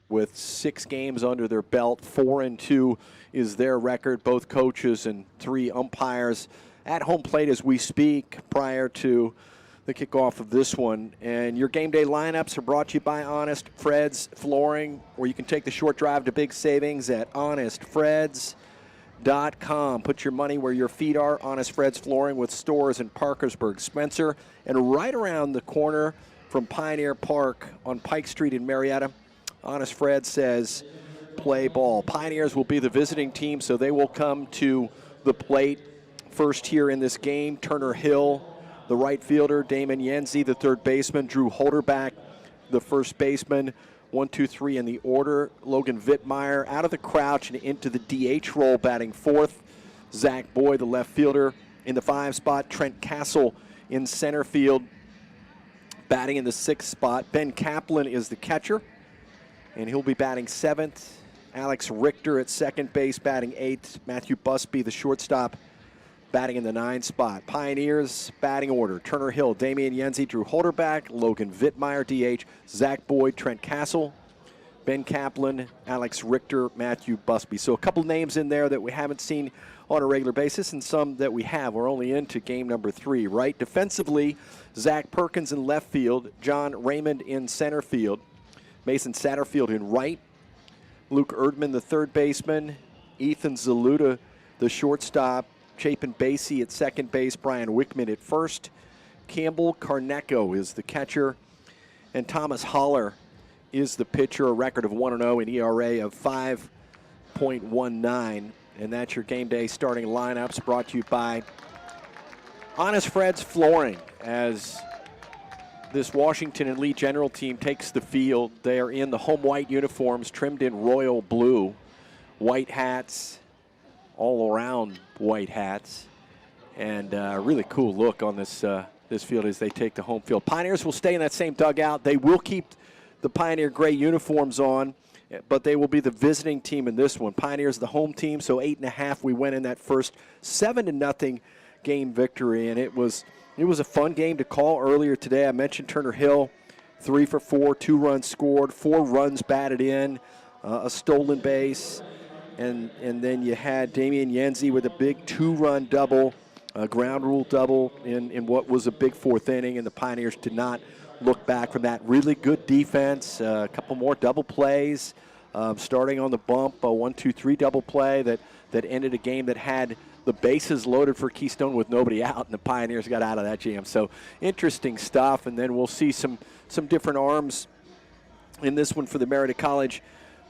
with 6 games under their belt. 4-2 is their record. Both coaches and 3 umpires at home plate as we speak prior to the kickoff of this one. And your game day lineups are brought to you by Honest Fred's Flooring, where you can take the short drive to big savings at honestfreds.com. Put your money where your feet are. Honest Fred's Flooring with stores in Parkersburg, Spencer, and right around the corner from Pioneer Park on Pike Street in Marietta. Honest Fred says play ball. Pioneers will be the visiting team, so they will come to the plate first here in this game. Turner Hill, the right fielder, Damon Yenzi, the third baseman, Drew Holderback, the first baseman. 1, 2, 3 in the order. Logan Wittmeyer out of the crouch and into the DH role, batting fourth. Zach Boyd, the left fielder, in the 5 spot. Trent Castle in center field, batting in the 6th spot. Ben Kaplan is the catcher, and he'll be batting 7th. Alex Richter at second base, batting 8th. Matthew Busby, the shortstop, batting in the 9 spot. Pioneers batting order: Turner Hill, Damian Yenzi, Drew Holderback, Logan Wittmeyer, DH, Zach Boyd, Trent Castle, Ben Kaplan, Alex Richter, Matthew Busby. So a couple names in there that we haven't seen on a regular basis, and some that we have. We're only into game number 3, right? Defensively, Zach Perkins in left field, John Raymond in center field, Mason Satterfield in right, Luke Erdman, the third baseman, Ethan Zaluta, the shortstop, Chapin Basie at second base, Brian Wickman at first, Campbell Carneco is the catcher, and Thomas Holler is the pitcher. A record of 1-0, an ERA of 5.19, and that's your game day starting lineups, brought to you by Honest Fred's Flooring. As this Washington and Lee General team takes the field, they are in the home white uniforms trimmed in royal blue, white hats, all around white hats, and a really cool look on this this field as they take the home field. Pioneers will stay in that same dugout. They will keep the Pioneer gray uniforms on, but they will be the visiting team in this one. Pioneers the home team, so 8.5. We went in that first 7-0 game victory, and it was a fun game to call earlier today. I mentioned Turner Hill, 3 for 4, 2 runs scored, 4 runs batted in, a stolen base. And then you had Damian Yenzi with a big 2-run double, a ground rule double in what was a big 4th inning, and the Pioneers did not look back from that. Really good defense, a couple more double plays, starting on the bump, a 1-2-3 double play that ended a game that had the bases loaded for Keystone with nobody out, and the Pioneers got out of that jam. So interesting stuff, and then we'll see some different arms in this one for the Marietta College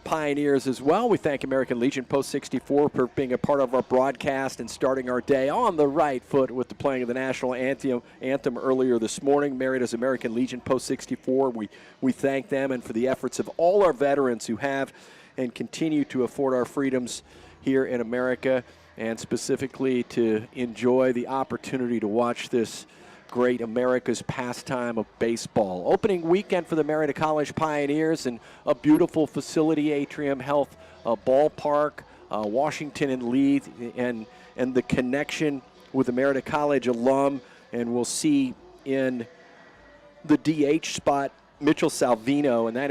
Pioneers as well. We thank American Legion Post 64 for being a part of our broadcast and starting our day on the right foot with the playing of the national anthem earlier this morning. Marietta's American Legion Post 64. We thank them, and for the efforts of all our veterans who have and continue to afford our freedoms here in America, and specifically to enjoy the opportunity to watch this great America's pastime of baseball. Opening weekend for the Marietta College Pioneers, and a beautiful facility, Atrium Health Ballpark, Washington and Lee, and the connection with the Marietta College alum. And we'll see in the DH spot Mitchell Salvino, and that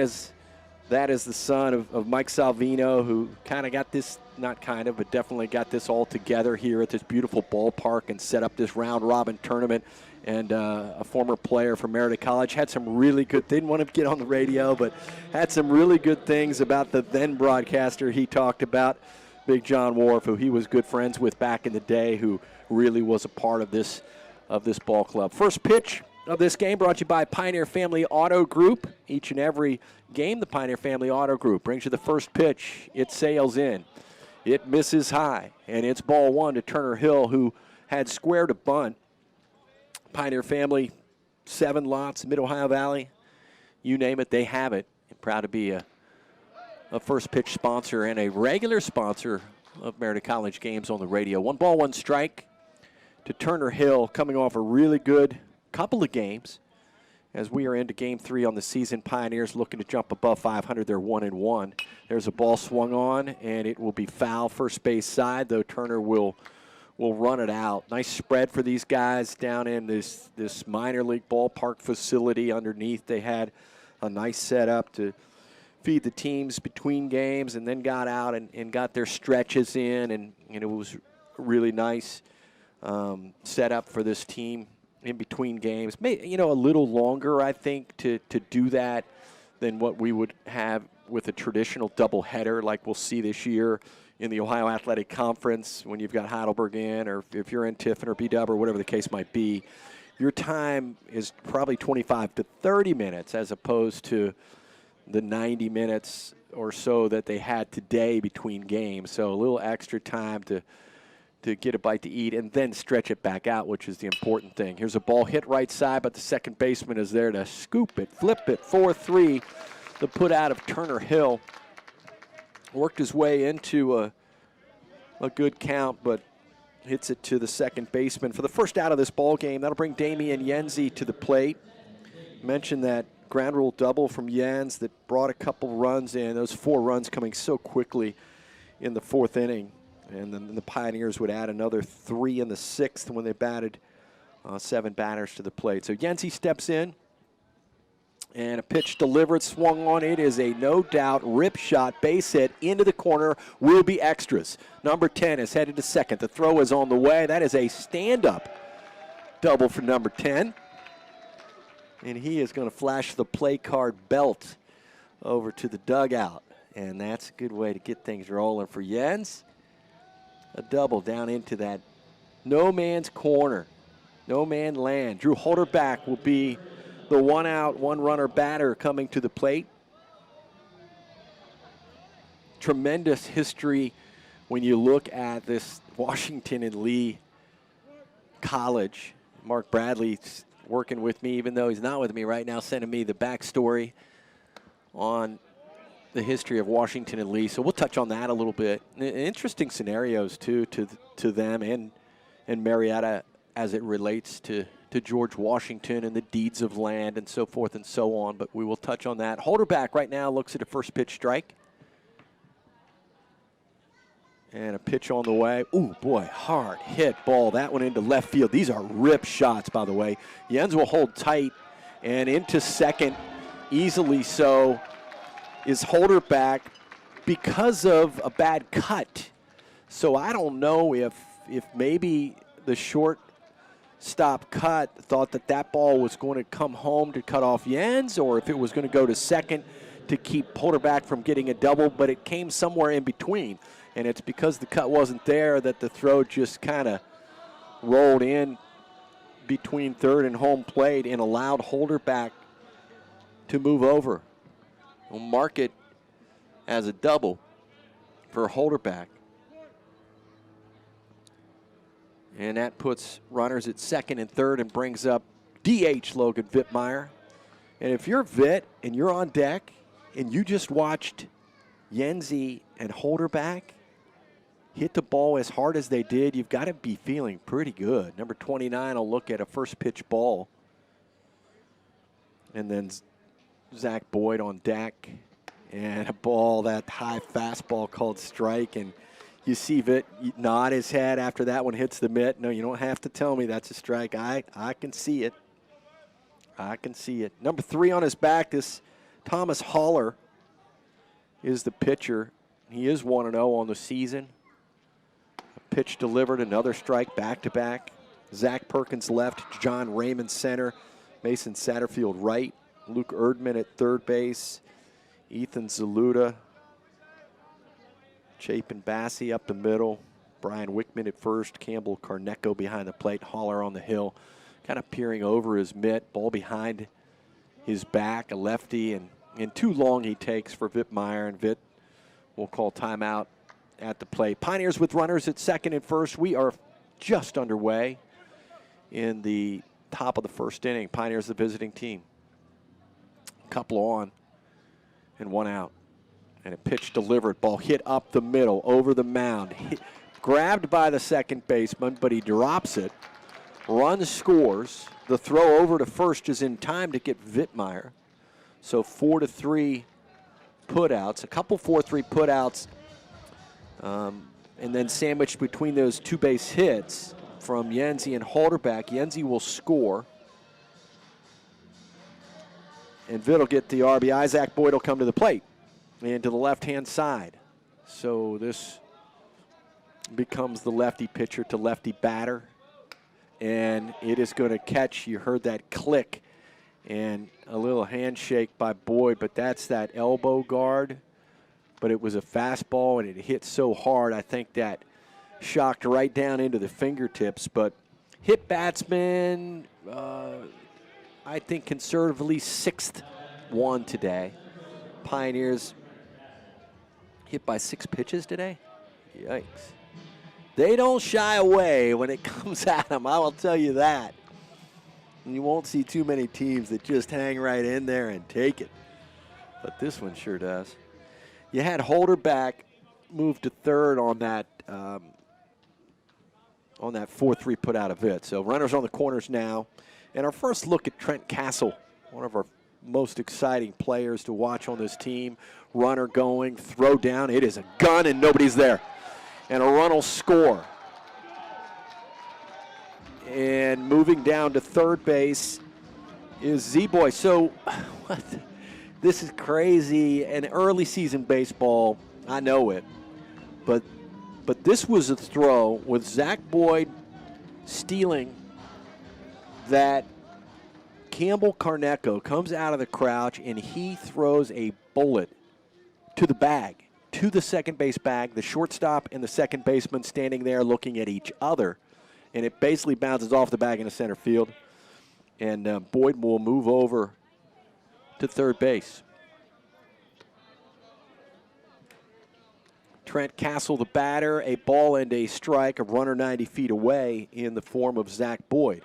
is the son of Mike Salvino, who kind of got this, not kind of, but definitely got this all together here at this beautiful ballpark and set up this round-robin tournament. And a former player from Marietta College, had some really good, didn't want to get on the radio, but had some really good things about the then broadcaster he talked about, Big John Wharf, who he was good friends with back in the day, who really was a part of this ball club. First pitch of this game brought to you by Pioneer Family Auto Group. Each and every game, the Pioneer Family Auto Group brings you the first pitch. It sails in. It misses high, and it's ball 1 to Turner Hill, who had squared a bunt. Pioneer Family, 7 lots, Mid-Ohio Valley, you name it, they have it. And proud to be a first pitch sponsor and a regular sponsor of Marietta College games on the radio. 1 ball, 1 strike to Turner Hill, coming off a really good couple of games. As we are into game 3 on the season, Pioneers looking to jump above 500. They're 1-1. There's a ball swung on, and it will be foul first base side, though Turner will run it out. Nice spread for these guys down in this minor league ballpark facility underneath. They had a nice setup to feed the teams between games, and then got out and got their stretches in, and it was really nice setup for this team in between games. A little longer, I think, to do that than what we would have with a traditional doubleheader like we'll see this year in the Ohio Athletic Conference when you've got Heidelberg in, or if you're in Tiffin or B-Dub or whatever the case might be. Your time is probably 25 to 30 minutes as opposed to the 90 minutes or so that they had today between games. So a little extra time to get a bite to eat and then stretch it back out, which is the important thing. Here's a ball hit right side, but the second baseman is there to scoop it, flip it, 4-3. The put out of Turner Hill. Worked his way into a good count, but hits it to the second baseman. For the first out of this ball game, that'll bring Damian Yenzi to the plate. Mentioned that ground rule double from Jens that brought a couple runs in. Those 4 runs coming so quickly in the 4th inning. And then the Pioneers would add another 3 in the 6th when they batted 7 batters to the plate. So Yenzi steps in. And a pitch delivered, swung on. It is a no-doubt rip shot, base hit into the corner, will be extras. Number 10 is headed to second. The throw is on the way. That is a stand-up double for number 10. And he is going to flash the play card belt over to the dugout. And that's a good way to get things rolling for Jens. A double down into that no man's corner, no man land. Drew Holderback will be the 1-out, 1-runner batter coming to the plate. Tremendous history when you look at this Washington and Lee College. Mark Bradley's working with me, even though he's not with me right now, sending me the backstory on the history of Washington and Lee. So we'll touch on that a little bit. Interesting scenarios, too, to them and Marietta as it relates to George Washington and the deeds of land and so forth and so on, but we will touch on that. Holderback right now looks at a first pitch strike. And a pitch on the way. Ooh, boy, hard hit ball. That one into left field. These are rip shots, by the way. Jens will hold tight and into second, easily so, is Holderback because of a bad cut. So I don't know if maybe the short stop cut thought that ball was going to come home to cut off Jens, or if it was going to go to second to keep Holderback from getting a double, but it came somewhere in between. And it's because the cut wasn't there that the throw just kind of rolled in between third and home plate and allowed Holderback to move over. We'll mark it as a double for Holderback. And that puts runners at second and third and brings up DH Logan Wittmeyer. And if you're Witt and you're on deck and you just watched Yenzi and Holderback hit the ball as hard as they did, you've got to be feeling pretty good. Number 29 will look at a first pitch ball. And then Zach Boyd on deck. And a ball, that high fastball called strike. And you see Witt nod his head after that one hits the mitt. No, you don't have to tell me that's a strike. I can see it. I can see it. Number 3 on his back, this Thomas Haller is the pitcher. He is 1-0 on the season. A pitch delivered, another strike back-to-back. Zach Perkins left, John Raymond center, Mason Satterfield right, Luke Erdman at third base, Ethan Zaluda, Chapin Bassi up the middle, Brian Wickman at first, Campbell Carneco behind the plate, Haller on the hill, kind of peering over his mitt, ball behind his back, a lefty, and too long he takes for Wittmeyer, and Witt will call timeout at the plate. Pioneers with runners at second and first. We are just underway in the top of the first inning. Pioneers the visiting team. Couple on and 1 out. And a pitch delivered, ball hit up the middle, over the mound. Grabbed by the second baseman, but he drops it. Run scores. The throw over to first is in time to get Wittmeyer. So 4-3 putouts, a couple 4-3 putouts, and then sandwiched between those 2 base hits from Yenzi and Holderback. Yenzi will score. And Witt will get the RBI. Zach Boyd will come to the plate. and to the left-hand side. So this becomes the lefty pitcher to lefty batter. And it is going to catch, you heard that click, and a little handshake by Boyd, but that's that elbow guard. But it was a fastball, and it hit so hard, I think that shocked right down into the fingertips. But hit batsman, I think conservatively 6th one today. Pioneers hit by 6 pitches today. Yikes. They don't shy away when it comes at them, I will tell you that. And you won't see too many teams that just hang right in there and take it. But this one sure does. You had Holder back, moved to third on that 4-3 put out of it. So runners on the corners now. And our first look at Trent Castle, one of our most exciting players to watch on this team. Runner going, throw down. It is a gun and nobody's there. And a run will score. And moving down to third base is Z-Boy. So what? This is crazy. And early season baseball, I know it. But this was a throw with Zach Boyd stealing that Campbell Carneco comes out of the crouch and he throws a bullet to the bag, to the second base bag. The shortstop and the second baseman standing there looking at each other. And it basically bounces off the bag into center field. And Boyd will move over to third base. Trent Castle, the batter, a ball and a strike, a runner 90 feet away in the form of Zach Boyd.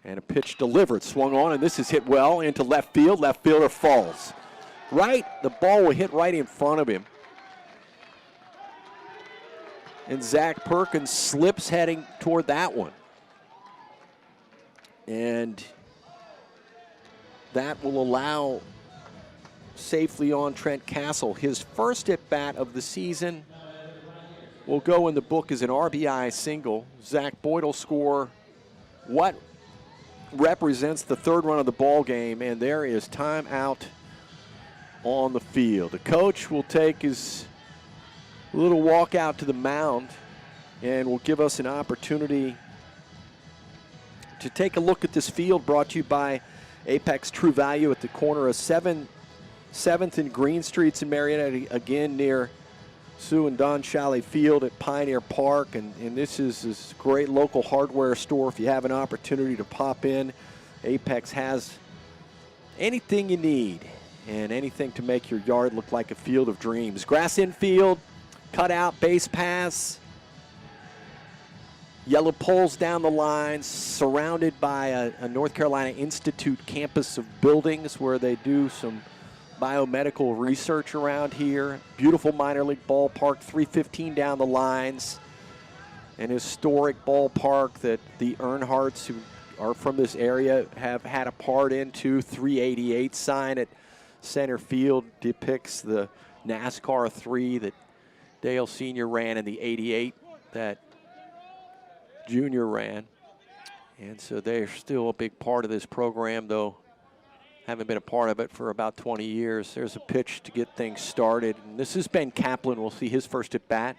And a pitch delivered, swung on, and this is hit well into left field. Left fielder falls. Right, the ball will hit right in front of him. And Zach Perkins slips heading toward that one. And that will allow safely on Trent Castle. His first at bat of the season will go in the book as an RBI single. Zach Boyd will score what represents the third run of the ball game, and there is time out on the field. The coach will take his little walk out to the mound and will give us an opportunity to take a look at this field, brought to you by Apex True Value at the corner of 7th and Green Streets in Marietta, again near Sue and Don Chalet Field at Pioneer Park. And this is this great local hardware store. If you have an opportunity to pop in, Apex has anything you need and anything to make your yard look like a field of dreams. Grass infield, cutout, base paths, yellow poles down the lines, surrounded by a North Carolina Institute campus of buildings where they do some biomedical research around here. Beautiful minor league ballpark, 315 down the lines. An historic ballpark that the Earnhardts, who are from this area, have had a part into. 388 sign at center field depicts the NASCAR 3 that Dale Sr. ran in the 88 that Junior ran. And so they're still a big part of this program, though haven't been a part of it for about 20 years. There's a pitch to get things started. And this is Ben Kaplan. We'll see his first at bat.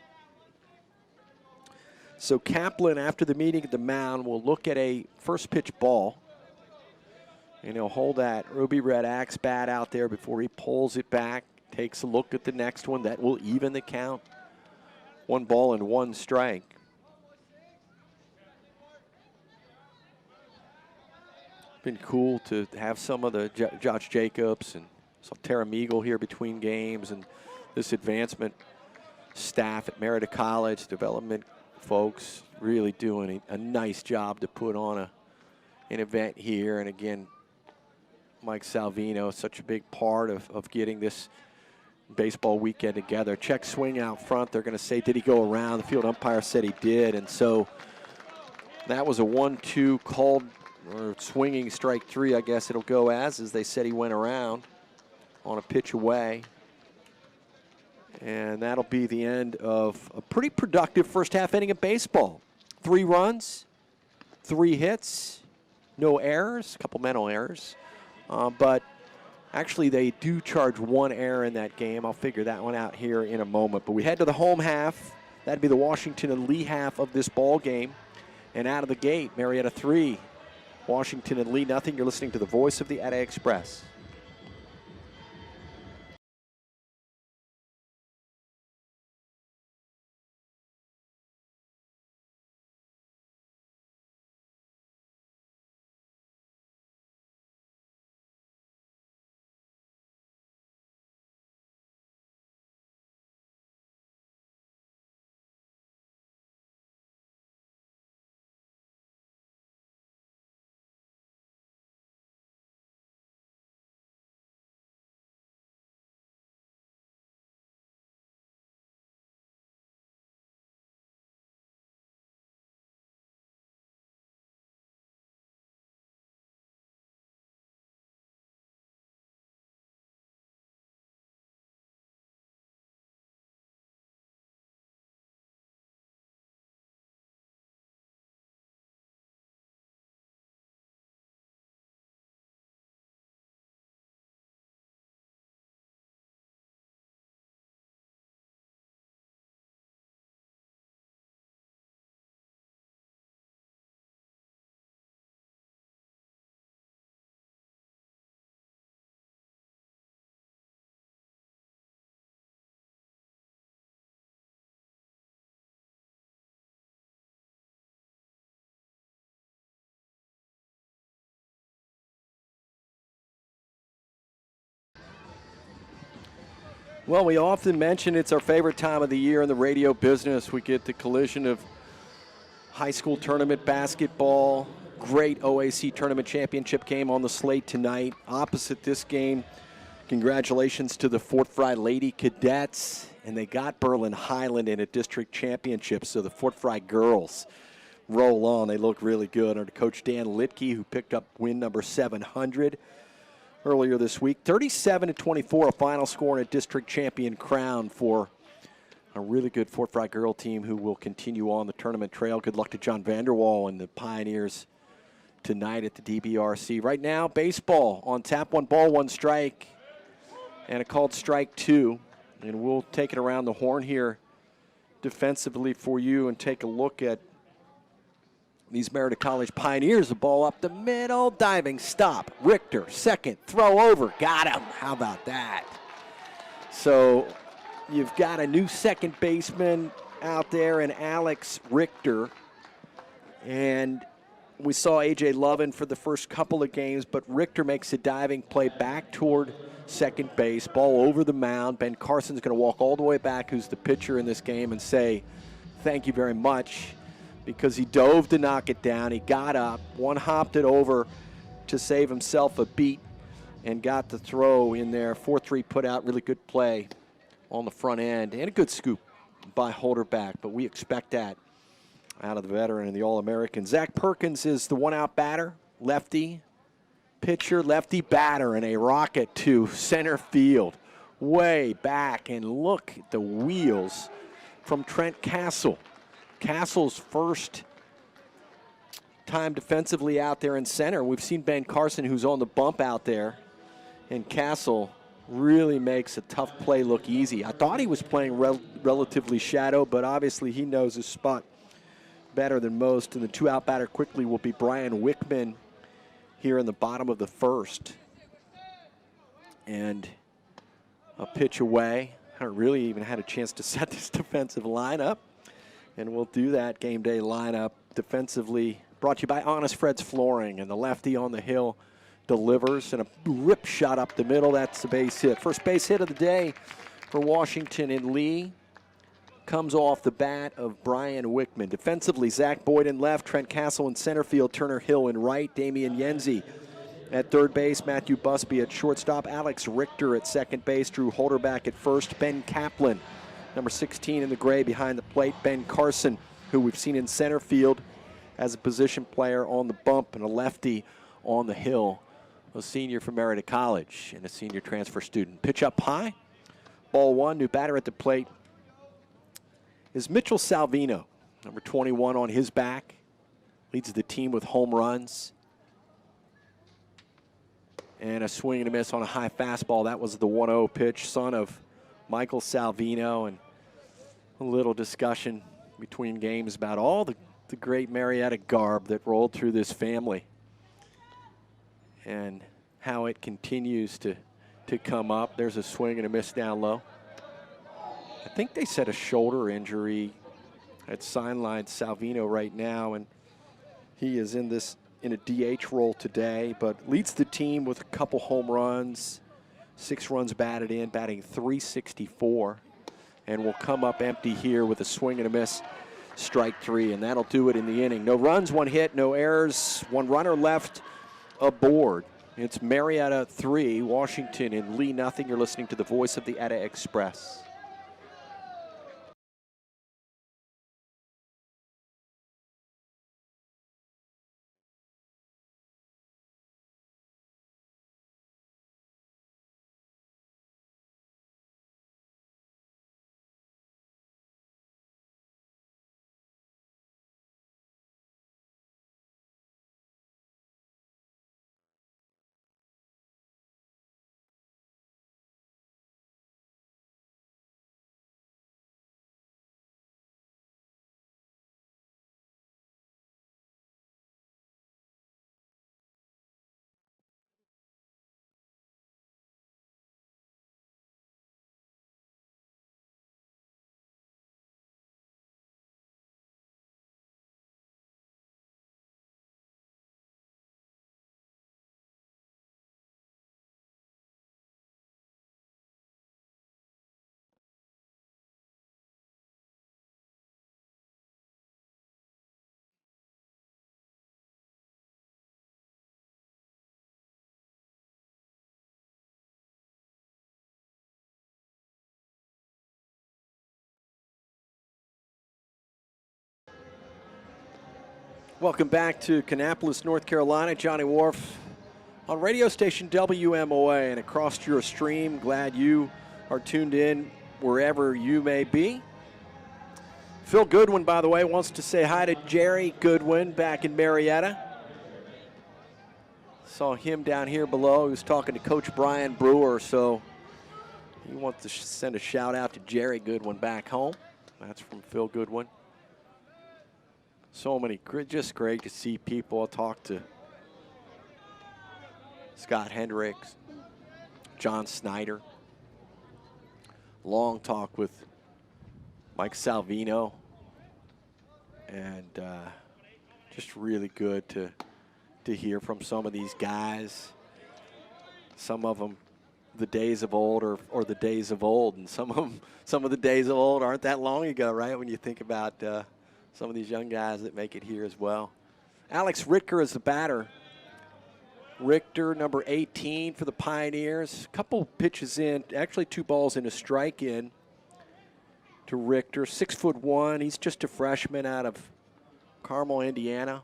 So Kaplan, after the meeting at the mound, will look at a first pitch ball. And he'll hold that ruby red axe bat out there before he pulls it back. Takes a look at the next one. That will even the count. 1 ball and 1 strike. Been cool to have some of the Josh Jacobs and some Tara Meagle here between games, and this advancement staff at Marietta College, development folks, really doing a nice job to put on an event here. And again, Mike Salvino, such a big part of getting this baseball weekend together. Check swing out front. They're going to say, did he go around? The field umpire said he did, and so that was a 1-2 called, or swinging strike 3, I guess it'll go as they said he went around on a pitch away. And that'll be the end of a pretty productive first half inning of baseball. 3 runs, 3 hits, no errors, a couple mental errors. But Actually, they do charge 1 error in that game. I'll figure that one out here in a moment. But we head to the home half. That'd be the Washington and Lee half of this ball game. And out of the gate, Marietta 3, Washington and Lee nothing. You're listening to the voice of the Ada Express. Well, we often mention it's our favorite time of the year in the radio business. We get the collision of high school tournament basketball, great OAC tournament championship game on the slate tonight. Opposite this game, congratulations to the Fort Fry Lady Cadets, and they got Berlin Highland in a district championship, so the Fort Fry girls roll on. They look really good under Coach Dan Litke, who picked up win number 700 earlier this week. 37-24, a final score and a district champion crown for a really good Fort Fry girl team who will continue on the tournament trail. Good luck to John Vanderwall and the Pioneers tonight at the DBRC. Right now, baseball on tap, 1 ball, 1 strike, and a called strike 2. And we'll take it around the horn here defensively for you and take a look at these Marietta College Pioneers. A ball up the middle, diving stop. Richter, second, throw over, got him. How about that? So you've got a new second baseman out there in Alex Richter. And we saw A.J. Lovin for the first couple of games, but Richter makes a diving play back toward second base, ball over the mound. Ben Carson's going to walk all the way back, who's the pitcher in this game, and say thank you very much, because he dove to knock it down. He got up, one-hopped it over to save himself a beat and got the throw in there. 4-3 put out, really good play on the front end, and a good scoop by Holderback, but we expect that out of the veteran and the All-American. Zach Perkins is the one-out batter, lefty pitcher, lefty batter, and a rocket to center field, way back, and look at the wheels from Trent Castle. Castle's first time defensively out there in center. We've seen Ben Carson, who's on the bump out there, and Castle really makes a tough play look easy. I thought he was playing relatively shadow, but obviously he knows his spot better than most. And the 2-out batter quickly will be Brian Wickman here in the bottom of the first. And a pitch away. Haven't really even had a chance to set this defensive lineup. And we'll do that game day lineup defensively. Brought to you by Honest Fred's Flooring. And the lefty on the hill delivers. And a rip shot up the middle. That's the base hit. First base hit of the day for Washington and Lee comes off the bat of Brian Wickman. Defensively, Zach Boyd in left, Trent Castle in center field, Turner Hill in right, Damian Yenzi at third base, Matthew Busby at shortstop, Alex Richter at second base, Drew Holderback at first, Ben Kaplan, number 16 in the gray behind the plate, Ben Carson, who we've seen in center field as a position player on the bump, and a lefty on the hill, a senior from Marietta College and a senior transfer student. Pitch up high, ball 1, new batter at the plate is Mitchell Salvino, number 21 on his back, leads the team with home runs. And a swing and a miss on a high fastball. That was the 1-0 pitch, son of Michael Salvino. And a little discussion between games about all the great Marietta garb that rolled through this family and how it continues to come up. There's a swing and a miss down low. I think they said a shoulder injury at sideline Salvino right now, and he is in a DH role today, but leads the team with a couple home runs, 6 runs batted in, batting .364, and will come up empty here with a swing and a miss, strike 3, and that'll do it in the inning. No runs, 1 hit, no errors, 1 runner left aboard. It's Marietta 3, Washington and Lee nothing. You're listening to the voice of the Etta Express. Welcome back to Kannapolis, North Carolina. Johnny Wharf on radio station WMOA and across your stream. Glad you are tuned in wherever you may be. Phil Goodwin, by the way, wants to say hi to Jerry Goodwin back in Marietta. Saw him down here below. He was talking to Coach Brian Brewer, so he wants to send a shout out to Jerry Goodwin back home. That's from Phil Goodwin. So many, just great to see people. Talk to Scott Hendricks, John Snyder. Long talk with Mike Salvino. And just really good to hear from some of these guys. Some of them, the days of old or the days of old. And some of the days of old aren't that long ago, right? When you think about some of these young guys that make it here as well. Alex Richter is the batter. Richter, number 18 for the Pioneers. Couple pitches in, actually 2 balls and a strike in to Richter. 6'1". He's just a freshman out of Carmel, Indiana.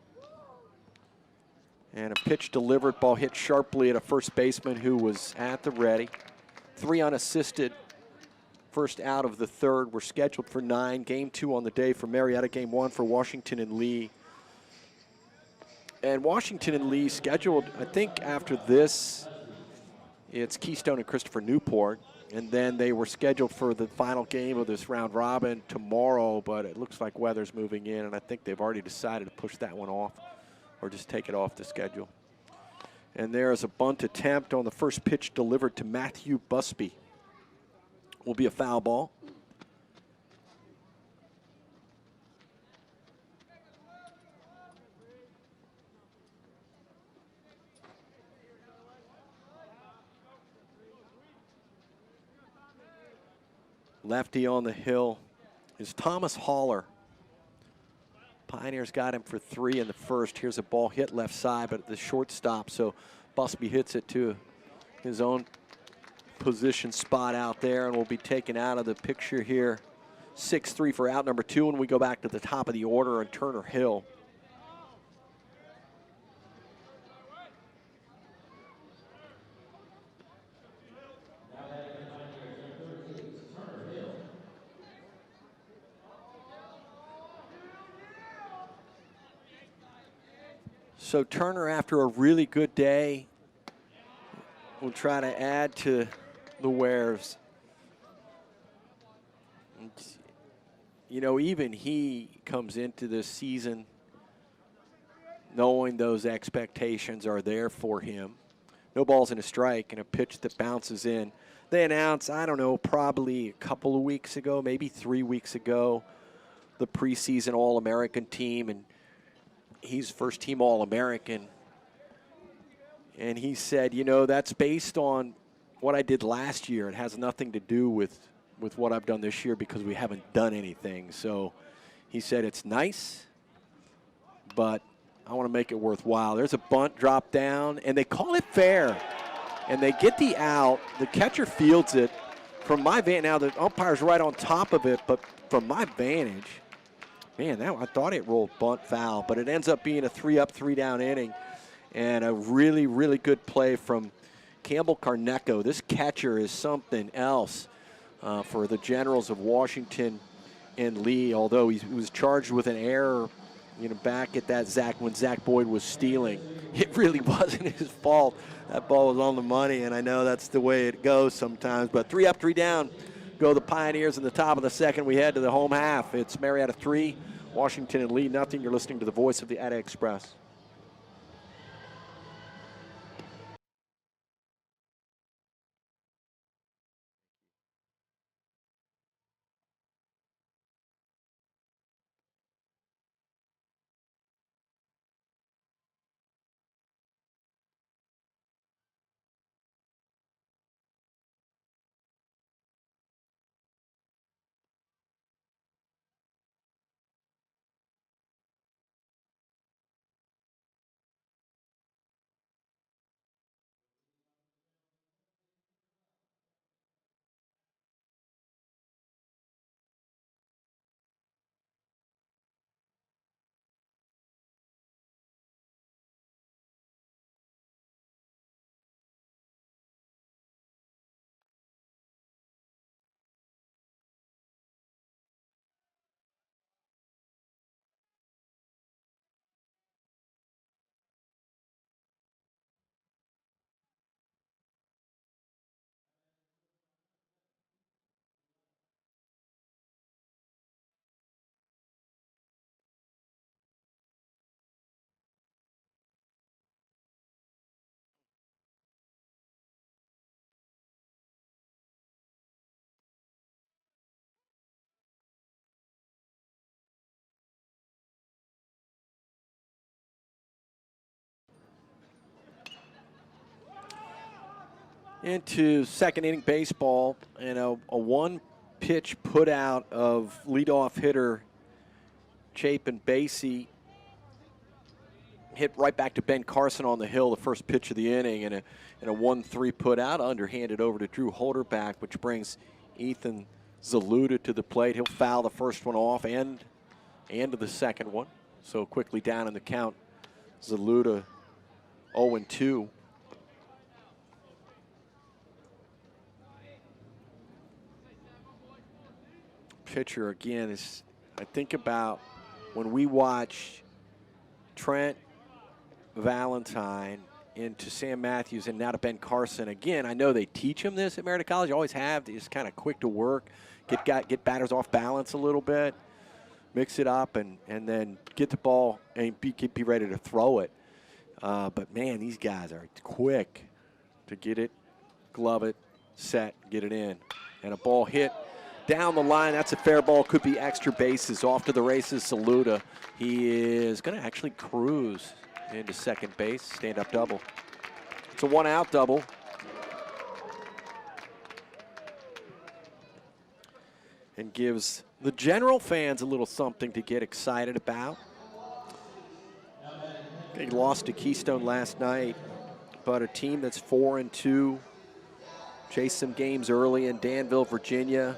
And a pitch delivered, ball hit sharply at a first baseman who was at the ready. 3 unassisted. First out of the third. We're scheduled for 9. Game 2 on the day for Marietta. Game 1 for Washington and Lee. And Washington and Lee scheduled, I think after this, it's Keystone and Christopher Newport. And then they were scheduled for the final game of this round robin tomorrow, but it looks like weather's moving in, and I think they've already decided to push that one off or just take it off the schedule. And there's a bunt attempt on the first pitch delivered to Matthew Busby. Will be a foul ball. Lefty on the hill is Thomas Haller. Pioneers got him for 3 in the first. Here's a ball hit left side, but at the shortstop, so Busby hits it to his own position spot out there and will be taken out of the picture here. 6-3 for out number 2, and we go back to the top of the order on Turner Hill. So Turner, after a really good day will try to add to the wares. You know, even he comes into this season knowing those expectations are there for him. No balls and a strike and a pitch that bounces in. They announced, I don't know, probably a couple of weeks ago, maybe 3 weeks ago, the preseason All-American team, and he's first-team All-American. And he said, you know, that's based on what I did last year. It has nothing to do with what I've done this year because we haven't done anything. So he said it's nice, but I want to make it worthwhile. There's a bunt drop down, and they call it fair. And they get the out. The catcher fields it. From my vantage, now the umpire's right on top of it, but from my vantage, man, I thought it rolled bunt foul, but it ends up being a 3-up, 3-down inning. And a really, really good play from Campbell Carneco. This catcher is something else for the Generals of Washington and Lee, although he was charged with an error, you know, back at that when Zach Boyd was stealing. It really wasn't his fault. That ball was on the money, and I know that's the way it goes sometimes. But 3-up, 3-down go the Pioneers in the top of the second. We head to the home half. It's Marietta 3, Washington and Lee nothing. You're listening to the voice of the Ada Express. Into second inning baseball, and a one-pitch put out of leadoff hitter Chapin Basie. Hit right back to Ben Carson on the hill, the first pitch of the inning, and a 1-3 put out, underhanded over to Drew Holderback, which brings Ethan Zaluda to the plate. He'll foul the first one off and the second one. So quickly down in the count, Zaluda 0-2. Pitcher again is, I think about when we watch Trent Valentine into Sam Matthews and now to Ben Carson. Again, I know they teach him this at Marietta College. Always have. He's kind of quick to work, get batters off balance a little bit, mix it up, and then get the ball and be ready to throw it. But man, these guys are quick to get it, glove it, set, get it in, and a ball hit down the line. That's a fair ball. Could be extra bases. Off to the races, Saluda. He is going to actually cruise into second base. Stand-up double. It's a one-out double. And gives the General fans a little something to get excited about. They lost to Keystone last night, but a team that's 4-2. Chased some games early in Danville, Virginia.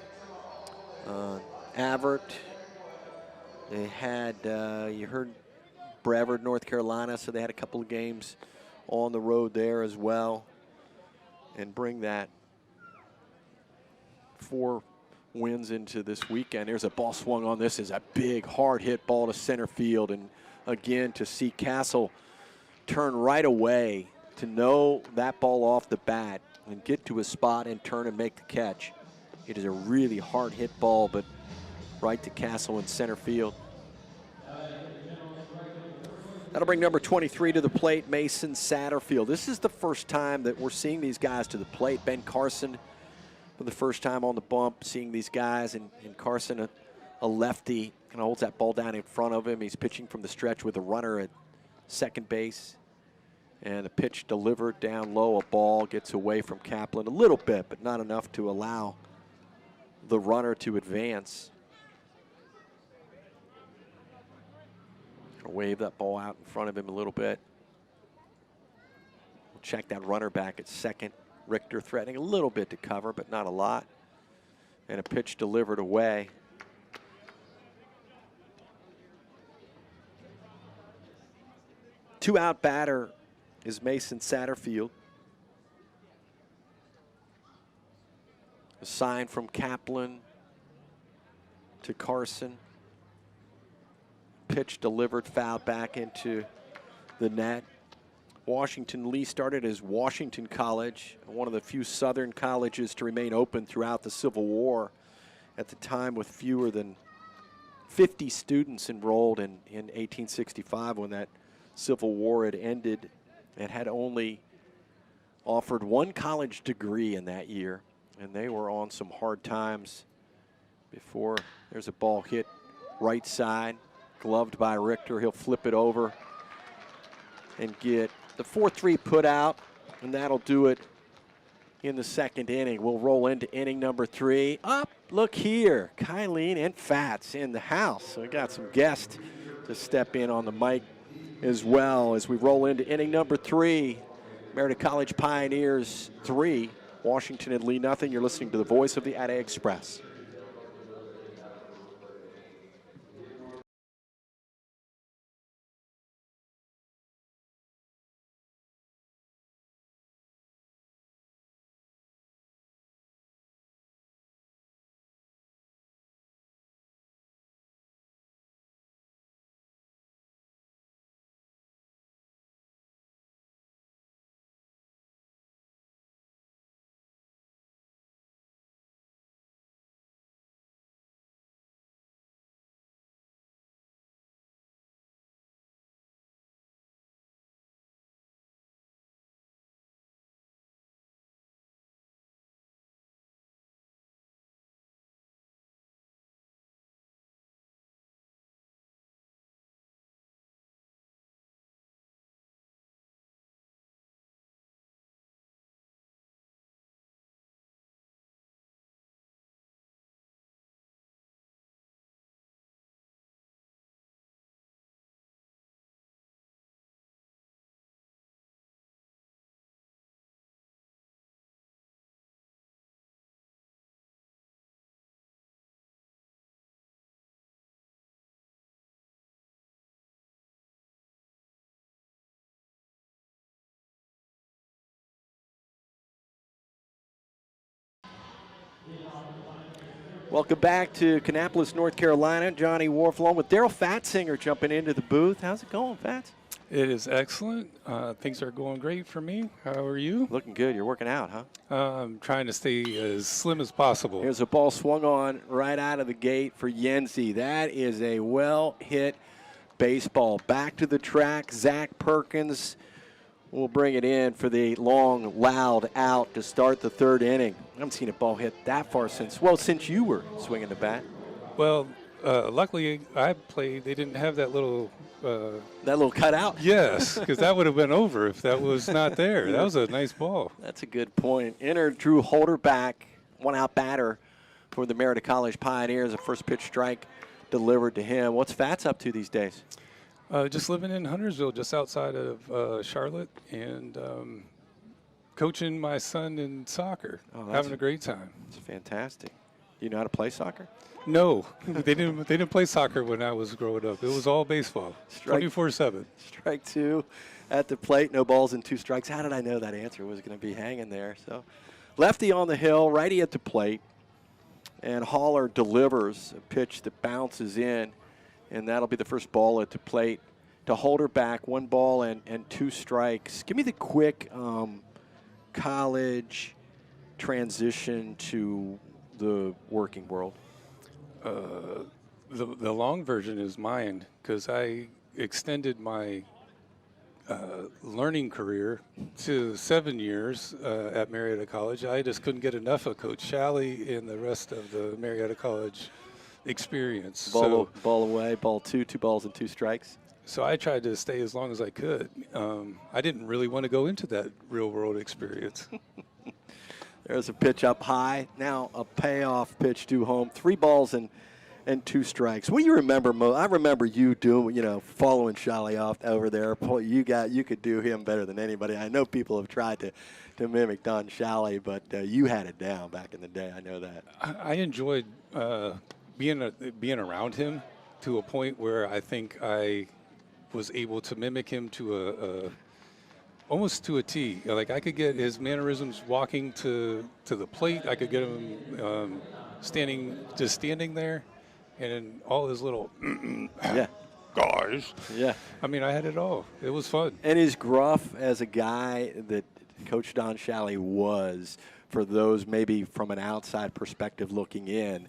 Avert. They had, you heard Brevard, North Carolina, so they had a couple of games on the road there as well. And bring that 4 wins into this weekend. There's a ball swung on. This is a big, hard hit ball to center field. And again, to see Castle turn right away to know that ball off the bat and get to a spot and turn and make the catch. It is a really hard hit ball, but right to Castle in center field. That'll bring number 23 to the plate, Mason Satterfield. This is the first time that we're seeing these guys to the plate. Ben Carson for the first time on the bump, seeing these guys, and Carson, a lefty, kind of holds that ball down in front of him. He's pitching from the stretch with a runner at second base. And a pitch delivered down low, a ball gets away from Kaplan a little bit, but not enough to allow the runner to advance. Wave that ball out in front of him a little bit. We'll check that runner back at second. Richter threatening a little bit to cover, but not a lot. And a pitch delivered away. Two-out batter is Mason Satterfield. A sign from Kaplan to Carson. Pitch delivered, fouled back into the net. Washington Lee started as Washington College, one of the few Southern colleges to remain open throughout the Civil War, at the time with fewer than 50 students enrolled in 1865 when that Civil War had ended. It had only offered one college degree in that year, and they were on some hard times before there's a ball hit right side. Gloved by Richter. He'll flip it over and get the 4-3 put out, and that'll do it in the second inning. We'll roll into inning number 3. Up, look here, Kylene and Fats in the house. So we got some guests to step in on the mic as well as we roll into inning number 3. Marietta College Pioneers 3, Washington and Lee nothing. You're listening to the voice of the Ada Express. Welcome back to Kannapolis, North Carolina. Johnny Wharf along with Daryl Fatzinger jumping into the booth. How's it going, Fats? It is excellent. Things are going great for me. How are you? Looking good. You're working out, huh? I'm trying to stay as slim as possible. Here's a ball swung on right out of the gate for Yenzi. That is a well-hit baseball. Back to the track, Zach Perkins will bring it in for the long, loud out to start the third inning. I haven't seen a ball hit that far since you were swinging the bat. Well, luckily I played. They didn't have that little cutout? Yes, because that would have been over if that was not there. That was a nice ball. That's a good point. Enter Drew Holderback, one-out batter for the Marietta College Pioneers. A first pitch strike delivered to him. What's Fats up to these days? Just living in Huntersville, just outside of Charlotte, and coaching my son in soccer. Having a great time. It's fantastic. Do you know how to play soccer? No, they didn't play soccer when I was growing up. It was all baseball, 24/7. Strike two at the plate, no balls and 2 strikes. How did I know that answer was going to be hanging there? So, lefty on the hill, righty at the plate, and Haller delivers a pitch that bounces in, and that'll be the first ball at the plate. to hold her back, 1 ball and 2 strikes. Give me the quick college transition to the working world. The long version is mine, because I extended my learning career to 7 years at Marietta College. I just couldn't get enough of Coach Shalley and the rest of the Marietta College experience. Ball away, ball 2 balls and 2 strikes. So I tried to stay as long as I could. I didn't really want to go into that real world experience. There's a pitch up high. Now a payoff pitch to home. 3 balls and 2 strikes. What do you remember, Mo? I remember you doing, following Shalley off over there. You could do him better than anybody. I know people have tried to mimic Don Shalley, but you had it down back in the day. I know that. I enjoyed being around him to a point where I think I was able to mimic him to almost to a T. Like, I could get his mannerisms walking to the plate. I could get him standing there, and all his little yeah, guys. Yeah. I mean, I had it all. It was fun. And his gruff as a guy that Coach Don Shalley was, for those maybe from an outside perspective looking in,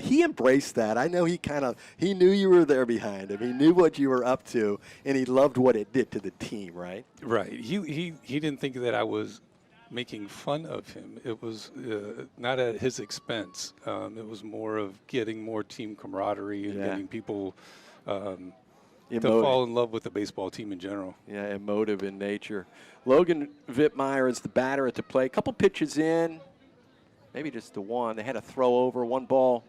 he embraced that. I know he knew you were there behind him. He knew what you were up to, and he loved what it did to the team, right? Right. He didn't think that I was making fun of him. It was not at his expense. It was more of getting more team camaraderie and getting people to fall in love with the baseball team in general. Yeah, emotive in nature. Logan Wittmeyer is the batter at the plate. A couple pitches in, maybe just the one. They had a throw over, 1 ball,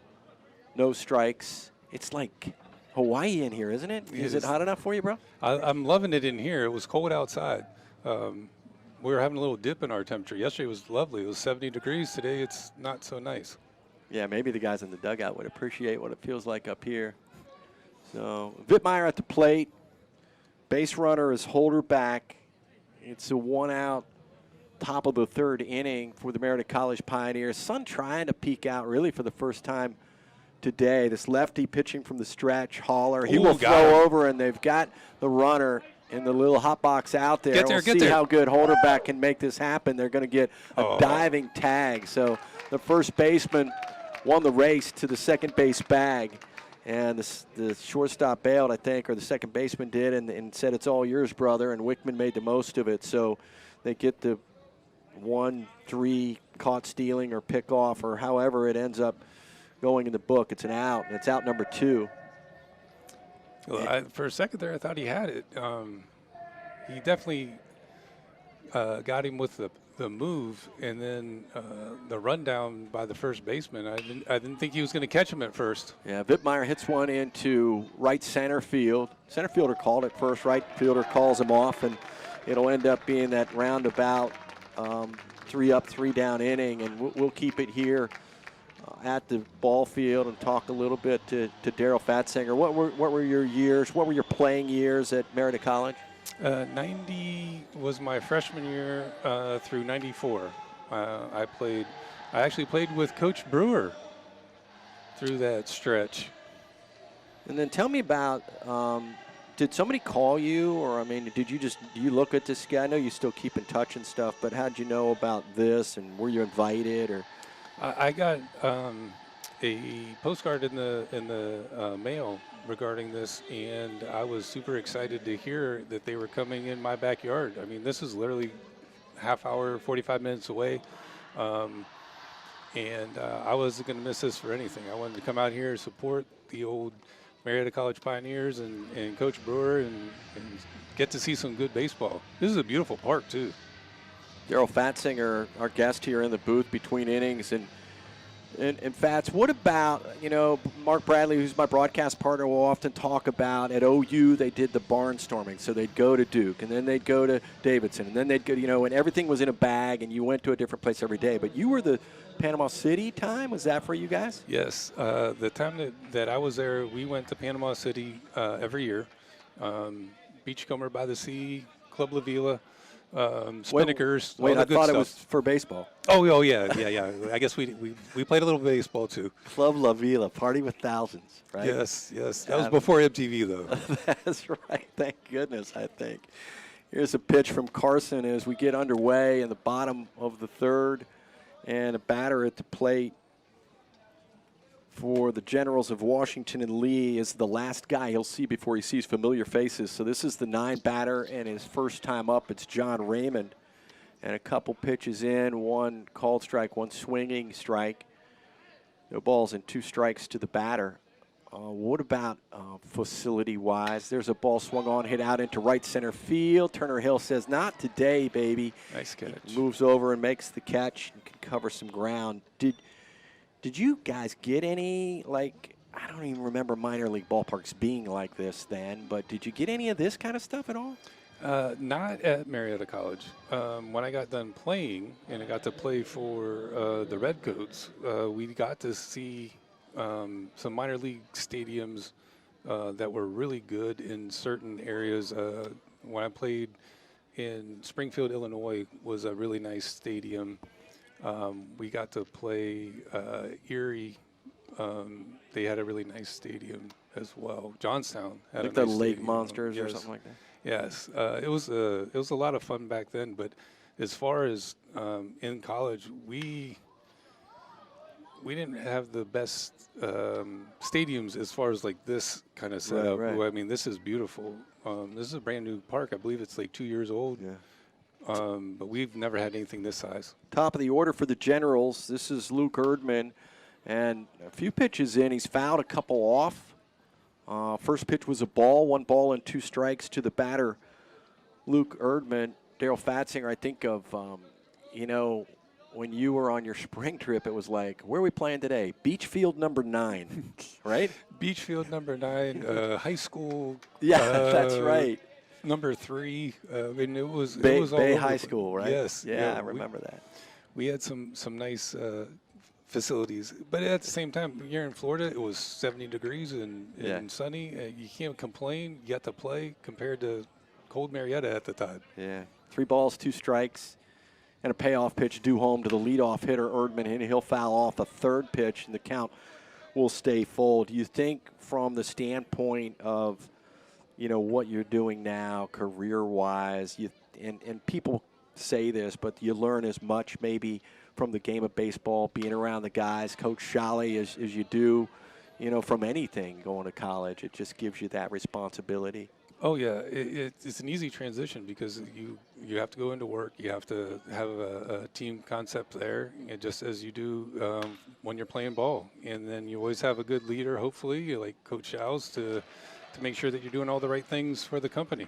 no strikes. It's like Hawaii in here, isn't it? Is it hot enough for you, bro? I'm loving it in here. It was cold outside. We were having a little dip in our temperature. Yesterday was lovely. It was 70 degrees. Today it's not so nice. Yeah, maybe the guys in the dugout would appreciate what it feels like up here. So Wittmeyer at the plate. Base runner is Holder back. It's a 1-out, top of the 3rd inning for the Marietta College Pioneers. Sun trying to peek out really for the first time today. This lefty pitching from the stretch, Haller. He will throw over, and they've got the runner in the little hot box out there. We'll see how good Holderback can make this happen. They're going to get a diving tag. So the first baseman won the race to the second base bag. And the shortstop bailed, I think, or the second baseman did, and said, "It's all yours, brother." And Wickman made the most of it. So they get the 1-3 caught stealing or pick off, or however it ends up going in the book. It's an out, and it's out number 2. Well, for a second there, I thought he had it. He definitely got him with the move, and then the rundown by the first baseman. I didn't think he was going to catch him at first. Yeah, Wittmeyer hits one into right center field. Center fielder called it first. Right fielder calls him off, and it'll end up being that roundabout 3 up, 3 down inning, and we'll keep it here at the ball field and talk a little bit to Daryl Fatzinger. What were your years? What were your playing years at Marietta College? 90 was my freshman year through 94. I actually played with Coach Brewer through that stretch. And then tell me about, did somebody call you, or I mean, do you look at this guy? I know you still keep in touch and stuff, but how'd you know about this, and were you invited, or? I got a postcard in the mail regarding this, and I was super excited to hear that they were coming in my backyard. I mean, this is literally half hour, 45 minutes away, and I wasn't going to miss this for anything. I wanted to come out here, support the old Marietta College Pioneers and Coach Brewer, and get to see some good baseball. This is a beautiful park, too. Daryl Fatzinger, our guest here in the booth between innings, and Fats, what about, Mark Bradley, who's my broadcast partner, will often talk about at OU they did the barnstorming. So they'd go to Duke, and then they'd go to Davidson, and then they'd go, and everything was in a bag, and you went to a different place every day. But you were the Panama City time? Was that for you guys? Yes. The time that I was there, we went to Panama City every year. Beachcomber by the Sea, Club La Vila. spinnakers. Wait, all the I good thought stuff. it was for baseball. Oh, yeah. I guess we played a little baseball too. Club La Vila, party with thousands, right? Yes. That was before MTV though. That's right. Thank goodness, I think. Here's a pitch from Carson as we get underway in the bottom of the third. And a batter at the plate for the Generals of Washington and Lee is the last guy he'll see before he sees familiar faces. So this is the 9 batter, and his first time up, it's John Raymond. And a couple pitches in, 1 called strike, 1 swinging strike. No balls and 2 strikes to the batter. What about facility-wise? There's a ball swung on, hit out into right center field. Turner Hill says, not today, baby. Nice catch. He moves over and makes the catch and can cover some ground. Did you guys get any, like, I don't even remember minor league ballparks being like this then, but did you get any of this kind of stuff at all? Not at Marietta College. When I got done playing, and I got to play for the Redcoats, we got to see some minor league stadiums that were really good in certain areas. When I played in Springfield, Illinois, was a really nice stadium. We got to play Erie. They had a really nice stadium as well. Johnstown had Like a the nice Lake stadium. Monsters or Yes. something like that? Yes, it was a lot of fun back then. But as far as in college, we didn't have the best stadiums as far as like this kind of setup. Right. I mean, this is beautiful. This is a brand new park. I believe it's like 2 years old. Yeah. But we've never had anything this size. Top of the order for the Generals. This is Luke Erdman. And a few pitches in, he's fouled a couple off. First pitch was a ball, 1 ball and 2 strikes to the batter, Luke Erdman. Daryl Fatzinger, I think of, when you were on your spring trip, it was like, where are we playing today? Beach Field number 9, right? Beach Field number 9, high school. Yeah, that's right. Number 3. And it was Bay all over High the- School, right? Yes. Yeah, I remember that. We had some nice facilities, but at the same time, here in Florida, it was 70 degrees and sunny. You can't complain. You got to play compared to cold Marietta at the time. Yeah, 3 balls, 2 strikes, and a payoff pitch due home to the leadoff hitter, Erdman, and he'll foul off a third pitch, and the count will stay full. Do you think from the standpoint of, what you're doing now career-wise, and people say this, but you learn as much maybe from the game of baseball, being around the guys, Coach Shally, as you do, from anything going to college. It just gives you that responsibility. Oh yeah, it's an easy transition because you have to go into work. You have to have a team concept there, just as you do when you're playing ball. And then you always have a good leader, hopefully, like Coach Show's, to make sure that you're doing all the right things for the company.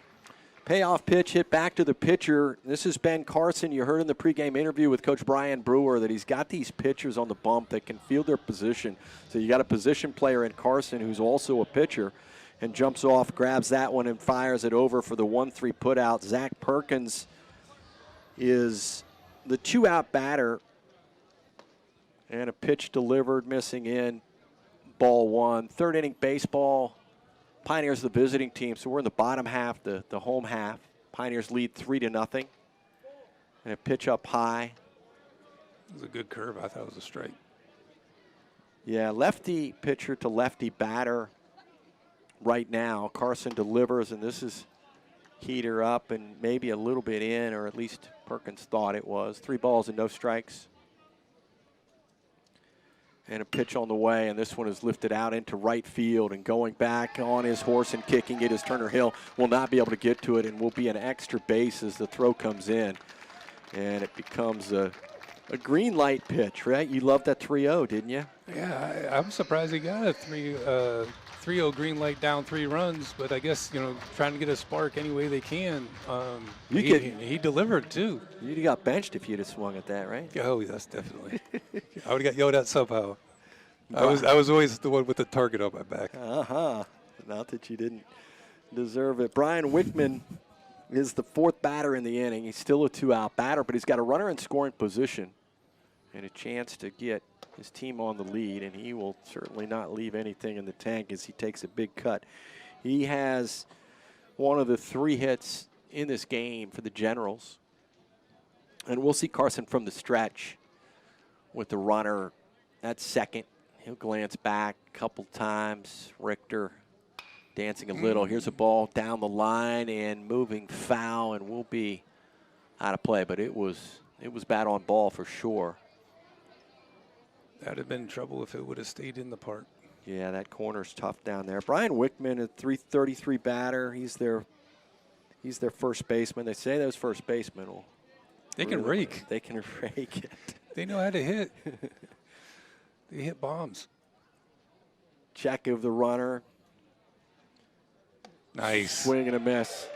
Payoff pitch hit back to the pitcher. This is Ben Carson. You heard in the pregame interview with Coach Brian Brewer that he's got these pitchers on the bump that can field their position. So you got a position player in Carson who's also a pitcher, and jumps off, grabs that one, and fires it over for the 1-3 putout. Zach Perkins is the 2-out batter, and a pitch delivered, missing in, ball 1. Third inning baseball. Pioneers the visiting team, so we're in the bottom half, the home half. Pioneers lead 3-0. And a pitch up high. It was a good curve. I thought it was a strike. Yeah, lefty pitcher to lefty batter right now. Carson delivers, and this is heater up and maybe a little bit in, or at least Perkins thought it was. 3 balls and no strikes. And a pitch on the way, and this one is lifted out into right field, and going back on his horse and kicking it is Turner Hill. Will not be able to get to it, and will be an extra base as the throw comes in. And it becomes a green light pitch, right? You loved that 3-0, didn't you? Yeah, I'm surprised he got a 3-0 green light down 3 runs, but I guess, trying to get a spark any way they can. He delivered, too. You'd have got benched if you'd have swung at that, right? Oh, yes, definitely. I would have got yelled at somehow. I was always the one with the target on my back. Not that you didn't deserve it. Brian Wickman is the 4th batter in the inning. He's still a 2-out batter, but he's got a runner in scoring position and a chance to get his team on the lead, and he will certainly not leave anything in the tank as he takes a big cut. He has one of the 3 hits in this game for the Generals. And we'll see Carson from the stretch with the runner at second. He'll glance back a couple times. Richter dancing a little. Here's a ball down the line and moving foul, and we'll be out of play. But it was bad on ball for sure. That'd have been trouble if it would have stayed in the park. Yeah, that corner's tough down there. Brian Wickman, a .333 batter. He's their first baseman. They say those first basemen will. They can rake. They can rake it. They know how to hit. They hit bombs. Check of the runner. Nice. Swing and a miss.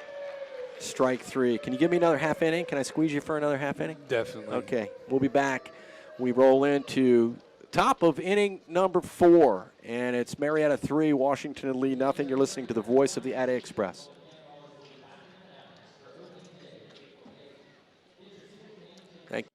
Strike three. Can you give me another half inning? Can I squeeze you for another half inning? Definitely. Okay, we'll be back. We roll into top of inning number 4, and it's Marietta 3, Washington and Lee nothing. You're listening to the voice of the Addy Express. Thank you.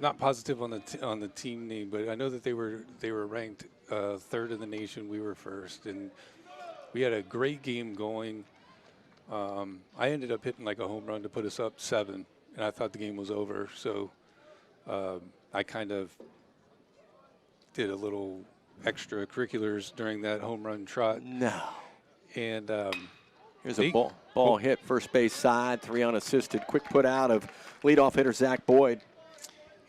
Not positive on the team name, but I know that they were ranked 3rd in the nation. We were 1st, and we had a great game going. I ended up hitting like a home run to put us up 7, and I thought the game was over. So I kind of did a little extracurriculars during that home run trot. No. And here's a ball hit first base side, 3 unassisted. Quick put out of leadoff hitter Zach Boyd.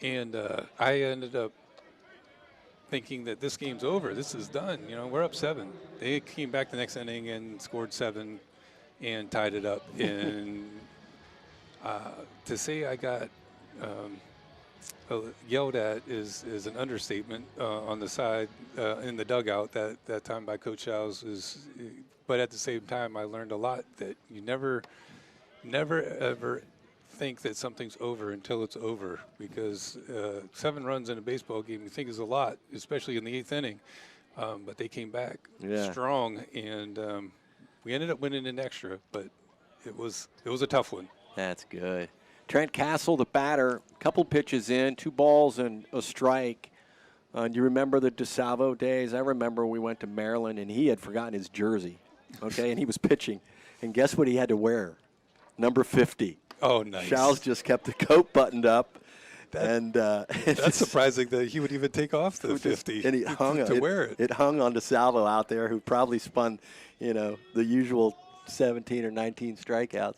And I ended up thinking that this game's over. This is done. You know, we're up 7. They came back the next inning and scored 7 and tied it up. And to say I got yelled at is an understatement on the side in the dugout that time by Coach Howes. But at the same time, I learned a lot that you never ever think that something's over until it's over, because 7 runs in a baseball game you think is a lot, especially in the 8th inning. But they came back strong, and we ended up winning in extra. But it was a tough one. That's good. Trent Castle, the batter, couple pitches in, 2 balls and a strike. Do you remember the DeSalvo days? I remember we went to Maryland and he had forgotten his jersey, okay, and he was pitching. And guess what he had to wear? Number 50. Oh, nice. Charles just kept the coat buttoned up. That's surprising that he would even take off the 50 and he hung to wear it. It hung on DeSalvo out there, who probably spun, the usual 17 or 19 strikeouts.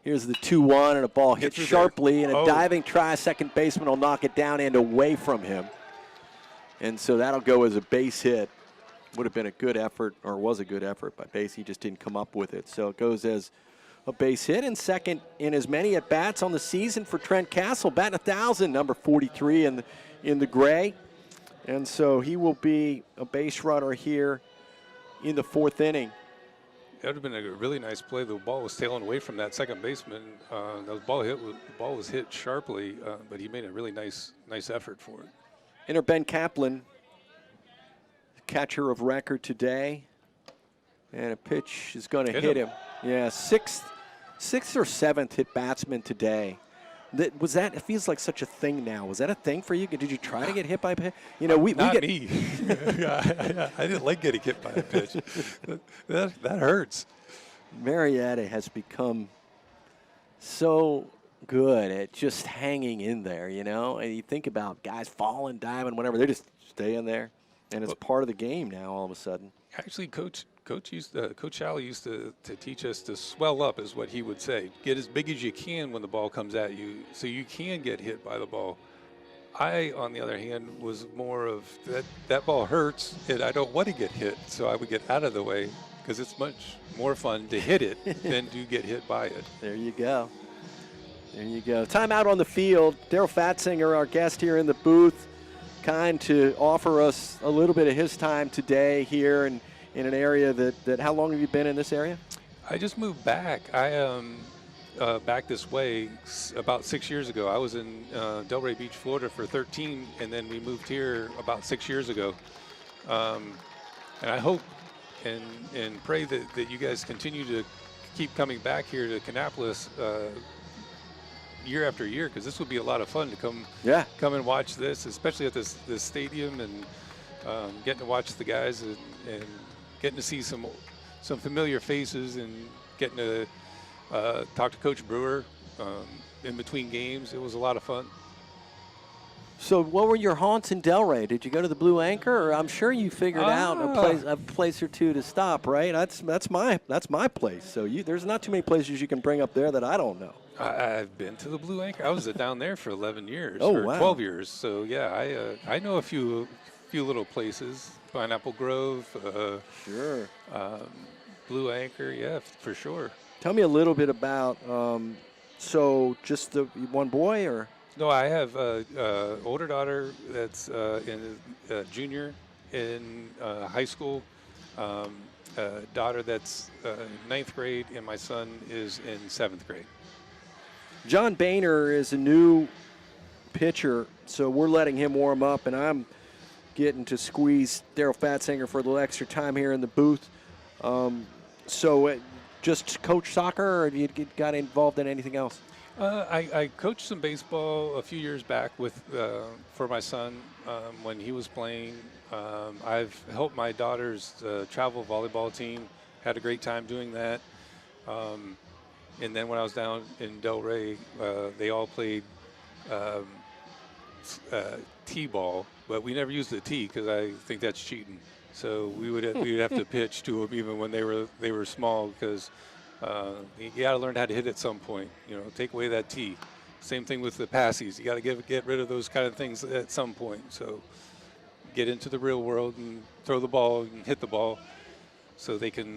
Here's the 2-1, and a ball hit sharply, and a diving try. Second baseman will knock it down and away from him. And so that'll go as a base hit. Would have been a good effort, or was a good effort by base. He just didn't come up with it. So it goes as a base hit, and second in as many at-bats on the season for Trent Castle. Batting 1,000, number 43 in the gray. And so he will be a base runner here in the fourth inning. That would have been a really nice play. The ball was tailing away from that second baseman. The ball was hit sharply, but he made a really nice effort for it. Enter Ben Kaplan, catcher of record today. And a pitch is going to hit him. Yeah, sixth or seventh hit batsman today. It feels like such a thing now. Was that a thing for you? Did you try to get hit by a pitch? You know, Not me. I didn't like getting hit by a pitch. that hurts. Marietta has become so good at just hanging in there, you know. And you think about guys falling, diving, whatever. They just stay in there. And it's part of the game now all of a sudden. Actually, Coach Alley used to teach us to swell up, is what he would say. Get as big as you can when the ball comes at you, so you can get hit by the ball. I, on the other hand, was more of that ball hurts, and I don't want to get hit, so I would get out of the way because it's much more fun to hit it than to get hit by it. There you go. There you go. Timeout on the field. Daryl Fatzinger, our guest here in the booth, kind to offer us a little bit of his time today here in an area that how long have you been in this area? I just moved back. I am back this way about 6 years ago. I was in Delray Beach, Florida for 13, and then we moved here about 6 years ago. And I hope and pray that you guys continue to keep coming back here to Kannapolis year after year, because this would be a lot of fun to come and watch this, especially at this stadium, and getting to watch the guys and getting to see some familiar faces and getting to talk to Coach Brewer in between games. It was a lot of fun. So what were your haunts in Delray? Did you go to the Blue Anchor? Or I'm sure you figured out a place or two to stop, right? That's my place. So there's not too many places you can bring up there that I don't know. I've been to the Blue Anchor. I was down there for 11 years, wow. 12 years. So yeah, I know a few little places. Pineapple Grove. Sure. Blue Anchor, yeah, for sure. Tell me a little bit about. So just the one boy, or? No, I have a older daughter that's in junior in high school. A daughter that's ninth grade, and my son is in 7th grade. John Boehner is a new pitcher, so we're letting him warm up, and I'm getting to squeeze Daryl Fatzinger for a little extra time here in the booth. Just coach soccer, or have you got involved in anything else? I coached some baseball a few years back for my son when he was playing. I've helped my daughter's travel volleyball team. Had a great time doing that. And then when I was down in Delray, they all played T-ball, but we never used the tee because I think that's cheating. So we would have to pitch to them even when they were small, because you got to learn how to hit at some point. You know, take away that tee. Same thing with the passies. You got to get rid of those kind of things at some point. So get into the real world and throw the ball and hit the ball, so they can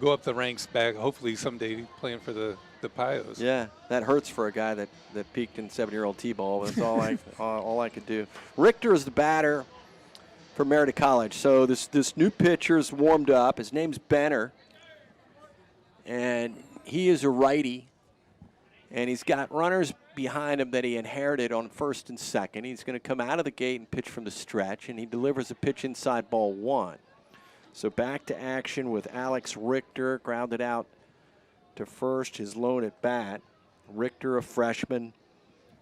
go up the ranks back. Hopefully someday playing for the Pios. Yeah, that hurts for a guy that peaked in 7-year-old T-ball. That's all I could do. Richter is the batter for Marietta College. So this new pitcher's warmed up. His name's Benner, and he is a righty, and he's got runners behind him that he inherited on first and second. He's going to come out of the gate and pitch from the stretch, and he delivers a pitch inside ball 1. So back to action with Alex Richter, grounded out to first, his lone at bat. Richter, a freshman,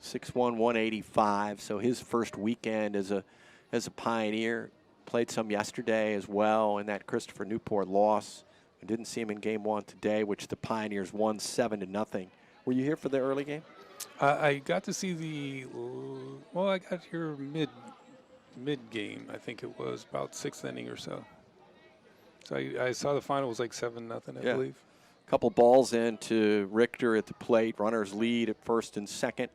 6'1", 185. So his first weekend as a Pioneer. Played some yesterday as well in that Christopher Newport loss. I didn't see him in game 1 today, which the Pioneers won 7-0. Were you here for the early game? I got to see I got here mid game. I think it was about 6th inning or so. So I saw the final was like 7-0, I believe. Couple balls into Richter at the plate. Runners lead at first and second.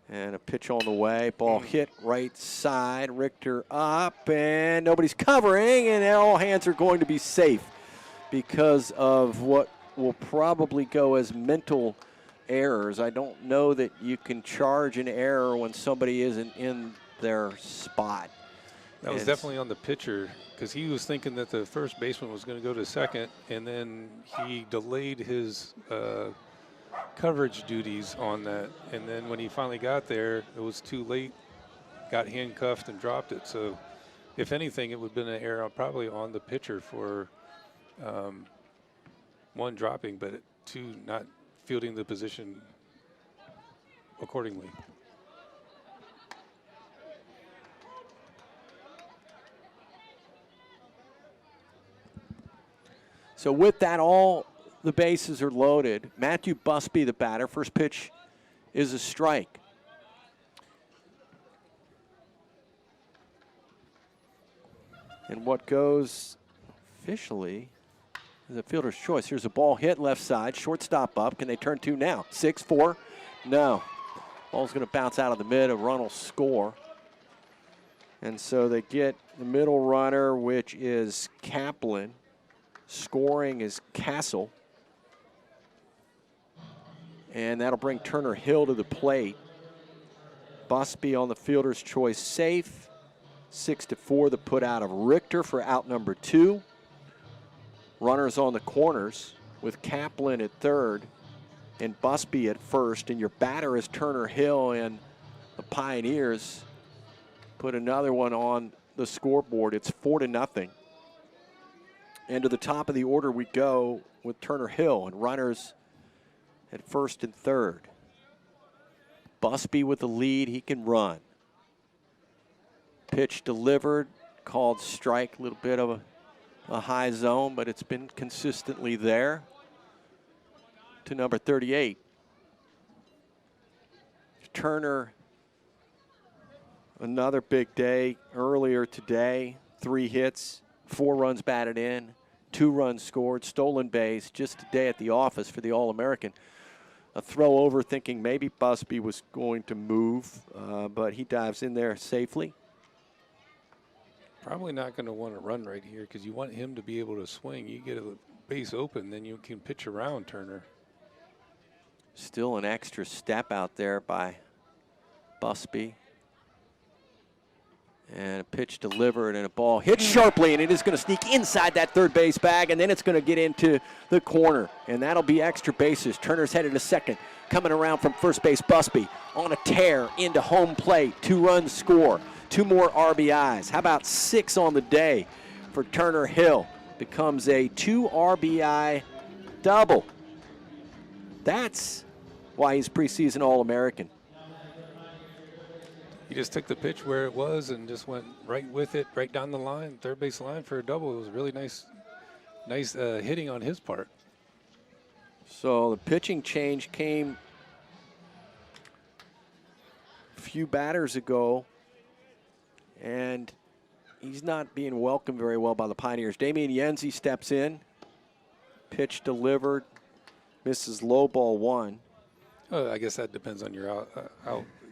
And a pitch on the way. Ball hit right side. Richter up, and nobody's covering, and all hands are going to be safe because of what will probably go as mental errors. I don't know that you can charge an error when somebody isn't in their spot. That was definitely on the pitcher, because he was thinking that the first baseman was going to go to second, and then he delayed his coverage duties on that. And then when he finally got there, it was too late, got handcuffed and dropped it. So if anything, it would have been an error probably on the pitcher for one, dropping, but two, not fielding the position accordingly. So with that, all the bases are loaded. Matthew Busby, the batter. First pitch is a strike. And what goes officially is a fielder's choice. Here's a ball hit left side, shortstop up. Can they turn two now? 6-4? No. Ball's going to bounce out of the mid. A run will score. And so they get the middle runner, which is Kaplan. Scoring is Castle. And that'll bring Turner Hill to the plate. Busby on the fielder's choice safe. 6-4, the put out of Richter for out number 2. Runners on the corners with Kaplan at third and Busby at first. And your batter is Turner Hill, and the Pioneers put another one on the scoreboard. It's 4-0. And to the top of the order we go with Turner Hill and runners at first and third. Busby with the lead, he can run. Pitch delivered, called strike, a little bit of a high zone, but it's been consistently there. To number 38. Turner, another big day earlier today. 3 hits, 4 runs batted in, 2 runs scored, stolen base just today at the office for the All-American. A throw over thinking maybe Busby was going to move, but he dives in there safely. Probably not going to want to run right here because you want him to be able to swing. You get a base open, then you can pitch around Turner. Still an extra step out there by Busby. And a pitch delivered and a ball hit sharply, and it is going to sneak inside that third base bag, and then it's going to get into the corner, and that'll be extra bases. Turner's headed to second. Coming around from first base, Busby on a tear into home plate. 2 runs score, 2 more RBIs. How about 6 on the day for Turner Hill? Becomes a 2 RBI double. That's why he's preseason All-American. He just took the pitch where it was and just went right with it, right down the line, third base line for a double. It was really nice hitting on his part. So the pitching change came a few batters ago, and he's not being welcomed very well by the Pioneers. Damian Yenzi steps in, pitch delivered, misses low ball 1. I guess that depends on your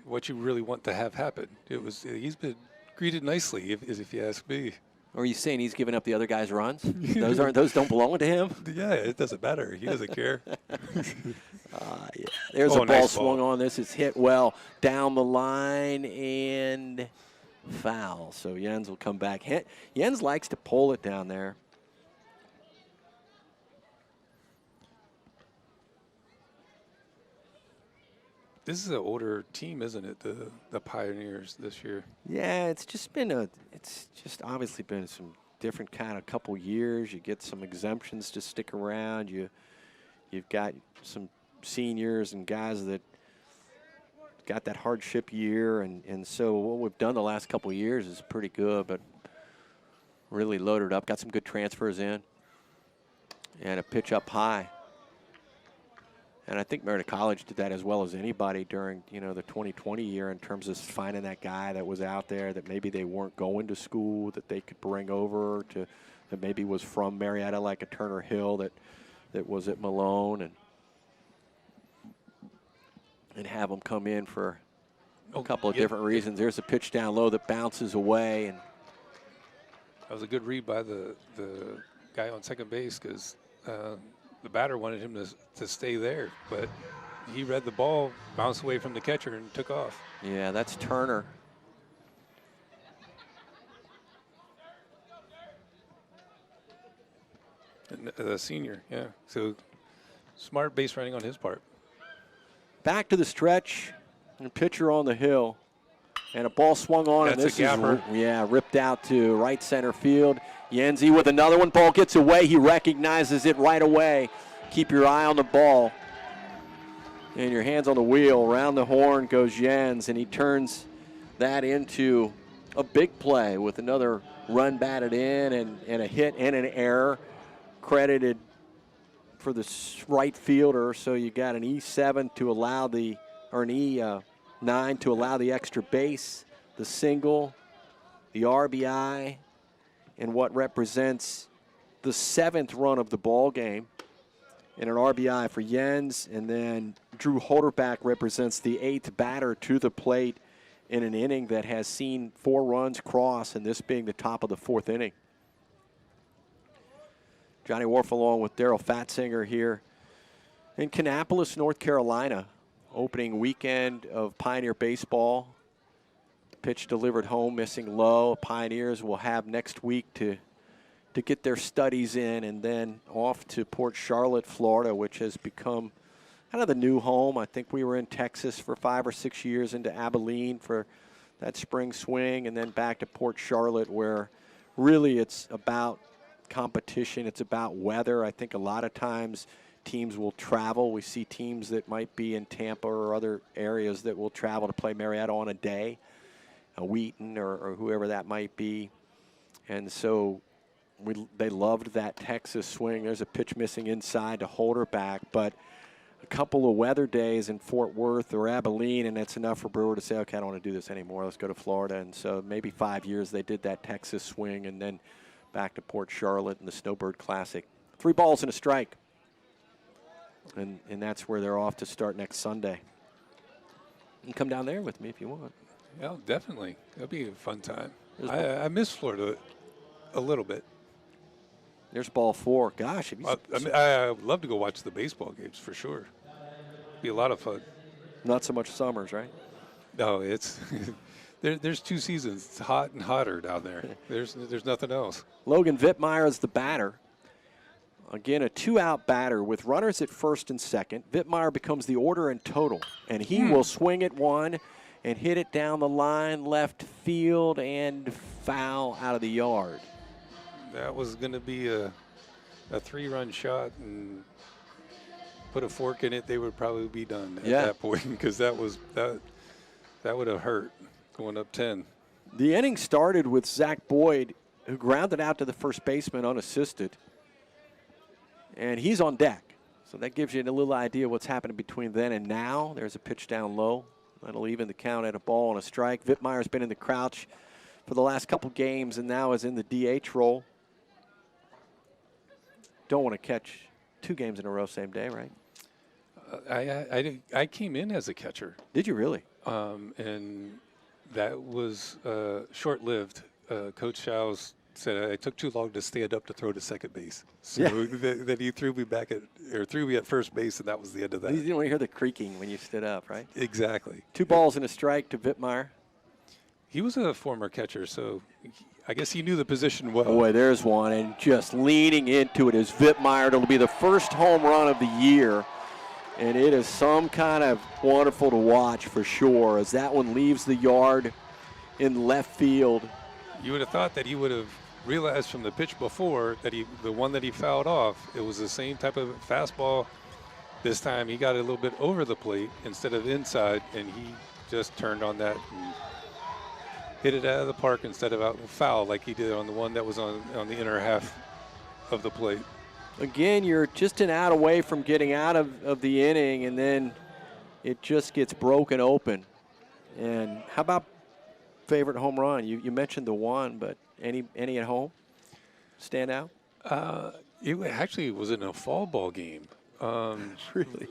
what you really want to have happen. He's been greeted nicely, if you ask me. Or are you saying he's giving up the other guy's runs? Those don't belong to him? Yeah, it doesn't matter. He doesn't care. Yeah. There's a ball nice swung ball. on. This is hit well down the line and foul. So Jens will come back. Jens likes to pull it down there. This is an older team, isn't it? The Pioneers this year. Yeah, it's just obviously been some different kind of couple years. You get some exemptions to stick around. You've got some seniors and guys that got that hardship year, and so what we've done the last couple of years is pretty good, but really loaded up. Got some good transfers in, and a pitch up high. And I think Marietta College did that as well as anybody during, the 2020 year in terms of finding that guy that was out there that maybe they weren't going to school, that they could bring over to, that maybe was from Marietta, like a Turner Hill that was at Malone, and have them come in for a couple of different reasons. There's a pitch down low that bounces away. And that was a good read by the guy on second base because the batter wanted him to stay there, but he read the ball, bounced away from the catcher, and took off. Yeah, that's Turner. The senior, yeah. So smart base running on his part. Back to the stretch, and pitcher on the hill. And a ball swung on, and That's this a gapper. is ripped out to right center field. Yenzi with another one. Ball gets away. He recognizes it right away. Keep your eye on the ball. And your hands on the wheel. Around the horn goes Jens, and he turns that into a big play with another run batted in and a hit and an error credited for the right fielder. So you got an E7 to allow or an E9 to allow the extra base, the single, the RBI, and what represents the 7th run of the ball game. And an RBI for Jens, and then Drew Holderback represents the 8th batter to the plate in an inning that has seen 4 runs cross, and this being the top of the 4th inning. Johnny Wharf along with Daryl Fatzinger here in Kannapolis, North Carolina. Opening weekend of Pioneer baseball. Pitch delivered home, missing low. Pioneers will have next week to get their studies in, and then off to Port Charlotte, Florida, which has become kind of the new home. I think we were in Texas for 5 or 6 years, into Abilene for that spring swing, and then back to Port Charlotte, where really it's about competition. It's about weather. I think a lot of times teams will travel. We see teams that might be in Tampa or other areas that will travel to play Marietta on a day, a Wheaton or whoever that might be. And so they loved that Texas swing. There's a pitch missing inside to Holderback, but a couple of weather days in Fort Worth or Abilene, and that's enough for Brewer to say, okay, I don't want to do this anymore. Let's go to Florida. And so maybe 5 years they did that Texas swing, and then back to Port Charlotte and the Snowbird Classic. 3 balls and a strike. And that's where they're off to start next Sunday. You can come down there with me if you want. Yeah, definitely. That'll be a fun time. I miss Florida a little bit. There's ball 4. Gosh, I would love to go watch the baseball games for sure. Be a lot of fun. Not so much summers, right? No, it's there's 2 seasons. It's hot and hotter down there. There's nothing else. Logan Wittmeyer is the batter. Again, a 2-out batter with runners at first and second. Wittmeyer becomes the order in total, and he will swing at one and hit it down the line, left field, and foul out of the yard. That was going to be a 3-run shot, and put a fork in it, they would probably be done at that point, because that would have hurt going up 10. The inning started with Zach Boyd, who grounded out to the first baseman unassisted, and he's on deck. So that gives you a little idea what's happening between then and now. There's a pitch down low. That'll even the count at a ball and a strike. Wittmeyer's been in the crouch for the last couple games and now is in the DH role. Don't want to catch 2 games in a row same day, right? I came in as a catcher. Did you really? And that was short-lived. Coach Showes said I took too long to stand up to throw to second base. So then he threw me at first base, and that was the end of that. You didn't want to hear the creaking when you stood up, right? Exactly. 2 balls and a strike to Wittmeyer. He was a former catcher, so I guess he knew the position well. Boy, there's one, and just leaning into it is Wittmeyer. It'll be the first home run of the year, and it is some kind of wonderful to watch for sure as that one leaves the yard in left field. You would have thought that he would have realized from the pitch before that the one that he fouled off, it was the same type of fastball. This time he got it a little bit over the plate instead of inside, and he just turned on that and hit it out of the park instead of out foul like he did on the one that was on the inner half of the plate. Again, you're just an out away from getting out of the inning, and then it just gets broken open. And how about favorite home run? You mentioned the one, but any at home stand out? It actually was in a fall ball game. Really?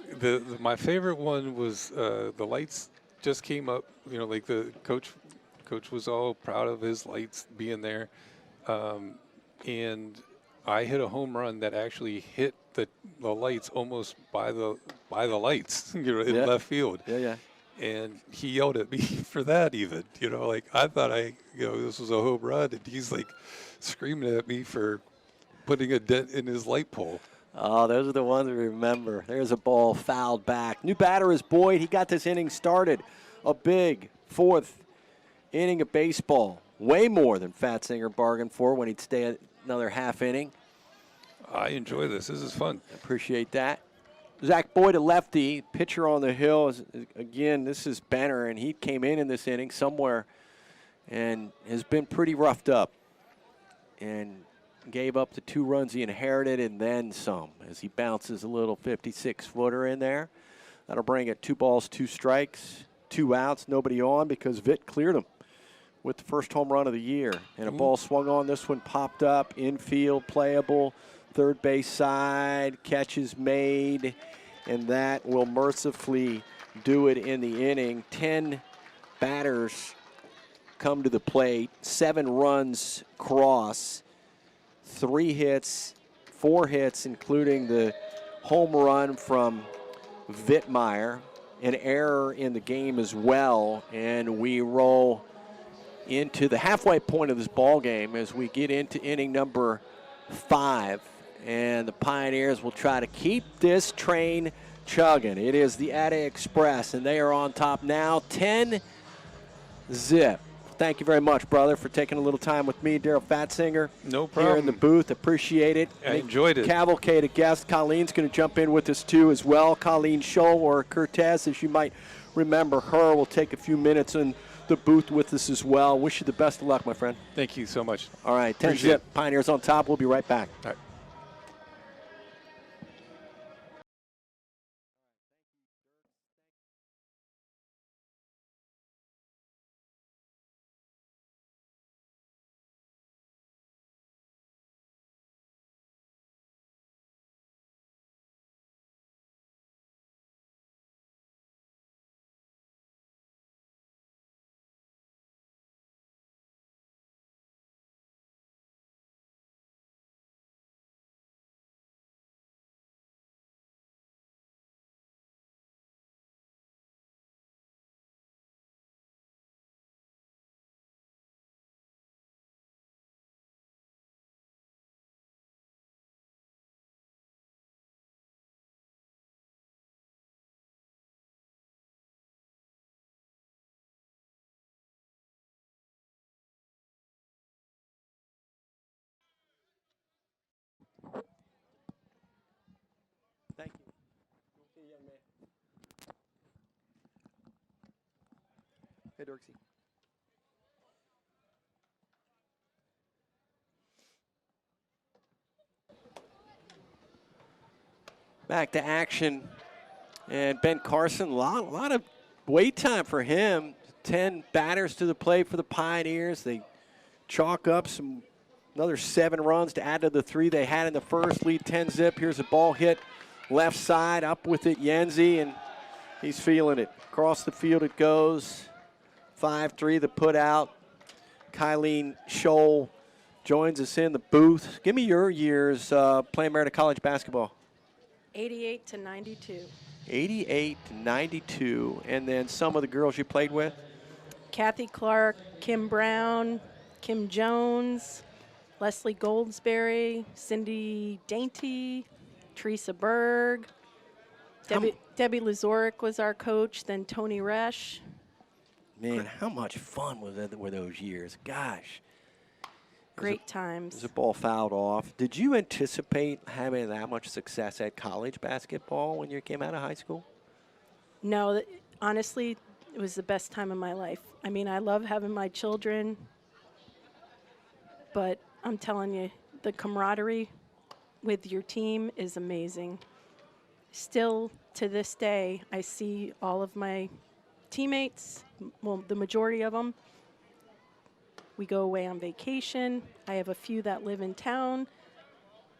My favorite one was the lights just came up. You know, like the coach was all proud of his lights being there, and I hit a home run that actually hit the lights almost by the lights, in left field. Yeah. And he yelled at me for that even, like I thought this was a home run, and he's like screaming at me for putting a dent in his light pole. Oh, those are the ones we remember. There's a ball fouled back. New batter is Boyd. He got this inning started. A big fourth inning of baseball. Way more than Fatzinger bargained for when he'd stay another half inning. I enjoy this. This is fun. Appreciate that. Zach Boyd, a lefty. Pitcher on the hill. Again, this is Benner, and he came in this inning somewhere and has been pretty roughed up. And gave up the 2 runs he inherited and then some as he bounces a little 56-footer in there. That'll bring it 2 balls, 2 strikes, 2 outs, nobody on because Vitt cleared him with the first home run of the year. And a ball swung on. This one popped up, infield, playable, third base side, catches made, and that will mercifully do it in the inning. 10 batters come to the plate, 7 runs cross. 3 hits, 4 hits, including the home run from Wittmeyer, an error in the game as well, and we roll into the halfway point of this ball game as we get into inning number 5, and the Pioneers will try to keep this train chugging. It is the Addy Express, and they are on top now, 10-zip. Thank you very much, brother, for taking a little time with me, Daryl Fatzinger. No problem. Here in the booth. Appreciate it. I enjoyed it. Cavalcade of guests. Colleen's going to jump in with us, too, as well. Colleen Scholl, or Cortez, as you might remember her, will take a few minutes in the booth with us as well. Wish you the best of luck, my friend. Thank you so much. All right, 10-zip. Pioneers on top. We'll be right back. All right. Thank you. See you, young man. Hey, Dirksy. Back to action. And Ben Carson, a lot of wait time for him. 10 batters to the plate for the Pioneers. They chalk up another 7 runs to add to the 3 they had in the first. Lead 10-zip. Here's a ball hit left side, up with it, Yenzi, and he's feeling it. Across the field it goes. 5-3 the put out. Colleen Scholl joins us in the booth. Give me your years playing Marietta College basketball. 88 to 92. 88 to 92. And then some of the girls you played with? Kathy Clark, Kim Brown, Kim Jones, Leslie Goldsberry, Cindy Dainty, Teresa Berg, Debbie Lazoric was our coach, then Tony Resch. Man, how much fun were those years? Gosh. Great times. There's a ball fouled off. Did you anticipate having that much success at college basketball when you came out of high school? No, honestly, it was the best time of my life. I mean, I love having my children, but I'm telling you, the camaraderie with your team is amazing. Still, to this day, I see all of my teammates, well, the majority of them. We go away on vacation. I have a few that live in town.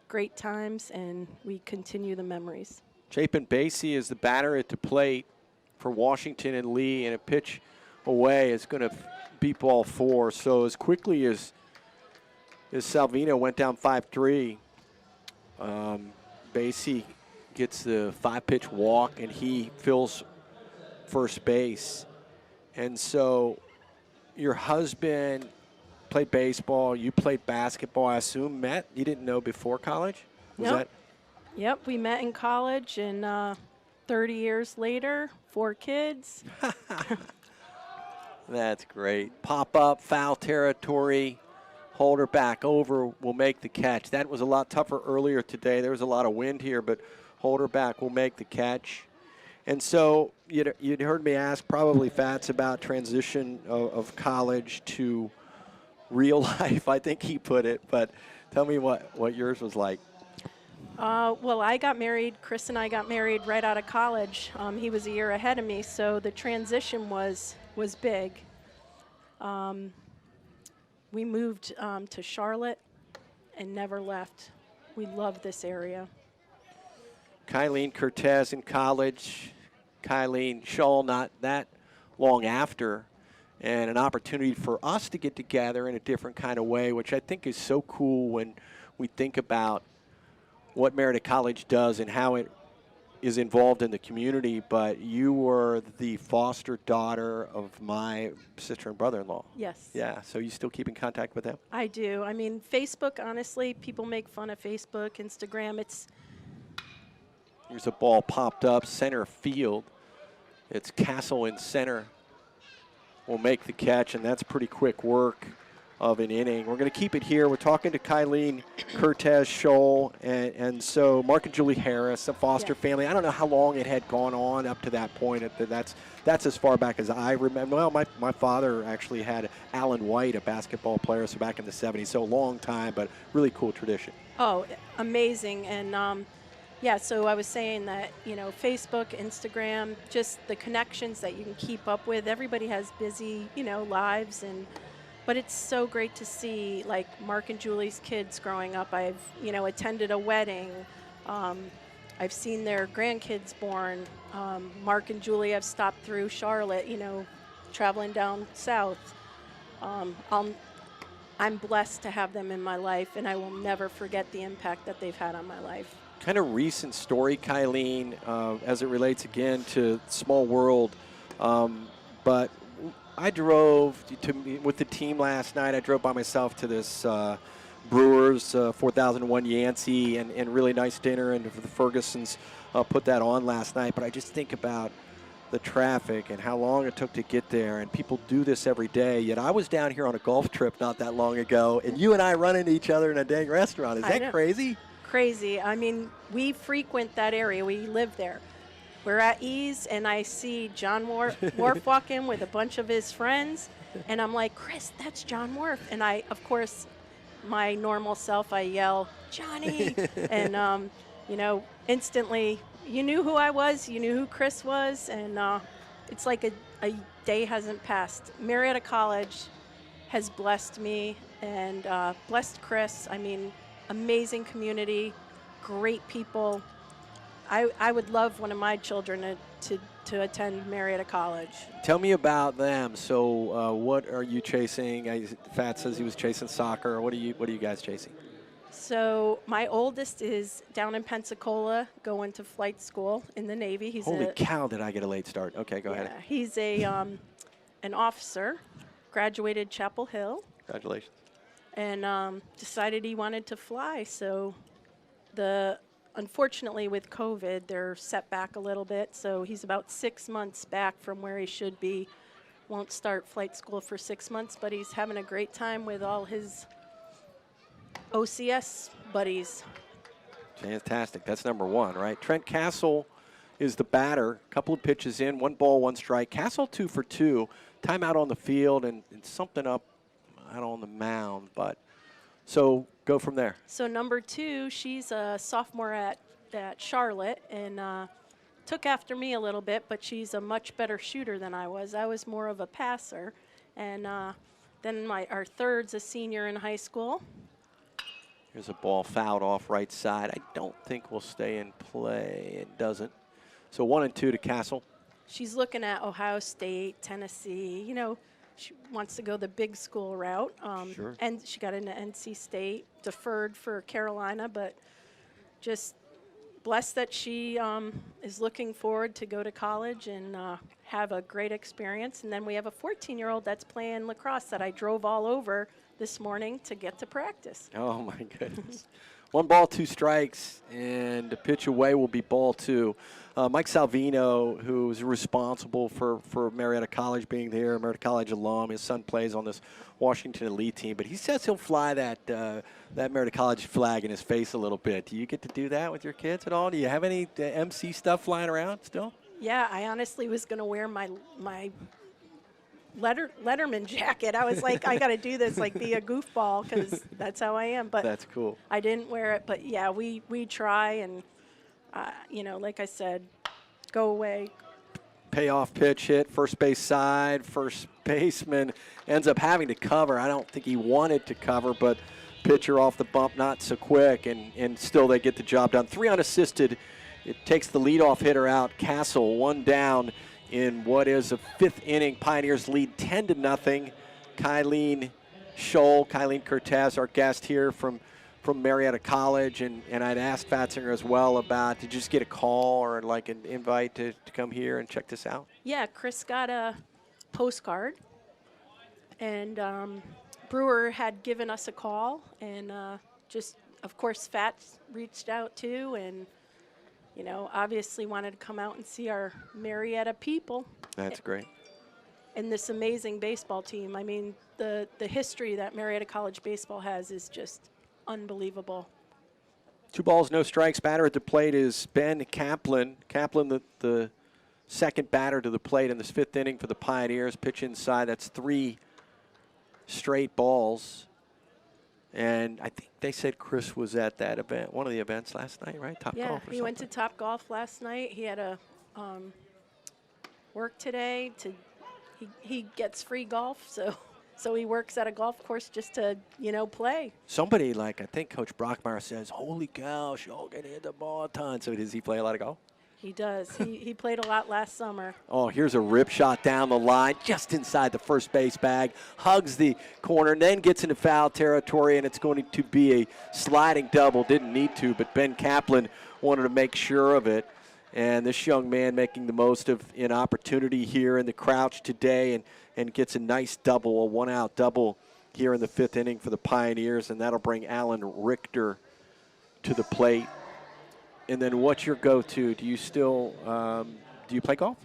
Great times, and we continue the memories. Chapin Basie is the batter at the plate for Washington and Lee, and a pitch away is going to beat ball 4. So as quickly as Salvino went down 5-3, Basie gets the 5-pitch walk, and he fills first base. And so your husband played baseball. You played basketball. I assume you didn't know before college? Was Nope. Yep, we met in college, and 30 years later, 4 kids. That's great. Pop up, foul territory. Hold her back over, will make the catch. That was a lot tougher earlier today. There was a lot of wind here, but hold her back will make the catch. And so you'd heard me ask probably Fats about transition of college to real life, I think he put it. But tell me what yours was like. Well, I got married. Chris and I got married right out of college. He was a year ahead of me, so the transition was big. We moved to Charlotte and never left. We love this area. Kylene Cortez in college. Kylene Shull not that long after. And an opportunity for us to get together in a different kind of way, which I think is so cool when we think about what Marietta College does and how it is involved in the community. But you were the foster daughter of my sister and brother-in-law. Yes. Yeah, so you still keep in contact with them? I do. I mean, Facebook, honestly, people make fun of Facebook, Instagram. Here's a ball popped up, center field. It's Castle in center. Will make the catch, and that's pretty quick work of an inning. We're going to keep it here. We're talking to Kylene Cortez Scholl, and so Mark and Julie Harris, a foster family. I don't know how long it had gone on up to that point. That's as far back as I remember. Well, my father actually had Alan White, a basketball player, so back in the 70s. So a long time, but really cool tradition. Oh, amazing. And yeah, so I was saying that, Facebook, Instagram, just the connections that you can keep up with. Everybody has busy, lives, but it's so great to see, like, Mark and Julie's kids growing up. I've, attended a wedding. I've seen their grandkids born. Mark and Julie have stopped through Charlotte, traveling down south. I'm blessed to have them in my life, and I will never forget the impact that they've had on my life. Kind of recent story, Kylene, as it relates again to small world. But I drove with the team last night. I drove by myself to this Brewers 4001 Yancey and really nice dinner, and the Fergusons put that on last night. But I just think about the traffic and how long it took to get there, and people do this every day. Yet I was down here on a golf trip not that long ago, and you and I run into each other in a dang restaurant. Is that crazy? Crazy. I mean, we frequent that area. We live there. We're at Ease, and I see John Wharf walk in with a bunch of his friends, and I'm like, Chris, that's John Wharf. And I, of course, my normal self, I yell, Johnny. And, instantly, you knew who I was, you knew who Chris was, and it's like a day hasn't passed. Marietta College has blessed me and blessed Chris. I mean, amazing community, great people. I would love one of my children to attend Marietta College. Tell me about them. So what are you chasing? Fat says he was chasing soccer. What are you guys chasing? So my oldest is down in Pensacola going to flight school in the Navy. Holy cow, did I get a late start. Okay, go ahead. He's an officer, graduated Chapel Hill. Congratulations. And decided he wanted to fly. So unfortunately with COVID, they're set back a little bit. So he's about 6 months back from where he should be. Won't start flight school for 6 months, but he's having a great time with all his OCS buddies. Fantastic. That's number one, right? Trent Castle is the batter. Couple of pitches in, 1 ball, 1 strike. Castle 2 for 2. Timeout on the field and something up out on the mound, but so go from there. So number 2, she's a sophomore at Charlotte, and took after me a little bit, but she's a much better shooter than I was. I was more of a passer, and then our third's a senior in high school. Here's a ball fouled off right side. I don't think will stay in play. It doesn't. So 1 and 2 to Castle. She's looking at Ohio State, Tennessee. She wants to go the big school route. Sure. And she got into NC State, deferred for Carolina, but just blessed that she is looking forward to go to college and have a great experience. And then we have a 14-year-old that's playing lacrosse that I drove all over this morning to get to practice. Oh, my goodness. 1 ball, 2 strikes, and the pitch away will be ball 2. Mike Salvino, who's responsible for Marietta College being there, Marietta College alum. His son plays on this Washington elite team, but he says he'll fly that Marietta College flag in his face a little bit. Do you get to do that with your kids at all? Do you have any MC stuff flying around still? Yeah, I honestly was going to wear my Letterman jacket. I was like, I got to do this, like be a goofball, because that's how I am. But that's cool. I didn't wear it, but yeah, we try, and you know, like I said, go away. Payoff pitch hit, first base side. First baseman ends up having to cover. I don't think he wanted to cover, but pitcher off the bump, not so quick, and still they get the job done. 3 unassisted. It takes the leadoff hitter out. Castle 1 down in what is a 5th inning. Pioneers lead 10-0. Kylene Cortez, our guest here from Marietta College, and I'd asked Fatzinger as well about, did you just get a call or like an invite to come here and check this out? Yeah, Chris got a postcard, and Brewer had given us a call, and just, of course, Fats reached out too, and you know, obviously wanted to come out and see our Marietta people. That's great. And this amazing baseball team. I mean, the history that Marietta College baseball has is just unbelievable. 2 balls, no strikes. Batter at the plate is Ben Kaplan. Kaplan, the second batter to the plate in this 5th inning for the Pioneers. Pitch inside. That's 3 straight balls. And I think they said Chris was at that event, one of the events last night, right? Top Golf or something. Yeah, he went to Top Golf last night. He had a work today. He gets free golf, so he works at a golf course just to, you know, play. Somebody like, I think Coach Brockmeyer says, holy cow, she'll get hit the ball a ton. So does he play a lot of golf? He does. He played a lot last summer. Oh, here's a rip shot down the line, just inside the first base bag, hugs the corner, and then gets into foul territory, and it's going to be a sliding double. Didn't need to, but Ben Kaplan wanted to make sure of it. And this young man making the most of an opportunity here in the crouch today, and gets a nice double, a 1-out double here in the 5th inning for the Pioneers, and that'll bring Alan Richter to the plate. And then what's your go-to? Do you still do you play golf?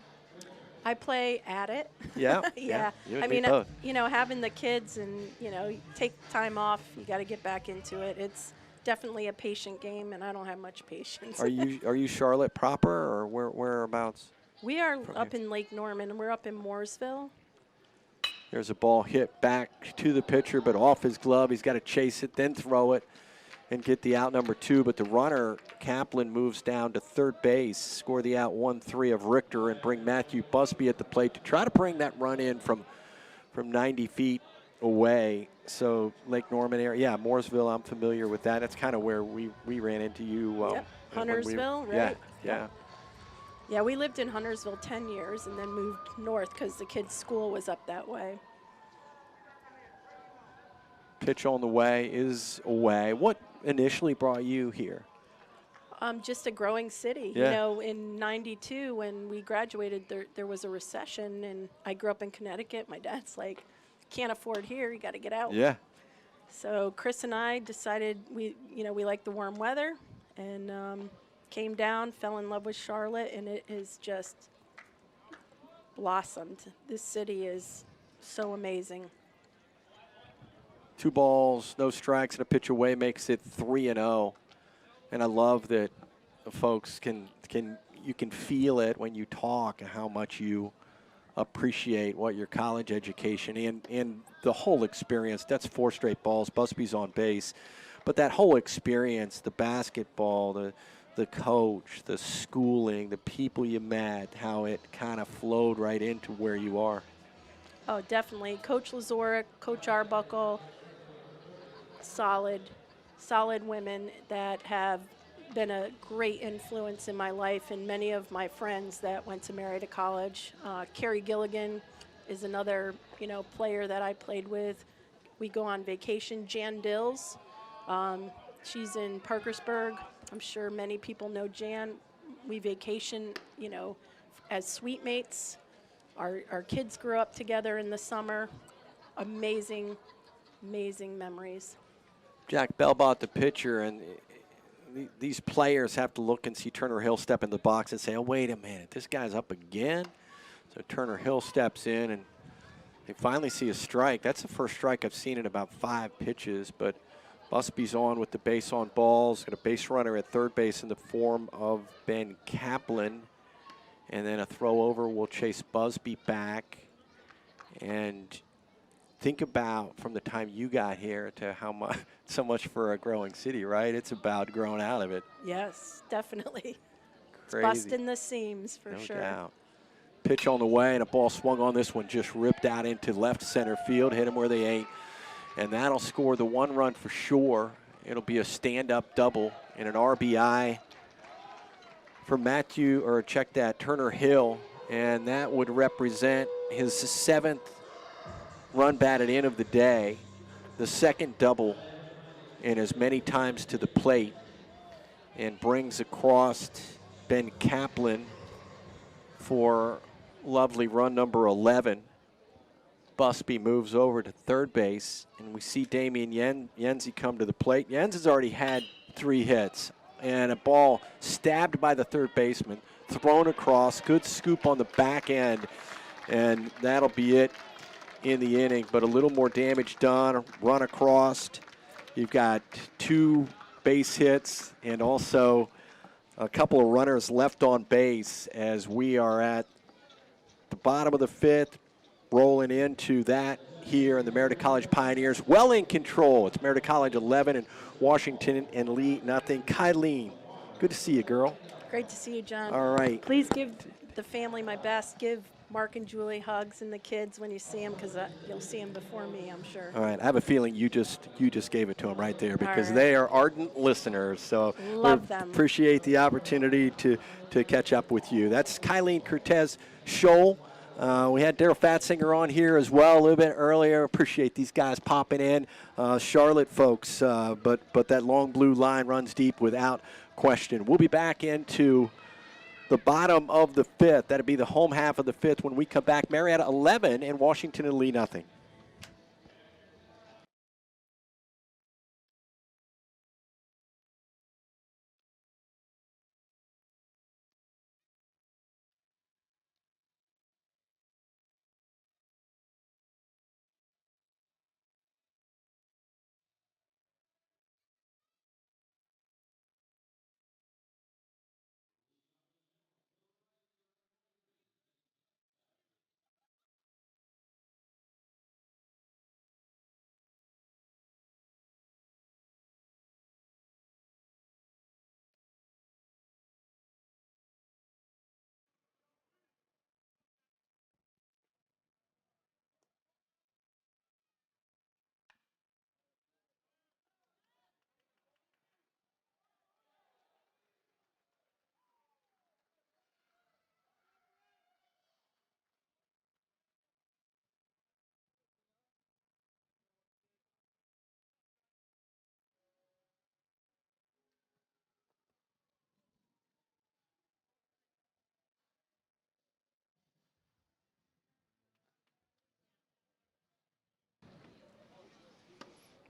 I play at it. Yeah. Yeah. You and I me mean, both. you know, having the kids and, you know, you take time off, you got to get back into it. It's definitely a patient game, and I don't have much patience. Are you Charlotte proper, or whereabouts? We are up in Lake Norman, and we're up in Mooresville. There's a ball hit back to the pitcher, but off his glove. He's got to chase it, then throw it, and get the out number 2. But the runner, Kaplan, moves down to third base, score the out 1-3 of Richter, and bring Matthew Busby at the plate to try to bring that run in from 90 feet away. So Lake Norman area, yeah, Mooresville, I'm familiar with that. That's kind of where we ran into you. Yep. Huntersville, right? Yeah. Yeah, we lived in Huntersville 10 years and then moved north because the kids' school was up that way. Pitch on the way is away. What initially brought you here? Just a growing city. Yeah. You know, in '92 when we graduated, there was a recession, and I grew up in Connecticut. My dad's like, can't afford here, you got to get out. Yeah. So Chris and I decided we like the warm weather, and came down, fell in love with Charlotte, and it has just blossomed. This city is so amazing. 2 balls, no strikes, and a pitch away makes it 3-0. And I love that folks you can feel it when you talk how much you appreciate what your college education and the whole experience. That's 4 straight balls. Busby's on base. But that whole experience, the basketball, the coach, the schooling, the people you met, how it kind of flowed right into where you are. Oh, definitely. Coach Lazora, Coach Arbuckle, solid women that have been a great influence in my life, and many of my friends that went to Marietta College. Carrie Gilligan is another, player that I played with. We go on vacation. Jan Dills, she's in Parkersburg. I'm sure many people know Jan. We vacation, as suite mates. Our kids grew up together in the summer. Amazing amazing memories. Jack Belbot, the pitcher, and these players have to look and see Turner Hill step in the box and say, oh, wait a minute, this guy's up again? So Turner Hill steps in, and they finally see a strike. That's the first strike I've seen in about 5 pitches, but Busby's on with the base on balls. Got a base runner at third base in the form of Ben Kaplan. And then a throw over will chase Busby back. And think about from the time you got here to how much, so much for a growing city, right? It's about growing out of it. Yes, definitely. It's Crazy. busting the seams for No sure. doubt. Pitch on the way, and a ball swung on this one, just ripped out into left center field, hit him where they ain't. And that'll score the 1 run for sure. It'll be a stand-up double and an RBI for Turner Hill. And that would represent his 7th run batted in of the day, the 2nd double and as many times to the plate, and brings across Ben Kaplan for lovely run number 11. Busby moves over to third base, and we see Damian Yenzi come to the plate. Yenz has already had 3 hits, and a ball stabbed by the third baseman, thrown across, good scoop on the back end, and that'll be it in the inning. But a little more damage done, run across. You've got 2 base hits and also a couple of runners left on base as we are at the bottom of the 5th, rolling into that here in the Marietta College Pioneers. Well in control. It's Marietta College 11 and Washington and Lee nothing. Kylene, good to see you, girl. Great to see you, John. All right. Please give the family my best. Give Mark and Julie hugs and the kids when you see them, because you'll see them before me, I'm sure. All right. I have a feeling you just gave it to them right there, because right. they are ardent listeners. So Love them. Appreciate the opportunity to catch up with you. That's Kylene Cortez Scholl. We had Daryl Fatsinger on here as well a little bit earlier. Appreciate these guys popping in. Charlotte folks, but that long blue line runs deep without question. We'll be back into the bottom of the 5th. That'll be the home half of the 5th when we come back. Marietta 11 and Washington and Lee nothing.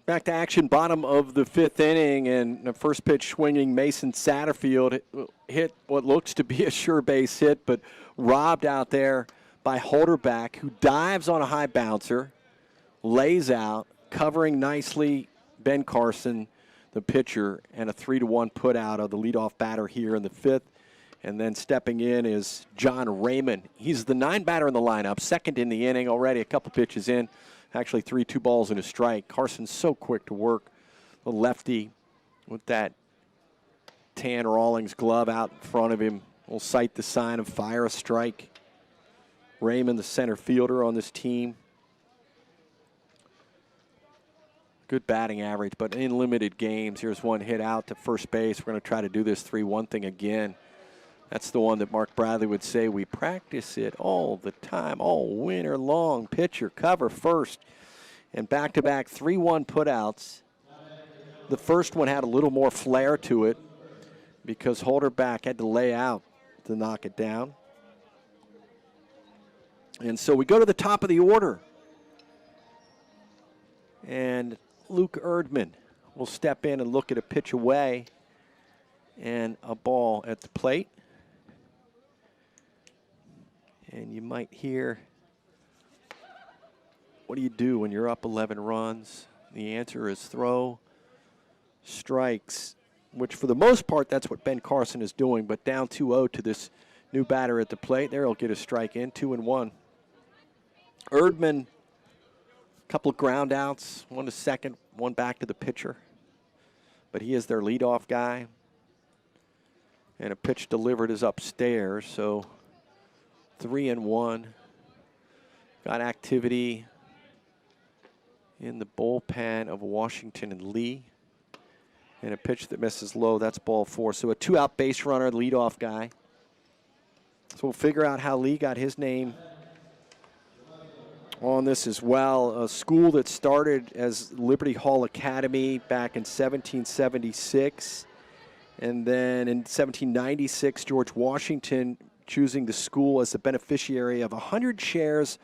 Back to action, bottom of the 5th inning, and the first pitch swinging Mason Satterfield hit what looks to be a sure base hit, but robbed out there by Holderback, who dives on a high bouncer, lays out, covering nicely Ben Carson, the pitcher, and a 3-1 put out of the leadoff batter here in the 5th. And then stepping in is John Raymond. He's the 9 batter in the lineup, 2nd in the inning, already a couple pitches in. Actually 3 2-balls and a strike. Carson's so quick to work. The lefty with that tan Rawlings glove out in front of him will cite the sign of fire, a strike. Raymond, the center fielder on this team. Good batting average, but in limited games. Here's one hit out to first base. We're going to try to do this 3-1 thing again. That's the one that Mark Bradley would say, we practice it all the time, all winter long. Pitcher, cover first. And back-to-back 3-1 putouts. The first one had a little more flair to it because Holderback had to lay out to knock it down. And so we go to the top of the order. And Luke Erdman will step in and look at a pitch away and a ball at the plate. And you might hear, what do you do when you're up 11 runs? The answer is throw strikes, which for the most part, that's what Ben Carson is doing. But down 2-0 to this new batter at the plate. There he'll get a strike in, 2-1. Erdman, a couple of ground outs, one to second, one back to the pitcher. But he is their leadoff guy. And a pitch delivered is upstairs, so 3-1. Got activity in the bullpen of Washington and Lee. And a pitch that misses low, that's ball 4. So a 2-out base runner, leadoff guy. So we'll figure out how Lee got his name on this as well. A school that started as Liberty Hall Academy back in 1776. And then in 1796, George Washington choosing the school as the beneficiary of 100 shares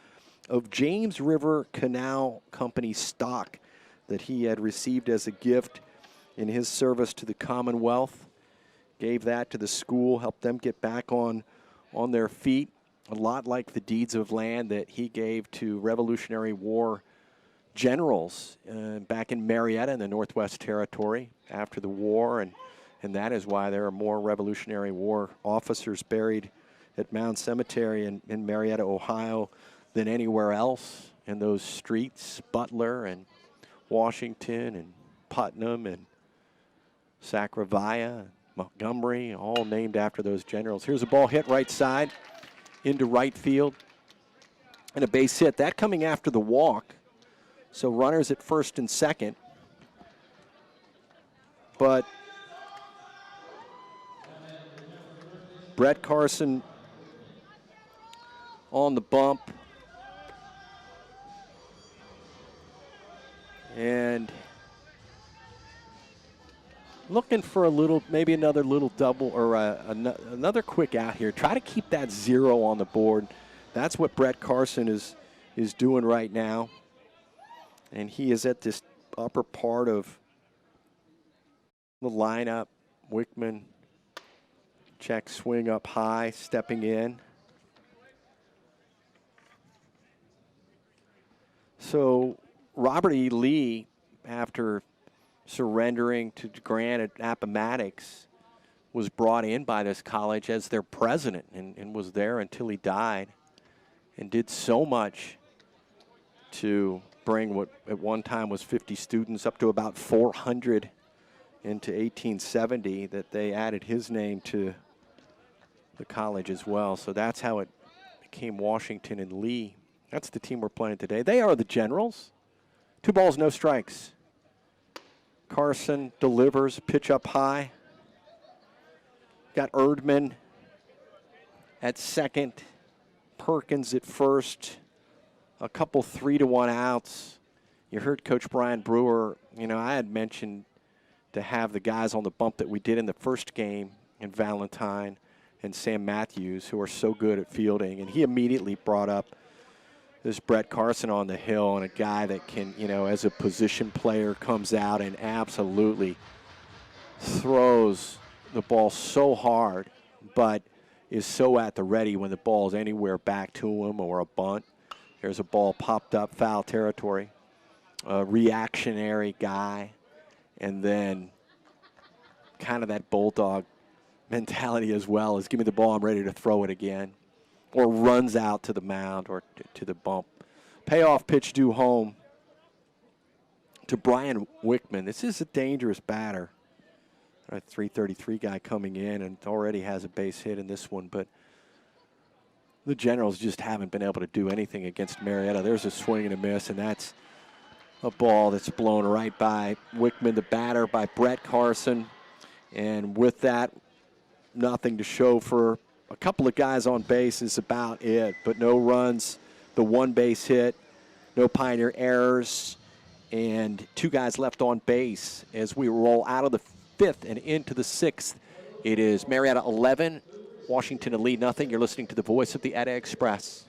of James River Canal Company stock that he had received as a gift in his service to the Commonwealth. Gave that to the school, helped them get back on their feet. A lot like the deeds of land that he gave to Revolutionary War generals back in Marietta in the Northwest Territory after the war. And that is why there are more Revolutionary War officers buried at Mound Cemetery in Marietta, Ohio, than anywhere else in those streets. Butler and Washington and Putnam and Sacravia, Montgomery, all named after those generals. Here's a ball hit right side into right field and a base hit. That coming after the walk. So runners at first and second. But Brett Carson on the bump. And looking for a little, maybe another little double or another quick out here. Try to keep that 0 on the board. That's what Brett Carson is doing right now. And he is at this upper part of the lineup. Wickman, check swing up high, stepping in. So Robert E. Lee, after surrendering to Grant at Appomattox, was brought in by this college as their president and was there until he died, and did so much to bring what at one time was 50 students up to about 400 into 1870 that they added his name to the college as well. So that's how it became Washington and Lee. That's the team we're playing today. They are the Generals. 2 balls, no strikes. Carson delivers, pitch up high. Got Erdman at second, Perkins at first. A couple 3-1 outs. You heard Coach Brian Brewer, I had mentioned to have the guys on the bump that we did in the first game in Valentine and Sam Matthews, who are so good at fielding. And he immediately brought up this Brett Carson on the hill, and a guy that can, as a position player, comes out and absolutely throws the ball so hard, but is so at the ready when the ball is anywhere back to him or a bunt. There's a ball popped up, foul territory. A reactionary guy, and then kind of that bulldog mentality as well, is give me the ball, I'm ready to throw it again. Or runs out to the mound or to the bump. Payoff pitch due home to Brian Wickman. This is a dangerous batter. A 333 guy coming in and already has a base hit in this one, but the Generals just haven't been able to do anything against Marietta. There's a swing and a miss, and that's a ball that's blown right by Wickman, the batter, by Brett Carson. And with that, nothing to show for a couple of guys on base is about it, but no runs, the 1 base hit, no Pioneer errors, and 2 guys left on base as we roll out of the 5th and into the 6th. It is Marietta 11, Washington and Lee nothing. You're listening to the voice of the Edda Express.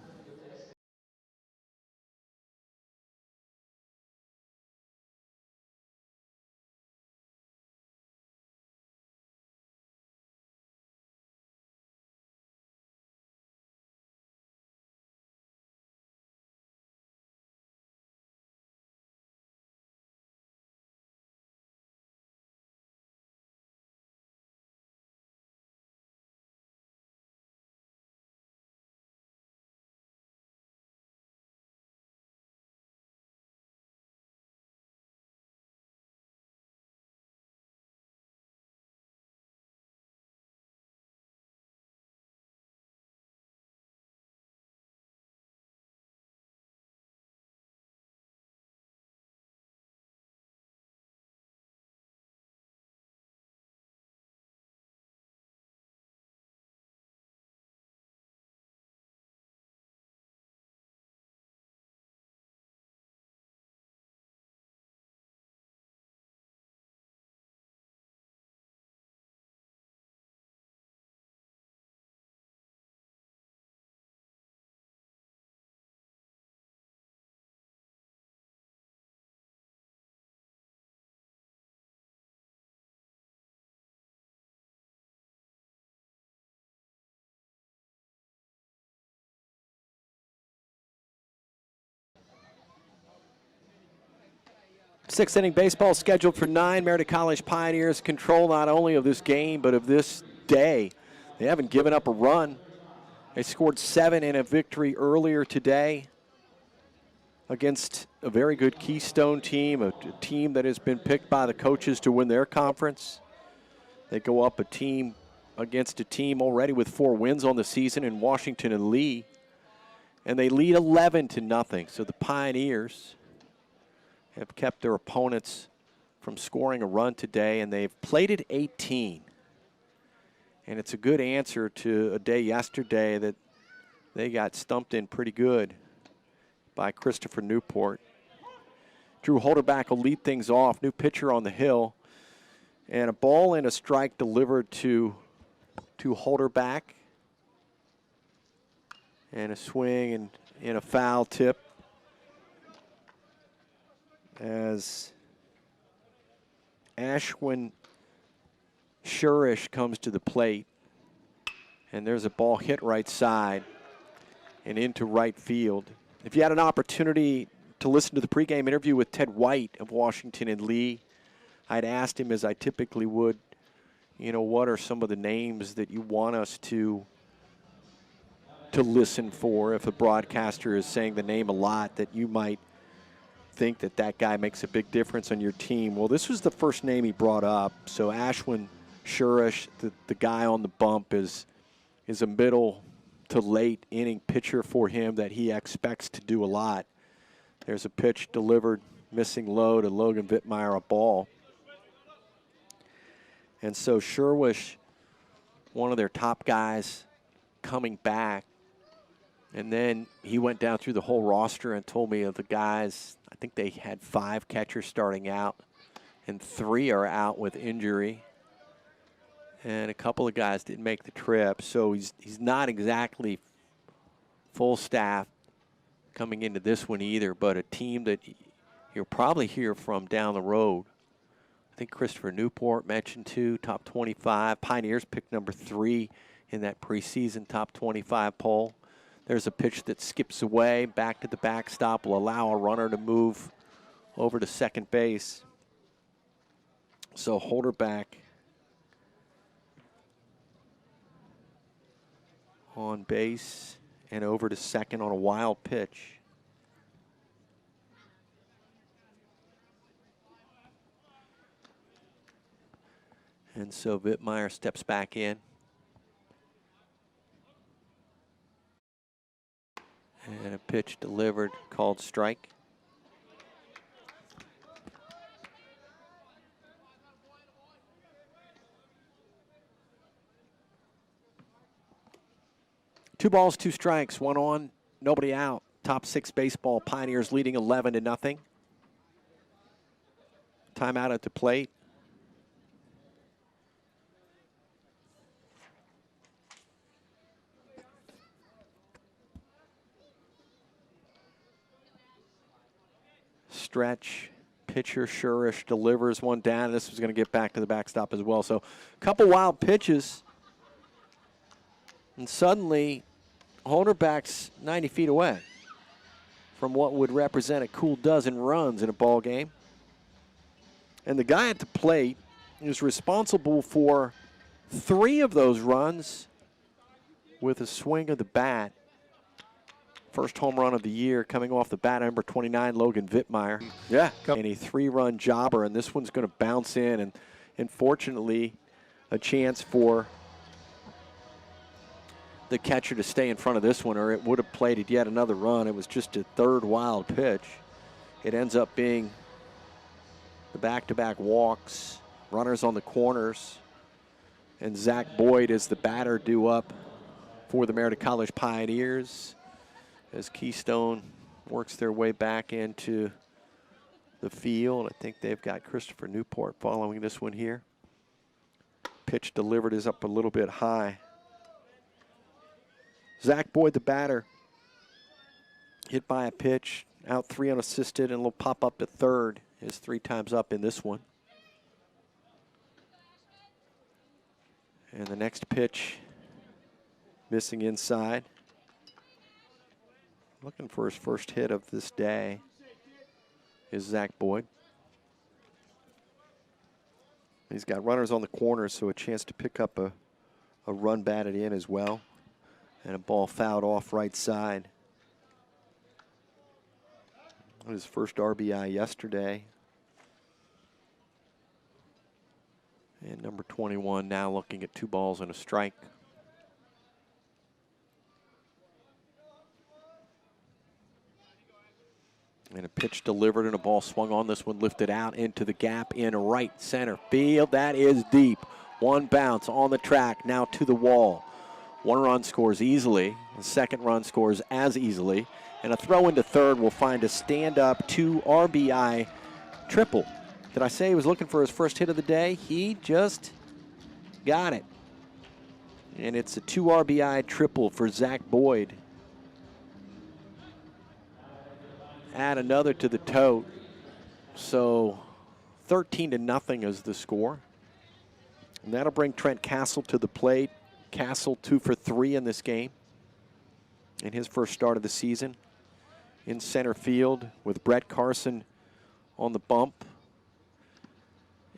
Sixth inning baseball scheduled for 9. Marietta College Pioneers control not only of this game, but of this day. They haven't given up a run. They scored 7 in a victory earlier today against a very good Keystone team, a team that has been picked by the coaches to win their conference. They go up against a team already with 4 wins on the season in Washington and Lee, and they lead 11-0. So the Pioneers have kept their opponents from scoring a run today, and they've plated 18. And it's a good answer to a day yesterday that they got stumped in pretty good by Christopher Newport. Drew Holderback will lead things off. New pitcher on the hill. And a ball and a strike delivered to Holderback. And a swing and in a foul tip as Ashwin Shurish comes to the plate. And there's a ball hit right side and into right field. If you had an opportunity to listen to the pregame interview with Ted White of Washington and Lee, I'd asked him, as I typically would, you know, what are some of the names that you want us to listen for if a broadcaster is saying the name a lot that you might think that that guy makes a big difference on your team. Well, this was the first name he brought up. So Ashwin Shurish, the guy on the bump, is a middle to late inning pitcher for him that he expects to do a lot. There's a pitch delivered, missing low to Logan Wittmeyer, a ball. And so Shurish, one of their top guys, coming back. And then he went down through the whole roster and told me of the guys, I think they had 5 catchers starting out, and 3 are out with injury. And a couple of guys didn't make the trip, so he's not exactly full staff coming into this one either, but a team that you'll probably hear from down the road. I think Christopher Newport mentioned too, top 25. Pioneers picked number 3 in that preseason top 25 poll. There's a pitch that skips away, back to the backstop, will allow a runner to move over to second base. So Holderback on base and over to second on a wild pitch. And so Wittmeyer steps back in. And a pitch delivered, called strike. Two balls, 2 strikes, 1 on, nobody out. Top 6 baseball, Pioneers leading 11-0. Timeout at the plate. Stretch, pitcher Shurish delivers one down. This was going to get back to the backstop as well. So a couple wild pitches. And suddenly, Holderback's 90 feet away from what would represent a cool dozen runs in a ball game. And the guy at the plate is responsible for 3 of those runs with a swing of the bat. First home run of the year coming off the bat, number 29, Logan Wittmeyer. Yeah, and a 3-run jobber, and this one's going to bounce in, and fortunately, a chance for the catcher to stay in front of this one, or it would have plated yet another run. It was just a 3rd wild pitch. It ends up being the back-to-back walks, runners on the corners, and Zach Boyd is the batter due up for the Marietta College Pioneers as Keystone works their way back into the field. I think they've got Christopher Newport following this one here. Pitch delivered is up a little bit high. Zach Boyd, the batter, hit by a pitch, out 3 unassisted, and a little pop up at third is 3 times up in this one. And the next pitch, missing inside. Looking for his first hit of this day is Zach Boyd. He's got runners on the corner, so a chance to pick up a run batted in as well. And a ball fouled off right side. His first RBI yesterday. And number 21 now looking at 2 balls and a strike. And a pitch delivered and a ball swung on. This one lifted out into the gap in right center field. That is deep. One bounce on the track, now to the wall. 1 run scores easily. The second run scores as easily. And a throw into third will find a stand-up 2 RBI triple. Did I say he was looking for his first hit of the day? He just got it. And it's a 2 RBI triple for Zach Boyd. Add another to the tote. So 13-0 is the score. And that'll bring Trent Castle to the plate. Castle 2 for 3 in this game. In his first start of the season. In center field with Brett Carson on the bump.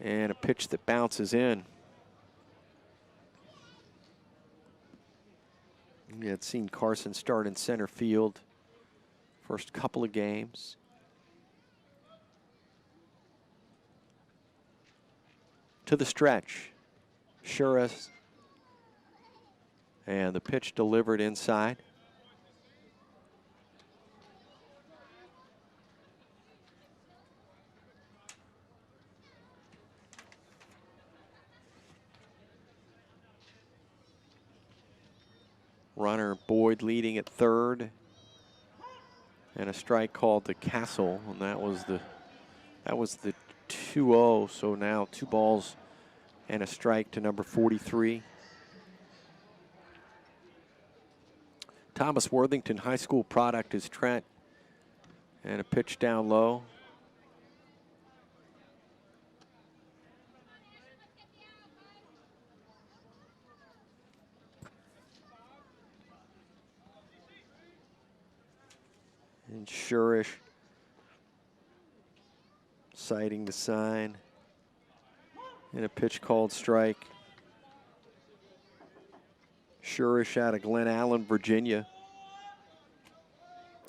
And a pitch that bounces in. We had seen Carson start in center field first couple of games. To the stretch. Shuras. And the pitch delivered inside. Runner Boyd leading at third. And a strike called to Castle, and that was the 2-0. So now 2 balls and a strike to number 43. Thomas Worthington High School product is Trent. And a pitch down low. And Shurish sighting the sign. And a pitch called strike. Shurish out of Glen Allen, Virginia.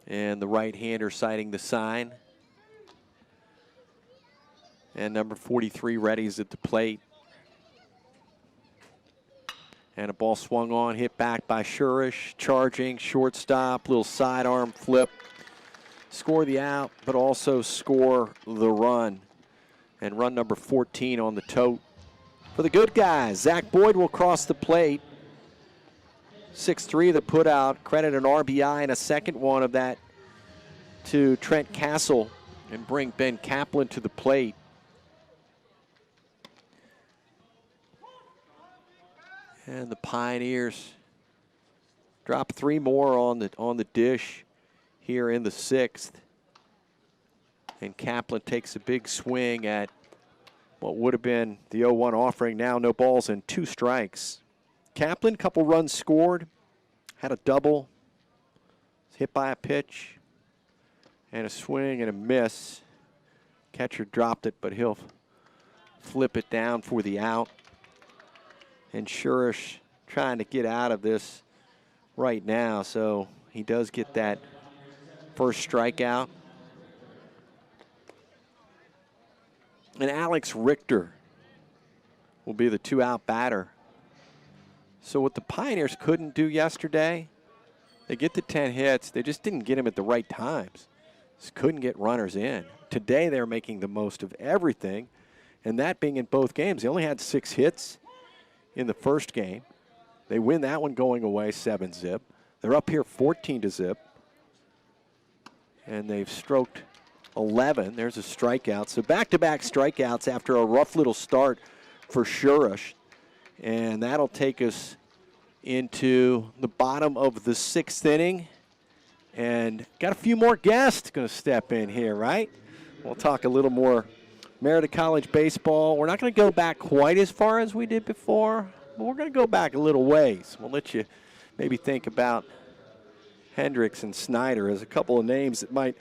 And the right-hander sighting the sign. And number 43 readies at the plate. And a ball swung on, hit back by Shurish. Charging, shortstop, little sidearm flip. Score the out, but also score the run. And run number 14 on the tote. For the good guys, Zach Boyd will cross the plate. 6-3 the put out. Credit an RBI and a second one of that to Trent Castle and bring Ben Kaplan to the plate. And the Pioneers drop 3 more on the dish here in the 6th. And Kaplan takes a big swing at what would have been the 0-1 offering. Now no balls and 2 strikes. Kaplan, couple runs scored, had a double, hit by a pitch, and a swing and a miss. Catcher dropped it, but he'll flip it down for the out. And Shurish trying to get out of this right now, so he does get that first strikeout. And Alex Richter will be the 2-out batter. So what the Pioneers couldn't do yesterday, they get the 10 hits, they just didn't get them at the right times. Just couldn't get runners in. Today they're making the most of everything, and that being in both games. They only had 6 hits in the first game. They win that one going away 7-zip. They're up here 14-zip. And they've stroked 11. There's a strikeout. So back-to-back strikeouts after a rough little start for Shurish. And that'll take us into the bottom of the 6th inning. And got a few more guests going to step in here, right? We'll talk a little more Marietta College baseball. We're not going to go back quite as far as we did before, but we're going to go back a little ways. We'll let you maybe think about Hendricks and Snyder as a couple of names that might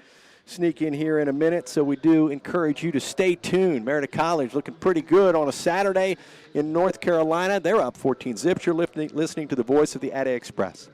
sneak in here in a minute, so we do encourage you to stay tuned. Marietta College looking pretty good on a Saturday in North Carolina. They're up 14 zips. You're listening to the voice of the Ada Express.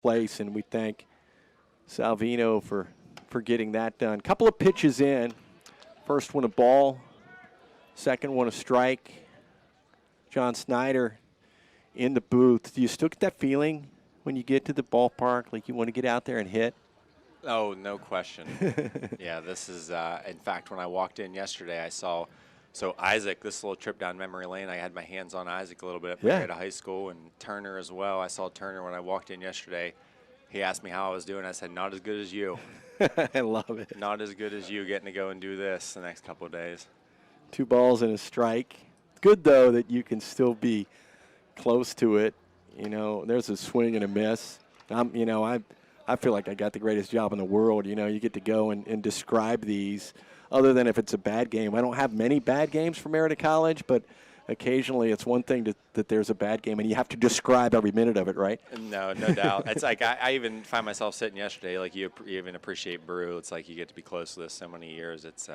Place, and we thank Salvino for getting that done. Couple of pitches in. First one a ball, second one a strike. John Snyder in the booth. Do you still get that feeling when you get to the ballpark, like you want to get out there and hit? Oh, no question. Yeah, this is, in fact, when I walked in yesterday, I saw, so Isaac, this little trip down memory lane, I had my hands on Isaac a little bit at Marietta High School, and Turner as well. I saw Turner when I walked in yesterday. He asked me how I was doing. I said, not as good as you. I love it. Not as good as you getting to go and do this the next couple of days. 2 balls and a strike. Good, though, that you can still be close to it. You know, there's a swing and a miss. I feel like I got the greatest job in the world. You know, you get to go and describe these, other than if it's a bad game. I don't have many bad games for Marietta College, but occasionally it's one thing that there's a bad game, and you have to describe every minute of it, right? No doubt. It's like I even find myself sitting yesterday, like you even appreciate Brew. It's like you get to be close to this so many years. It's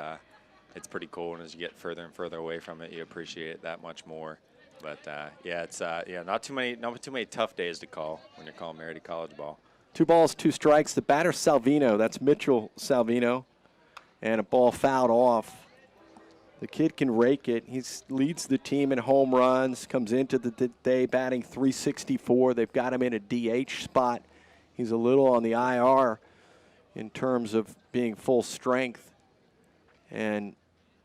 pretty cool, and as you get further and further away from it, you appreciate it that much more. But yeah, it's not too many tough days to call when you're calling Marietta College ball. 2 balls, 2 strikes. The batter Salvino, that's Mitchell Salvino, and a ball fouled off. The kid can rake it. He leads the team in home runs, comes into the day batting .364. They've got him in a DH spot. He's a little on the IR in terms of being full strength. And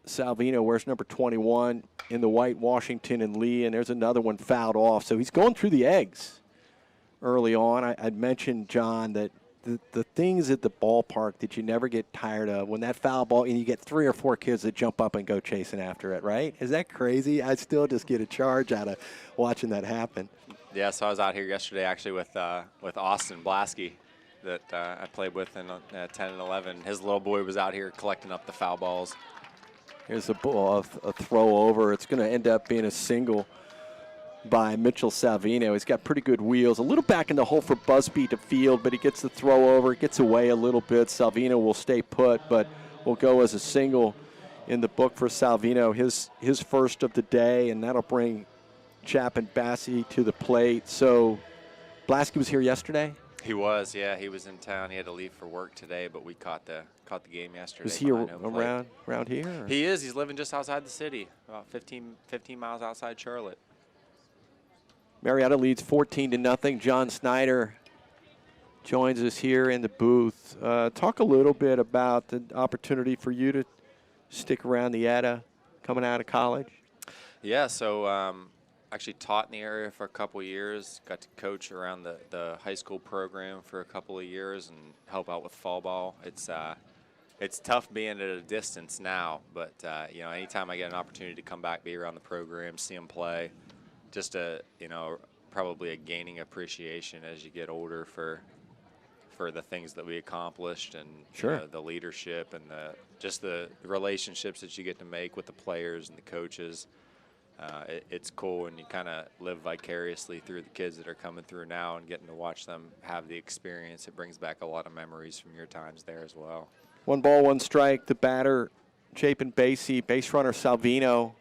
Salvino wears number 21 in the white, Washington and Lee, and there's another one fouled off. So he's going through the eggs early on. I'd mentioned, John, that the things at the ballpark that you never get tired of, when that foul ball, and you get 3 or 4 kids that jump up and go chasing after it, right? Is that crazy? I still just get a charge out of watching that happen. Yeah, so I was out here yesterday actually with Austin Blasky that I played with in 10 and 11. His little boy was out here collecting up the foul balls. Here's a throw over. It's going to end up being a single by Mitchell Salvino. He's got pretty good wheels. A little back in the hole for Busby to field, but he gets the throw over. It gets away a little bit. Salvino will stay put, but will go as a single in the book for Salvino. His first of the day, and that'll bring Chapin Bassi to the plate. So Blasky was here yesterday? He was, yeah. He was in town. He had to leave for work today, but we caught the game yesterday. Is he around here? Or? He is. He's living just outside the city, about 15 miles outside Charlotte. Marietta leads 14-0. John Snyder joins us here in the booth. Talk a little bit about the opportunity for you to stick around the Etta coming out of college. Yeah, so actually taught in the area for a couple of years. Got to coach around the high school program for a couple of years and help out with fall ball. It's tough being at a distance now, but you know, anytime I get an opportunity to come back, be around the program, see them play, just you know, probably a gaining appreciation as you get older for the things that we accomplished and Sure. you know, the leadership and just the relationships that you get to make with the players and the coaches. It's cool, and you kind of live vicariously through the kids that are coming through now and getting to watch them have the experience. It brings back a lot of memories from your times there as well. 1 ball, 1 strike. The batter, Chapin Basie, base runner Salvino,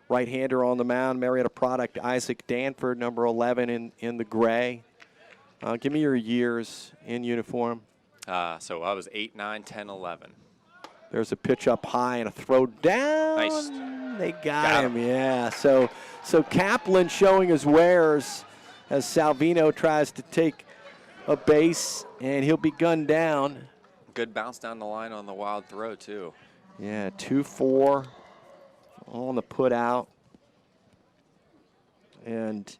right-hander on the mound. Marietta product Isaac Danford, number 11 in the gray. Give me your years in uniform. So I was 8, 9, 10, 11. There's a pitch up high and a throw down. Nice. They got him, yeah. So Kaplan showing his wares as Salvino tries to take a base, and he'll be gunned down. Good bounce down the line on the wild throw, too. Yeah, 2-4 on the put out. And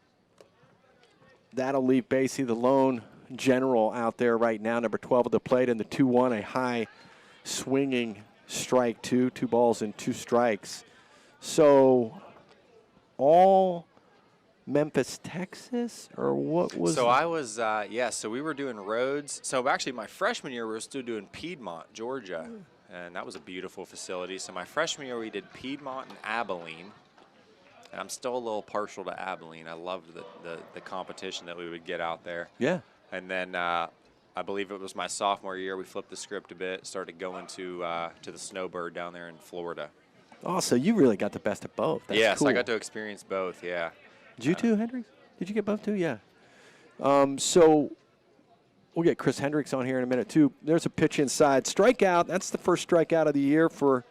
that'll leave Basie the lone general out there right now, number 12 at the plate, and the 2-1, a high swinging strike 2 balls and 2 strikes. So all Memphis, Texas, or what was? So I was, yeah, so we were doing roads. So actually my freshman year we were still doing Piedmont, Georgia, and that was a beautiful facility. So my freshman year we did Piedmont and Abilene, and I'm still a little partial to Abilene. I loved the competition that we would get out there. Yeah. And then I believe it was my sophomore year we flipped the script a bit, started going to the Snowbird down there in Florida. Oh, so you really got the best of both. That's Yes, cool. I got to experience both, yeah. Did you too, Hendricks? Did you get both too? Yeah. So we'll get Chris Hendricks on here in a minute too. There's a pitch inside. Strikeout. That's the first strikeout of the year for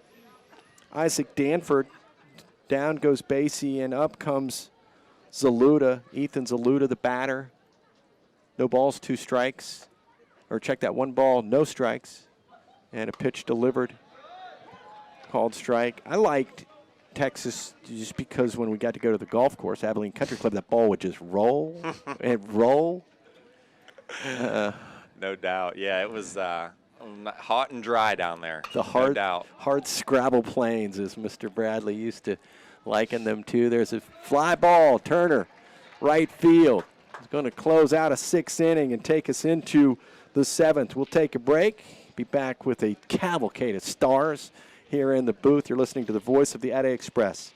Isaac Danford. Down goes Basie, and up comes Zaluda. Ethan Zaluda, the batter. No balls, 2 strikes. Or check that, 1 ball, no strikes. And a pitch delivered. Called strike. I liked Texas just because when we got to go to the golf course, Abilene Country Club, that ball would just roll and roll. No doubt. Yeah, it was hot and dry down there. The no doubt. hard Scrabble plains, as Mr. Bradley used to liken them to. There's a fly ball. Turner, right field. He's going to close out a 6th inning and take us into the 7th. We'll take a break. Be back with a cavalcade of stars here in the booth. You're listening to the voice of the Etta Express.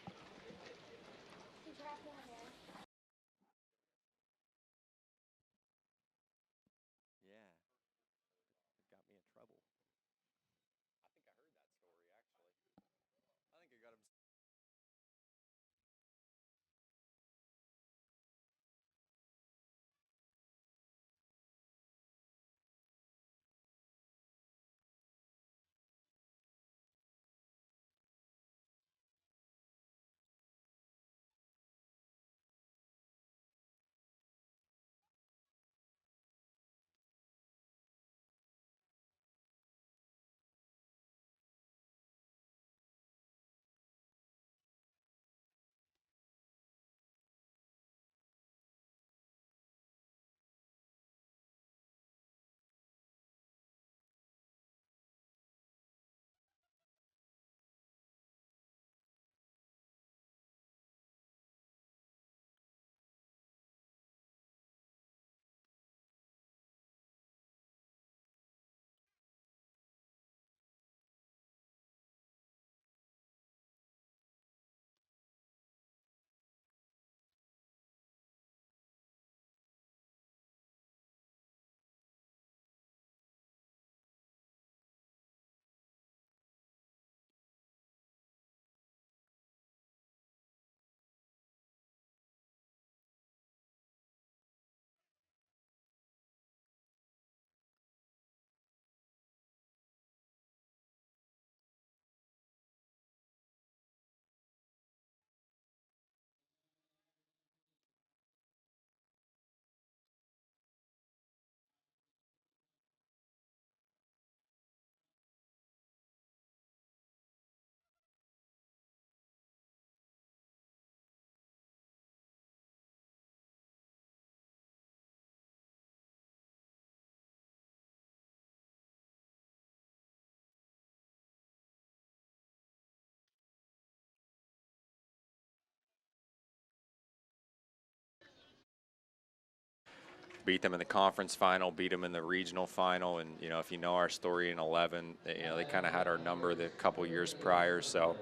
beat them in the conference final, beat them in the regional final, and if you know our story in 11, they kind of had our number the couple years prior. So,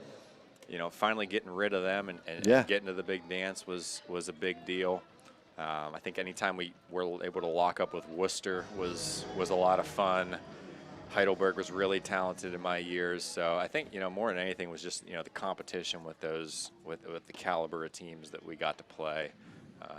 finally getting rid of them and getting to the big dance was a big deal. I think anytime we were able to lock up with Worcester was a lot of fun. Heidelberg was really talented in my years, so I think more than anything was just the competition with those with the caliber of teams that we got to play.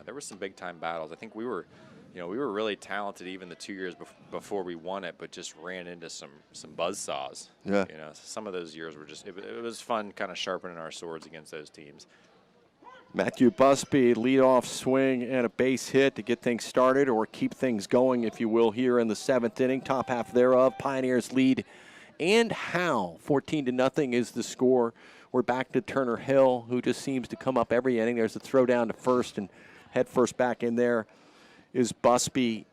There were some big time battles. I think we were really talented even the 2 years before we won it, but just ran into some buzzsaws. Yeah. Some of those years were just it was fun, kind of sharpening our swords against those teams. Matthew Busby, leadoff swing and a base hit to get things started or keep things going, if you will, here in the 7th inning. Top half thereof, Pioneers lead. And how? 14-0 is the score. We're back to Turner Hill, who just seems to come up every inning. There's a throw down to first, and head first back in there is Busby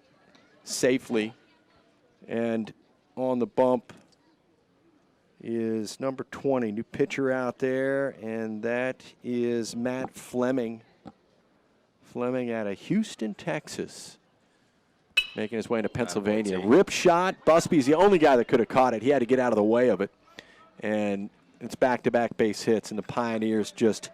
safely. And on the bump is number 20, new pitcher out there, and that is Matt Fleming. Fleming out of Houston, Texas, making his way into Pennsylvania. Rip shot. Busby's the only guy that could have caught it. He had to get out of the way of it. And it's back-to-back base hits, and the Pioneers just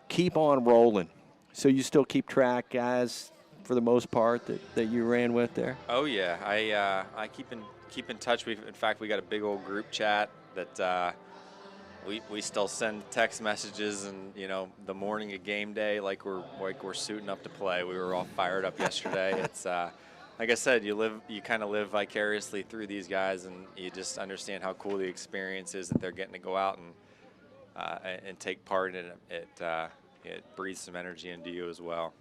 keep on rolling. So you still keep track, guys, for the most part, that you ran with there? Oh, yeah. I keep in touch. In fact, we got a big old group chat that we still send text messages, and the morning of game day, like we're suiting up to play. We were all fired up yesterday. It's like I said, you kind of live vicariously through these guys, and you just understand how cool the experience is that they're getting to go out and take part in it. It breathes some energy into you as well.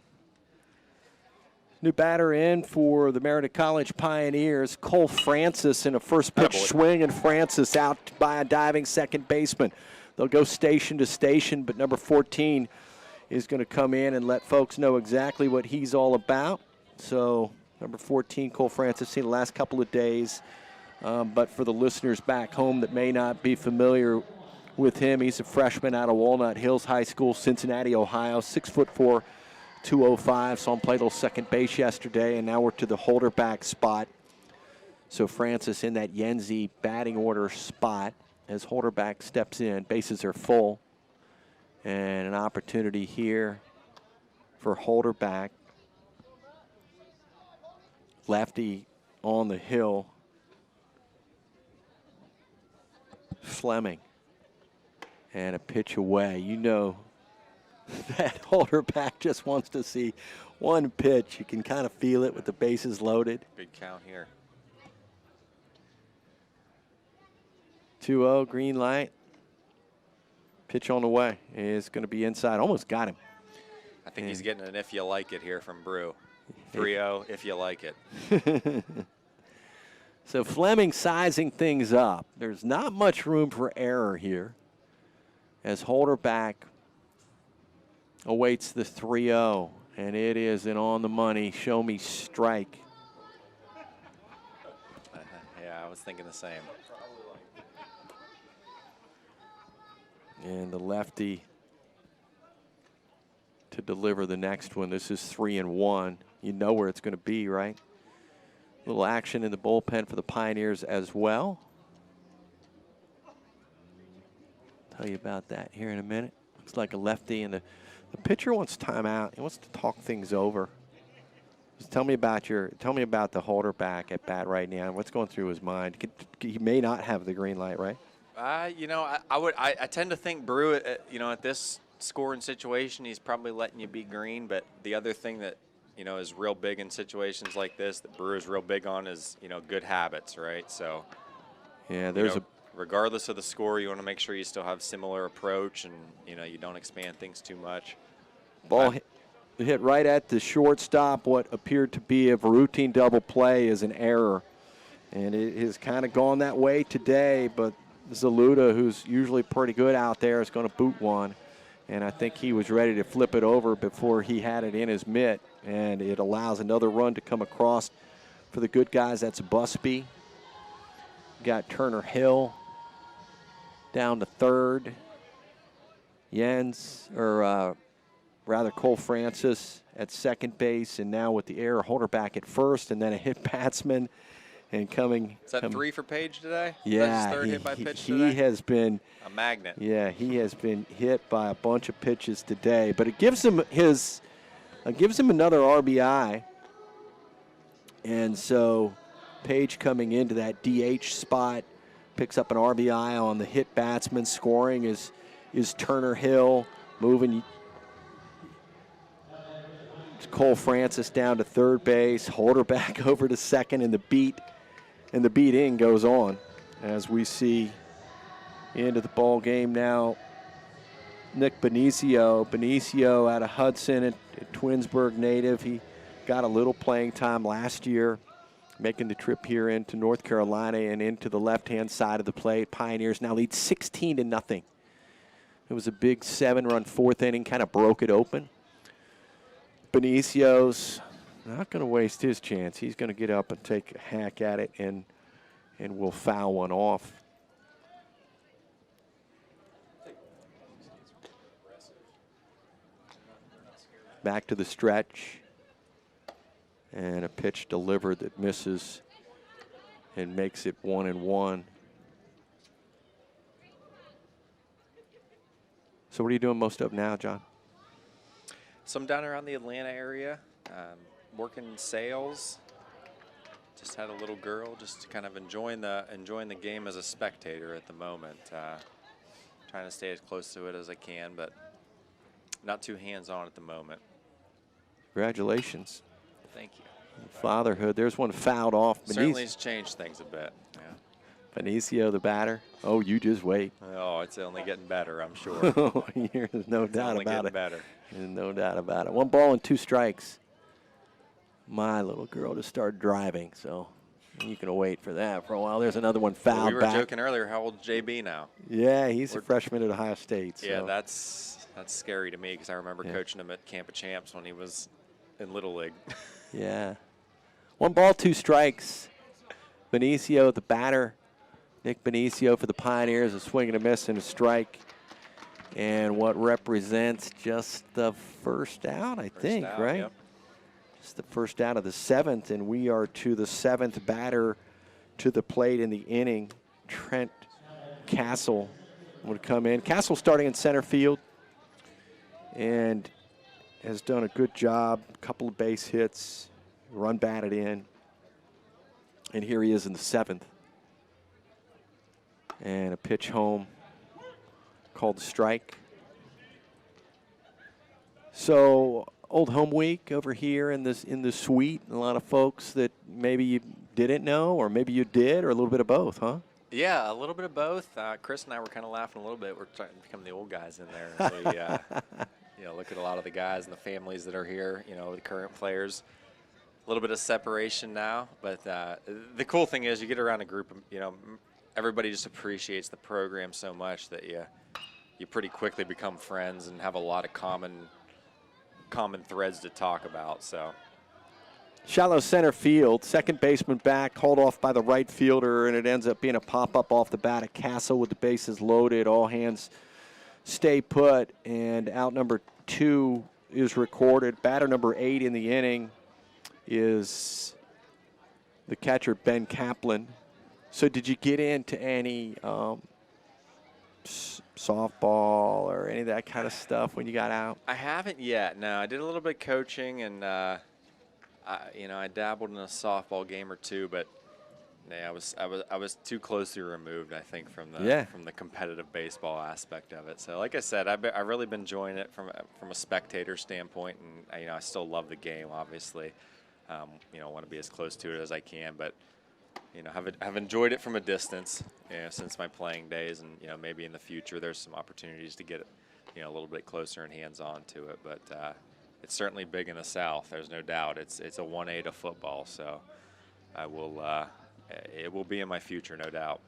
New batter in for the Marietta College Pioneers, Cole Francis, in a first pitch swing, and Francis out by a diving second baseman. They'll go station to station, but number 14 is going to come in and let folks know exactly what he's all about. So number 14, Cole Francis, seen the last couple of days. But for the listeners back home that may not be familiar with him, he's a freshman out of Walnut Hills High School, Cincinnati, Ohio, 6'4", 205, saw him play a little second base yesterday, and now we're to the holder back spot. So Francis in that Yenzi batting order spot as holder back steps in. Bases are full, and an opportunity here for holder back. Lefty on the hill. Fleming, and a pitch away. That holder back just wants to see one pitch. You can kind of feel it with the bases loaded. Big count here. 2-0, green light. Pitch on the way. Is going to be inside. Almost got him. I think he's getting an if you like it here from Brew. 3-0, if you like it. So Fleming sizing things up. There's not much room for error here as holder back awaits the 3-0, and it is an on-the-money, show-me strike. Yeah, I was thinking the same. And the lefty to deliver the next one. This is 3-1. You know where it's going to be, right? A little action in the bullpen for the Pioneers as well. Tell you about that here in a minute. Looks like a lefty, and the pitcher wants timeout. He wants to talk things over. Just tell me about the holder back at bat right now. What's going through his mind? He may not have the green light, right? I tend to think Brew, at this scoring situation, he's probably letting you be green. But the other thing that is real big in situations like this that Brew is real big on is good habits, right? So yeah, there's regardless of the score, you want to make sure you still have similar approach, and you don't expand things too much. Ball hit right at the shortstop. What appeared to be a routine double play is an error, and it has kind of gone that way today. But Zaluda, who's usually pretty good out there, is going to boot one, and I think he was ready to flip it over before he had it in his mitt, and it allows another run to come across for the good guys. That's Busby. Got Turner Hill down to third. Cole Francis at second base, and now with the error, Holder back at first, and then a hit batsman. And coming. Is that 3 for Page today? Yeah, Is that his third hit by pitch he today? has been A magnet. Yeah, he has been hit by a bunch of pitches today, but it gives him another RBI. And so Page coming into that DH spot picks up an RBI on the hit batsman. Scoring is Turner Hill, moving Cole Francis down to third base, Holder back over to second, and the beat in goes on as we see into the ball game now. Nick Benicio out of Hudson, a Twinsburg native. He got a little playing time last year, making the trip here into North Carolina and into the left-hand side of the plate. Pioneers now lead 16-0. It was a big 7-run fourth inning, kind of broke it open. Benicio's not going to waste his chance. He's going to get up and take a hack at it and will foul one off. Back to the stretch. And a pitch delivered that misses and makes it 1-1. So what are you doing most of now, John? So I'm down around the Atlanta area, working sales. Just had a little girl, just kind of enjoying the game as a spectator at the moment. Trying to stay as close to it as I can, but not too hands-on at the moment. Congratulations. Thank you. Fatherhood. There's one fouled off. Certainly has changed things a bit. Yeah. Benicio, the batter. Oh, you just wait. Oh, it's only getting better, I'm sure. There's no doubt about it. Better. There's no doubt about it. 1 ball and 2 strikes. My little girl just started driving, so you can wait for that for a while. There's another one fouled We were back. joking earlier, how old's JB now? Yeah, he's a freshman at Ohio State. So. Yeah, that's scary to me because I remember coaching him at Camp of Champs when he was in Little League. Yeah. 1 ball, 2 strikes. Benicio, the batter. Nick Benicio for the Pioneers, a swing and a miss and a strike. And what represents just the first out, I think, right? Yep. Just the first out of the 7th, and we are to the 7th batter to the plate in the inning. Trent Castle would come in. Castle starting in center field and has done a good job. A couple of base hits, run batted in. And here he is in the 7th. And a pitch home called the strike. So old home week over here in the suite. A lot of folks that maybe you didn't know, or maybe you did, or a little bit of both, huh? Yeah, a little bit of both. Chris and I were kind of laughing a little bit. We're starting to become the old guys in there. So look at a lot of the guys and the families that are here. The current players. A little bit of separation now, but the cool thing is you get around a group of, everybody just appreciates the program so much that you pretty quickly become friends and have a lot of common threads to talk about. So shallow center field, second baseman back, called off by the right fielder, and it ends up being a pop-up off the bat at Castle with the bases loaded. All hands stay put, and out number 2 is recorded. Batter number 8 in the inning is the catcher, Ben Kaplan. So did you get into any softball or any of that kind of stuff when you got out? I haven't yet. No, I did a little bit of coaching, and I dabbled in a softball game or two, but I was too closely removed, I think, from the competitive baseball aspect of it. So, like I said, I've really been enjoying it from a spectator standpoint, and I still love the game, obviously. Want to be as close to it as I can, but have enjoyed it from a distance, since my playing days, and maybe in the future there's some opportunities to get a little bit closer and hands-on to it. But it's certainly big in the South. There's no doubt. It's a 1A to football, so I will. It will be in my future, no doubt.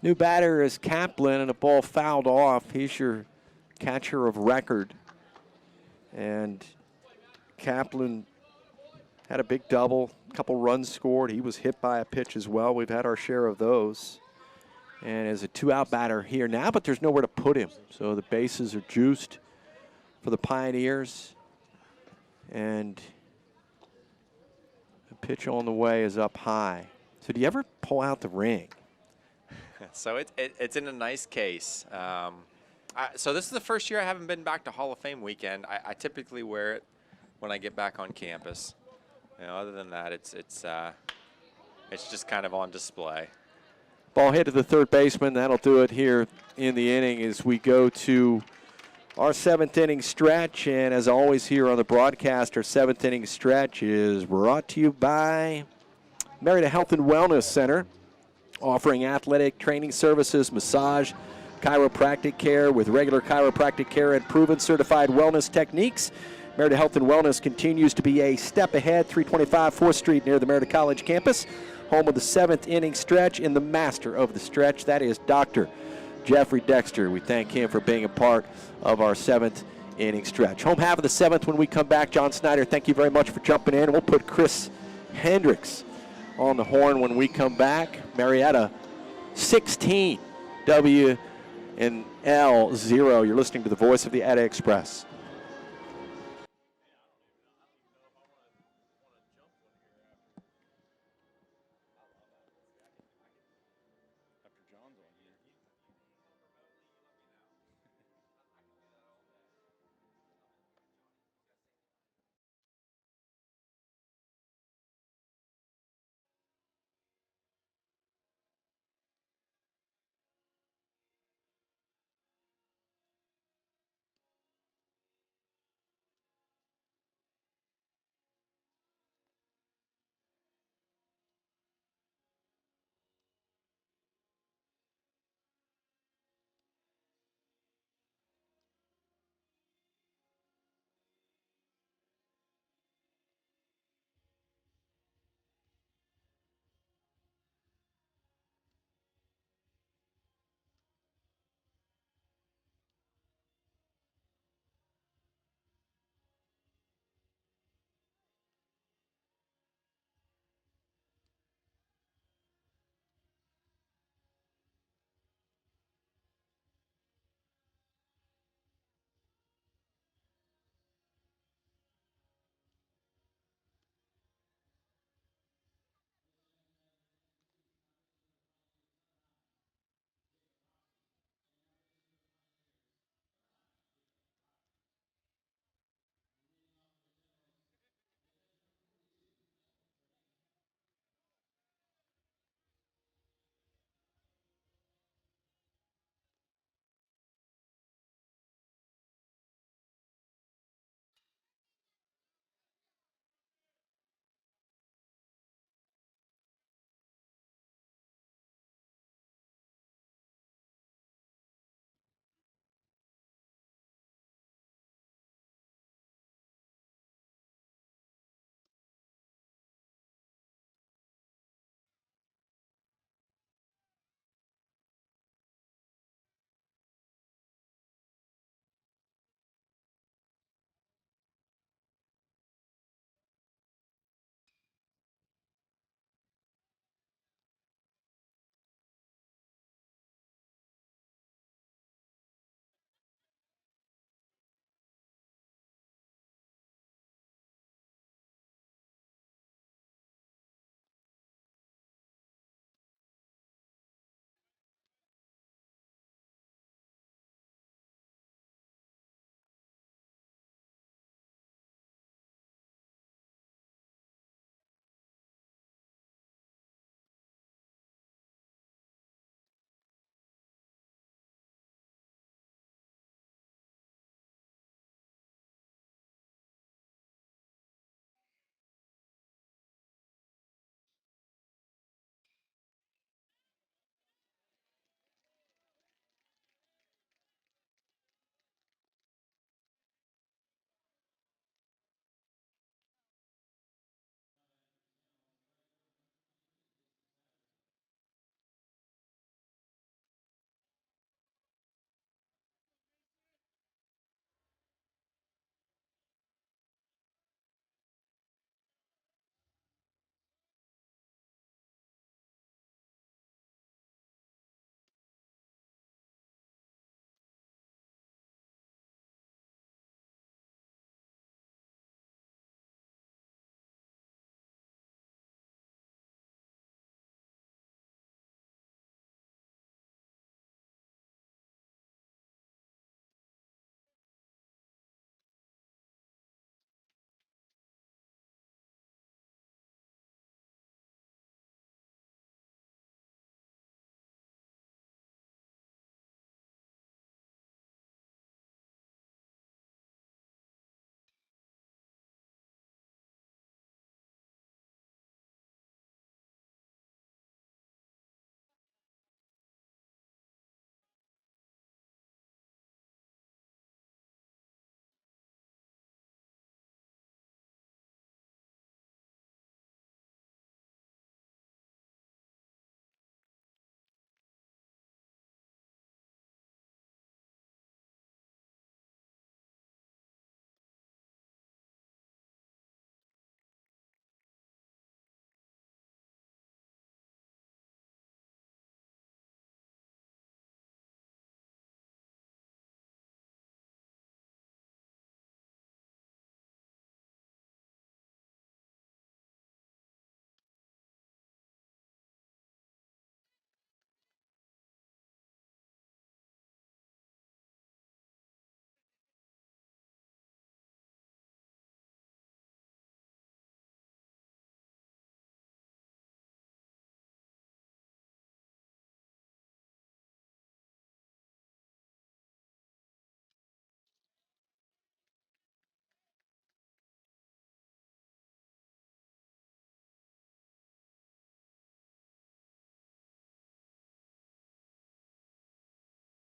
New batter is Kaplan, and a ball fouled off. He's your catcher of record, and Kaplan had a big double, a couple runs scored. He was hit by a pitch as well. We've had our share of those. And as a 2-out batter here now, but there's nowhere to put him. So the bases are juiced for the Pioneers. And the pitch on the way is up high. So do you ever pull out the ring? So it's in a nice case. So this is the first year I haven't been back to Hall of Fame weekend. I typically wear it when I get back on campus. You know, other than that, it's just kind of on display. Ball hit to the third baseman. That'll do it here in the inning as we go to our 7th inning stretch. And as always here on the broadcast, our 7th inning stretch is brought to you by Marietta Health and Wellness Center, offering athletic training services, massage, chiropractic care with regular chiropractic care and proven certified wellness techniques. Marietta Health and Wellness continues to be a step ahead, 325 4th Street near the Marietta College campus, home of the 7th inning stretch, and the master of the stretch, that is Dr. Jeffrey Dexter. We thank him for being a part of our 7th inning stretch. Home half of the 7th when we come back. John Snyder, thank you very much for jumping in. We'll put Chris Hendricks on the horn when we come back. Marietta 16, WLU 0. You're listening to the voice of the Ada Express.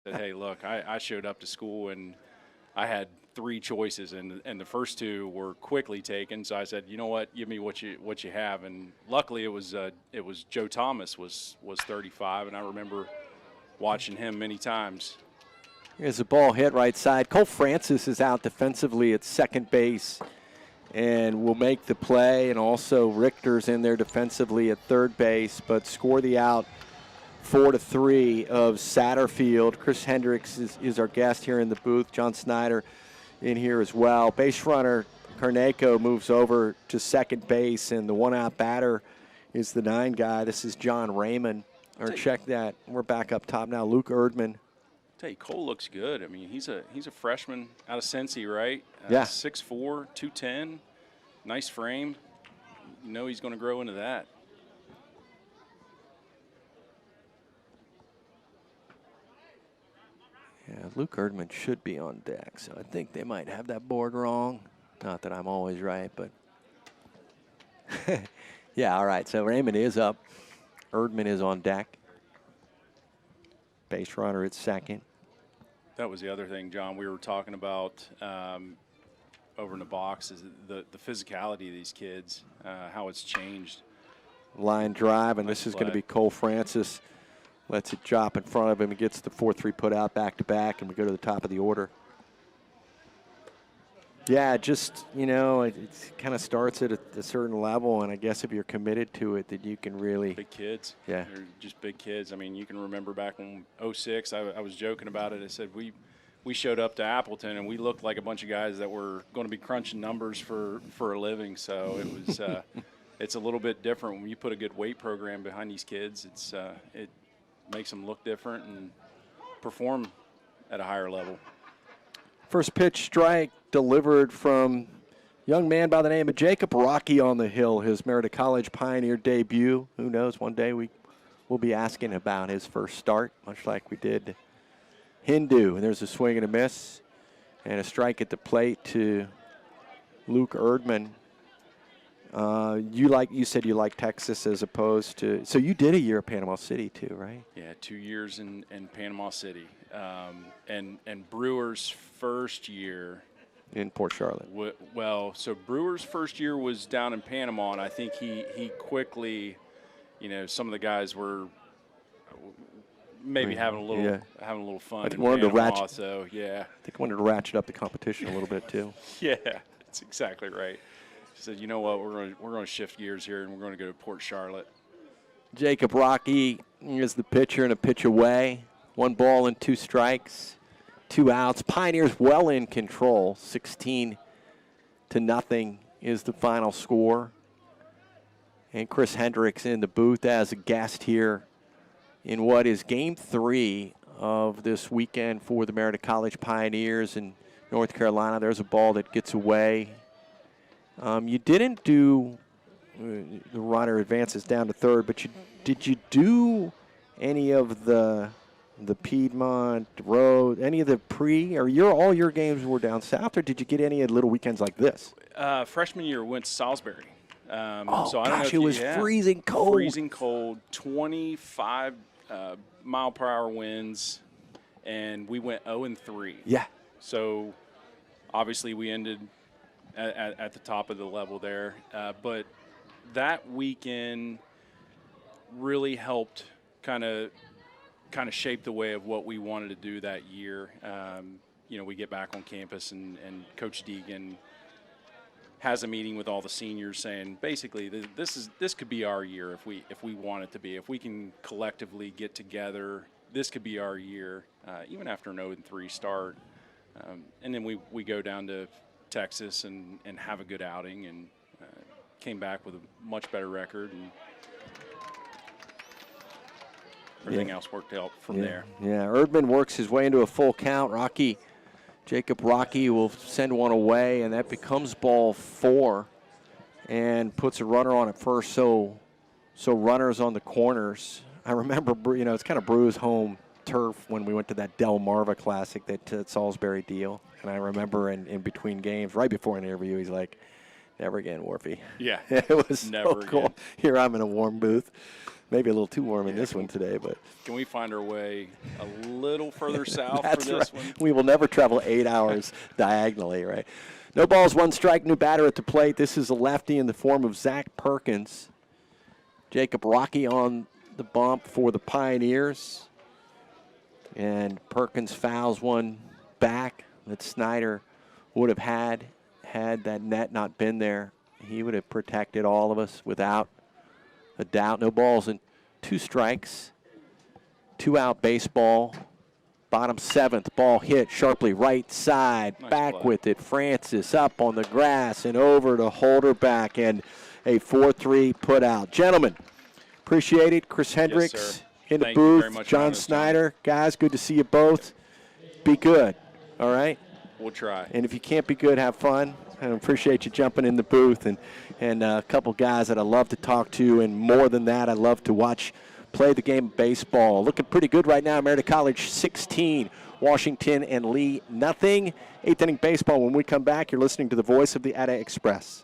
said, hey, look, I showed up to school and I had 3 choices, and the first 2 were quickly taken. So I said, you know what, give me what you have. And luckily it was Joe Thomas was 35, and I remember watching him many times. Here's a ball hit right side. Cole Francis is out defensively at second base and will make the play, and also Richter's in there defensively at third base, but score the out 4-3 of Satterfield. Chris Hendricks is our guest here in the booth. John Snyder in here as well. Base runner Carneco moves over to second base, and the one-out batter is the 9 guy. This is John Raymond. Or check that. We're back up top now. Luke Erdman. Tell you, Cole looks good. I mean, he's a freshman out of Cincy, right? Yeah. 6'4", 210, nice frame. You know he's going to grow into that. Yeah, Luke Erdman should be on deck, so I think they might have that board wrong. Not that I'm always right, but yeah, all right. So Raymond is up. Erdman is on deck. Base runner at second. That was the other thing, John, we were talking about over in the box, is the physicality of these kids, how it's changed. Line drive, and Nice this is going to play. be Cole Francis. Lets it drop in front of him and gets the 4-3 put out back-to-back, and we go to the top of the order. Yeah, just, you know, it kind of starts at a certain level, and I guess if you're committed to it, that you can really. Big kids. Yeah. They're just big kids. I mean, you can remember back in 06, I was joking about it. I said we showed up to Appleton, and we looked like a bunch of guys that were going to be crunching numbers for a living. So it was it's a little bit different when you put a good weight program behind these kids. It makes them look different and perform at a higher level. First pitch strike delivered from young man by the name of Jacob Rocky on the hill, his Marietta College Pioneer debut. Who knows, one day we'll be asking about his first start, much like we did Hindu. And there's a swing and a miss, and a strike at the plate to Luke Erdman. You said you like Texas as opposed to, so you did a year at Panama City too, right? Yeah, 2 years in Panama City. And Brewer's first year In Port Charlotte. So Brewer's first year was down in Panama, and I think he quickly, you know, some of the guys were maybe having a little fun in Panama. So yeah, I think I wanted to ratchet up the competition a little bit too. yeah, that's exactly right. He said, you know what, we're going to shift gears here, and we're going to go to Port Charlotte. Jacob Rocky is the pitcher and a pitch away. 1 ball and 2 strikes, 2 outs. Pioneers well in control. 16-0 is the final score. And Chris Hendricks in the booth as a guest here in what is Game 3 of this weekend for the Marietta College Pioneers in North Carolina. There's a ball that gets away. You didn't do the runner advances down to third, but did you do any of the Piedmont Road, any of the or all your games were down south, or did you get any of the little weekends like this? Freshman year went to Salisbury. So I don't know gosh, if it was freezing cold. Freezing cold, 25 mile-per-hour winds, and we went 0-3. Yeah. So obviously we ended at the top of the level there. But that weekend really helped kind of shape the way of what we wanted to do that year. You know, we get back on campus, and Coach Deegan has a meeting with all the seniors saying, basically, this could be our year if we want it to be. If we can collectively get together, this could be our year, even after an 0-3 start. And then we go down to Texas and have a good outing, and came back with a much better record, and everything else worked out from there. Yeah, Erdman works his way into a full count. Jacob Rocky will send one away, and that becomes ball 4 and puts a runner on at first, so runners on the corners. I remember, you know, it's kind of Brew's home turf when we went to that Del Marva Classic, that Salisbury deal. And I remember in between games, right before an interview, he's like, never again, Warfy. Yeah. It was Never so cool. again. Here I'm in a warm booth. Maybe a little too warm in this one today, but Can we find our way a little further south for that's this right. one? We will never travel 8 hours diagonally, right? No balls, 1 strike, new batter at the plate. This is a lefty in the form of Zach Perkins. Jacob Rocky on the bump for the Pioneers. And Perkins fouls one back that Snyder would have had that net not been there. He would have protected all of us without a doubt. No balls and 2 strikes. 2-out baseball. Bottom 7th, ball hit sharply right side. Nice back play. with it. Francis up on the grass and over to Holderback, and a 4-3 put out. Gentlemen, appreciate it. Chris Hendricks sir. in the Thank you very booth. much for John having us, John. Snyder. Guys, good to see you both. Be good, all right? We'll try. And if you can't be good, have fun. I appreciate you jumping in the booth, and a couple guys that I love to talk to, and more than that, I love to watch play the game of baseball. Looking pretty good right now. Marietta College 16, Washington and Lee nothing. 8th inning baseball. When we come back, you're listening to the voice of the Ada Express.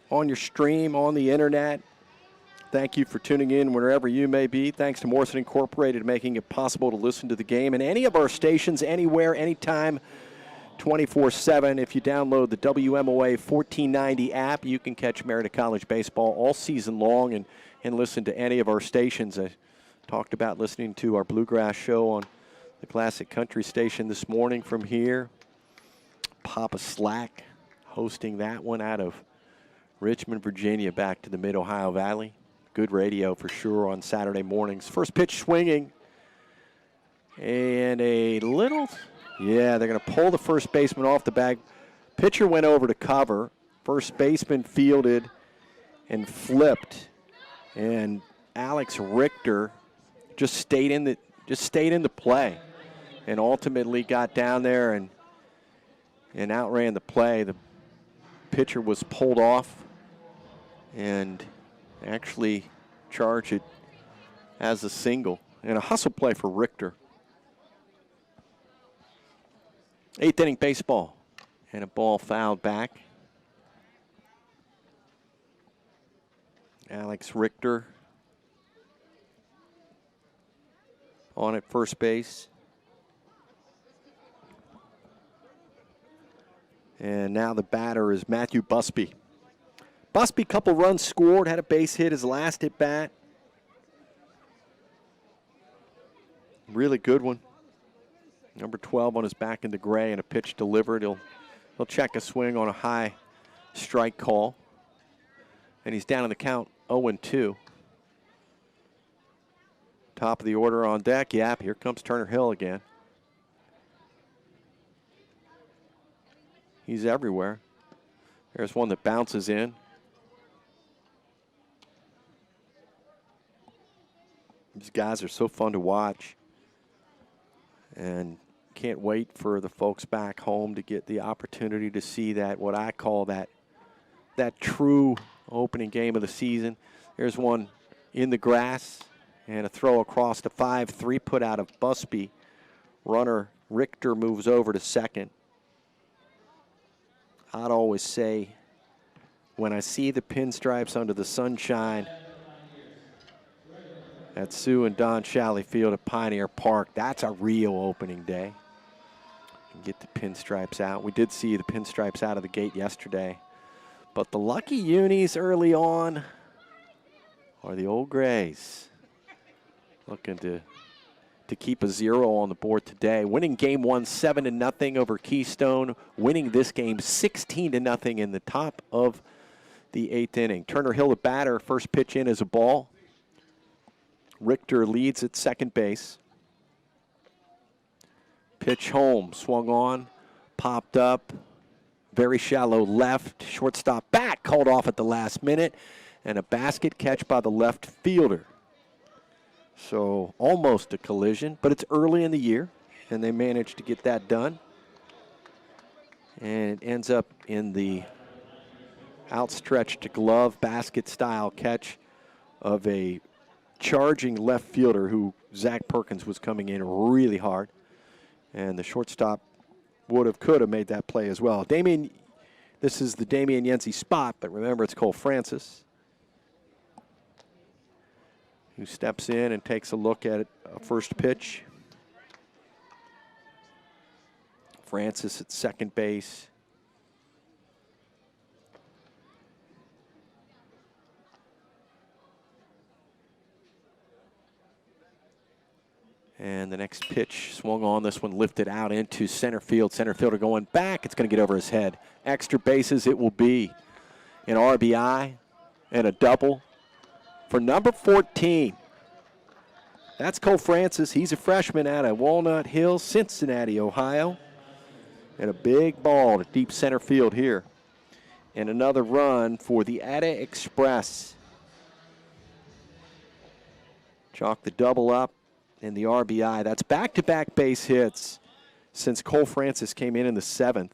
On your stream, on the internet. Thank you for tuning in wherever you may be. Thanks to Morrison Incorporated making it possible to listen to the game and any of our stations, anywhere, anytime, 24/7. If you download the WMOA 1490 app, you can catch Marietta College baseball all season long and listen to any of our stations. I talked about listening to our Bluegrass show on the Classic Country station this morning from here. Papa Slack hosting that one out of Richmond, Virginia, back to the Mid-Ohio Valley. Good radio for sure on Saturday mornings. First pitch swinging. And a little, yeah, they're going to pull the first baseman off the bag. Pitcher went over to cover. First baseman fielded and flipped. And Alex Richter just stayed in the play and ultimately got down there and outran the play. The pitcher was pulled off and actually charged it as a single. And a hustle play for Richter. 8th inning baseball. And a ball fouled back. Alex Richter on at first base. And now the batter is Matthew Busby. Busby, couple runs scored, had a base hit his last at bat. Really good one. Number 12 on his back in the gray and a pitch delivered. He'll check a swing on a high strike call. And he's down in the count 0-2. Top of the order on deck. Yep, here comes Turner Hill again. He's everywhere. There's one that bounces in. These guys are so fun to watch. And can't wait for the folks back home to get the opportunity to see that, what I call that true opening game of the season. There's one in the grass and a throw across the 5-3 put out of Busby. Runner Richter moves over to second. I'd always say when I see the pinstripes under the sunshine at Sue and Don Shalley Field at Pioneer Park, that's a real opening day. And get the pinstripes out. We did see the pinstripes out of the gate yesterday. But the lucky unis early on are the old Grays. Looking to keep a 0 on the board today. Winning game 1 7-0 over Keystone. Winning this game 16-0 in the top of the 8th inning. Turner Hill, the batter. First pitch in is a ball. Richter leads at second base. Pitch home, swung on, popped up. Very shallow left. Shortstop back, called off at the last minute. And a basket catch by the left fielder. So almost a collision, but it's early in the year, and they managed to get that done. And it ends up in the outstretched glove basket style catch of a charging left fielder who Zach Perkins was coming in really hard. And the shortstop could have made that play as well. This is the Damian Yensi spot, but remember it's Cole Francis, who steps in and takes a look at a first pitch. Francis at second base. And the next pitch swung on. This one lifted out into center field. Center fielder going back. It's going to get over his head. Extra bases it will be. An RBI and a double for number 14. That's Cole Francis. He's a freshman out of Walnut Hill, Cincinnati, Ohio. And a big ball to deep center field here. And another run for the Ada Express. Chalk the double up and the RBI. That's back-to-back base hits since Cole Francis came in the 7th.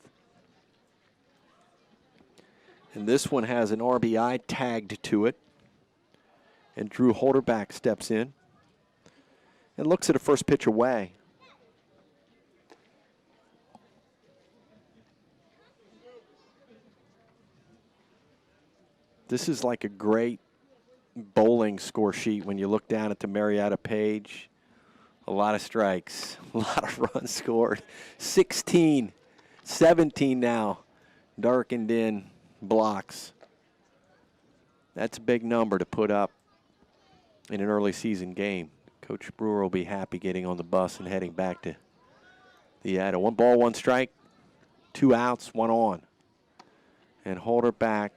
And this one has an RBI tagged to it. And Drew Holderback steps in and looks at a first pitch away. This is like a great bowling score sheet when you look down at the Marietta page. A lot of strikes, a lot of runs scored. 16, 17 now, darkened in blocks. That's a big number to put up in an early season game. Coach Brewer will be happy getting on the bus and heading back to the Ada. 1 ball, 1 strike, 2 outs, 1 on. And Holderback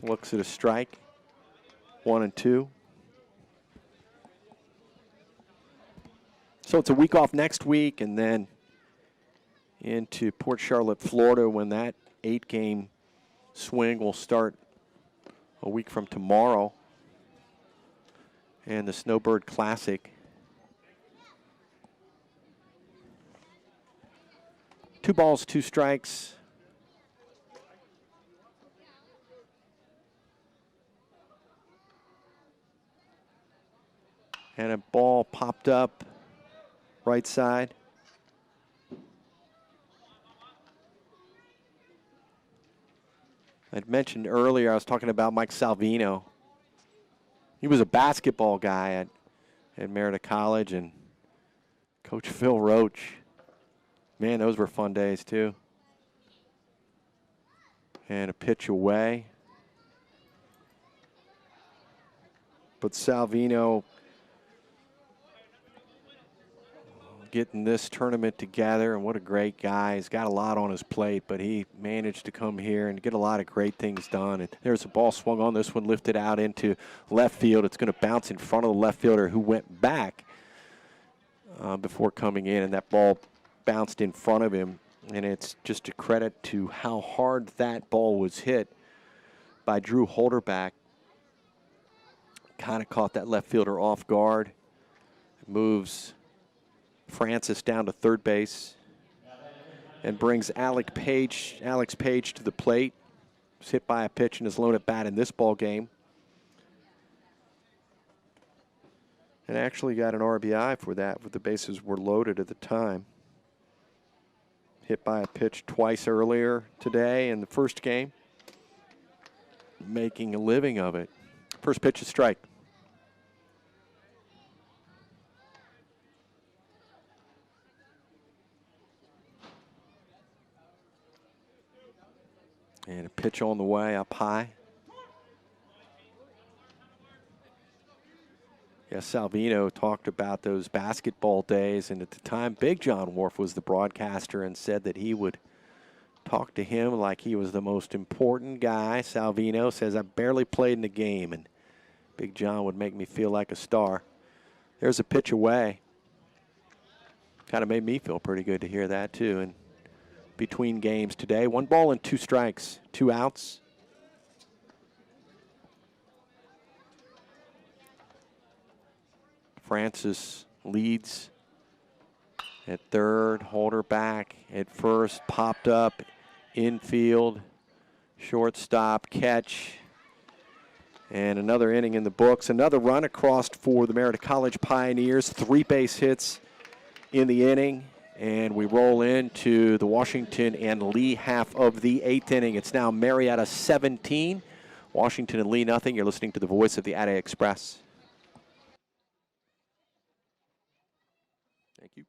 looks at a strike, 1-2. So it's a week off next week, and then into Port Charlotte, Florida, when that 8-game swing will start a week from tomorrow. And the Snowbird Classic. 2 balls, 2 strikes. And a ball popped up right side. I'd mentioned earlier, I was talking about Mike Salvino. He was a basketball guy at Marietta College, and Coach Phil Roach. Man, those were fun days too. And a pitch away. But Salvino getting this tournament together, and what a great guy. He's got a lot on his plate, but he managed to come here and get a lot of great things done. And there's a ball swung on. This one lifted out into left field. It's going to bounce in front of the left fielder who went back before coming in, and that ball bounced in front of him. And it's just a credit to how hard that ball was hit by Drew Holderback. Kind of caught that left fielder off guard. Moves Francis down to third base. and brings Alex Page to the plate. Was hit by a pitch in his lone at bat in this ball game. And actually got an RBI for that, but the bases were loaded at the time. Hit by a pitch twice earlier today in the first game. Making a living of it. First pitch is strike. And a pitch on the way up high. Yeah, Salvino talked about those basketball days, and at the time, Big John Wharf was the broadcaster and said that he would talk to him like he was the most important guy. Salvino says, I barely played in the game, and Big John would make me feel like a star. There's a pitch away. Kind of made me feel pretty good to hear that, too. And between games today, 1 ball and 2 strikes, 2 outs. Francis leads at third, Holder back at first, popped up, infield, shortstop, catch, and another inning in the books. Another run across for the Marietta College Pioneers, 3 base hits in the inning, and we roll into the Washington and Lee half of the 8th inning. It's now Marietta 17, Washington and Lee nothing. You're listening to the voice of the Ada Express. Thank you.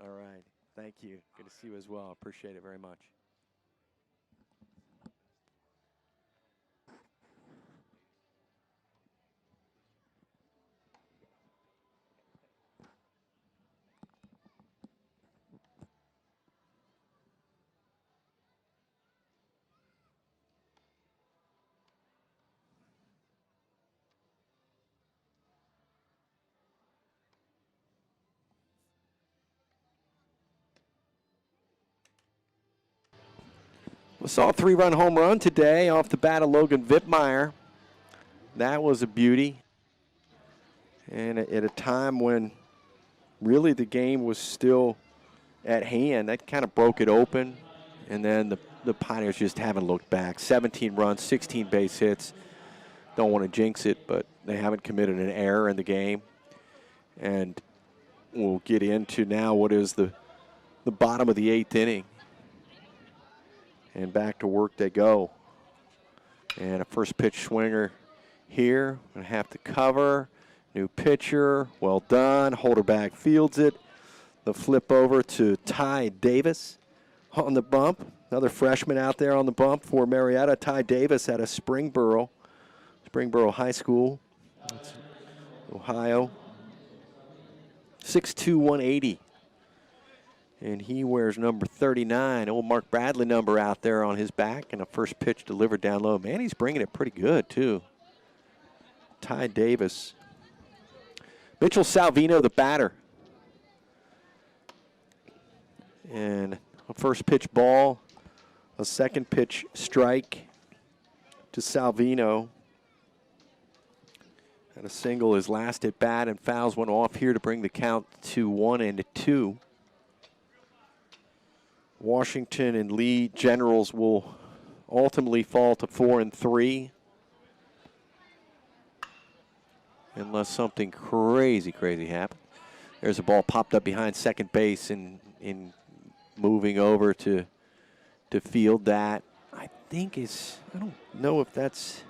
All right. Thank you. Good to see you as well. Appreciate it very much. We saw a 3-run home run today off the bat of Logan Wittmeyer. That was a beauty. And at a time when really the game was still at hand, that kind of broke it open. And then the Pioneers just haven't looked back. 17 runs, 16 base hits. Don't want to jinx it, but they haven't committed an error in the game. And we'll get into now what is the bottom of the 8th inning. And back to work they go. And a first pitch swinger here. Gonna have to cover. New pitcher. Well done. Holder back fields it. The flip over to Ty Davis on the bump. Another freshman out there on the bump for Marietta. Ty Davis out of Springboro High School. That's Ohio. 6'2", 180. And he wears number 39, old Mark Bradley number out there on his back, and a first pitch delivered down low. Man, he's bringing it pretty good, too. Ty Davis. Mitchell Salvino, the batter. And a first pitch ball, a second pitch strike to Salvino. And a single his last at bat, and fouls one off here to bring the count to 1-2. Washington and Lee Generals will ultimately fall to 4-3 unless something crazy happens. There's a ball popped up behind second base and in moving over to field that. I think is, I don't know if that's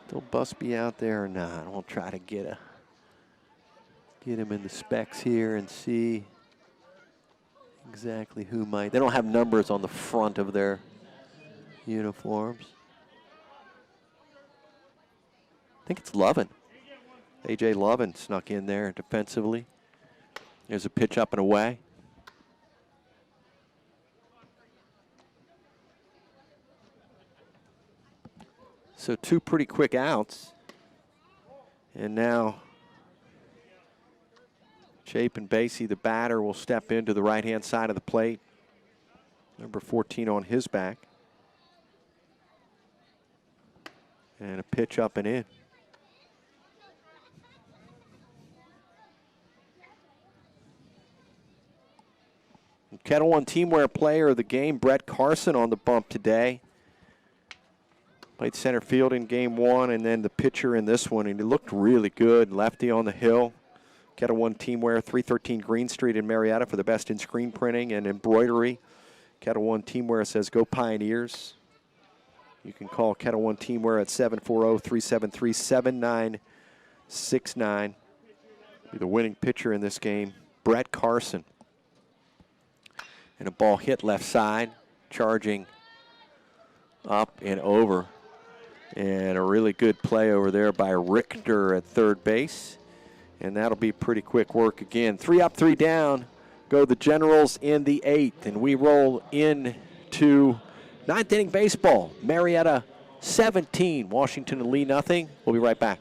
still Busby out there or not. We'll try to get him in the specs here and see exactly who might. They don't have numbers on the front of their uniforms. I think it's Lovin. A.J. Lovin snuck in there defensively. There's a pitch up and away. So 2 pretty quick outs. And now Chapin Basie, the batter, will step into the right-hand side of the plate. Number 14 on his back. And a pitch up and in. Kettle One Teamwear Player of the game, Brett Carson, on the bump today. Played center field in game 1 and then the pitcher in this one, and he looked really good. Lefty on the hill. Kettle One Teamwear, 313 Green Street in Marietta for the best in screen printing and embroidery. Kettle One Teamwear says, go Pioneers. You can call Kettle One Teamwear at 740-373-7969. Be the winning pitcher in this game, Brett Carson. And a ball hit left side, charging up and over. And a really good play over there by Richter at third base. And that'll be pretty quick work again. 3 up, 3 down. Go the Generals in the 8th. And we roll into 9th inning baseball. Marietta 17, Washington and Lee nothing. We'll be right back.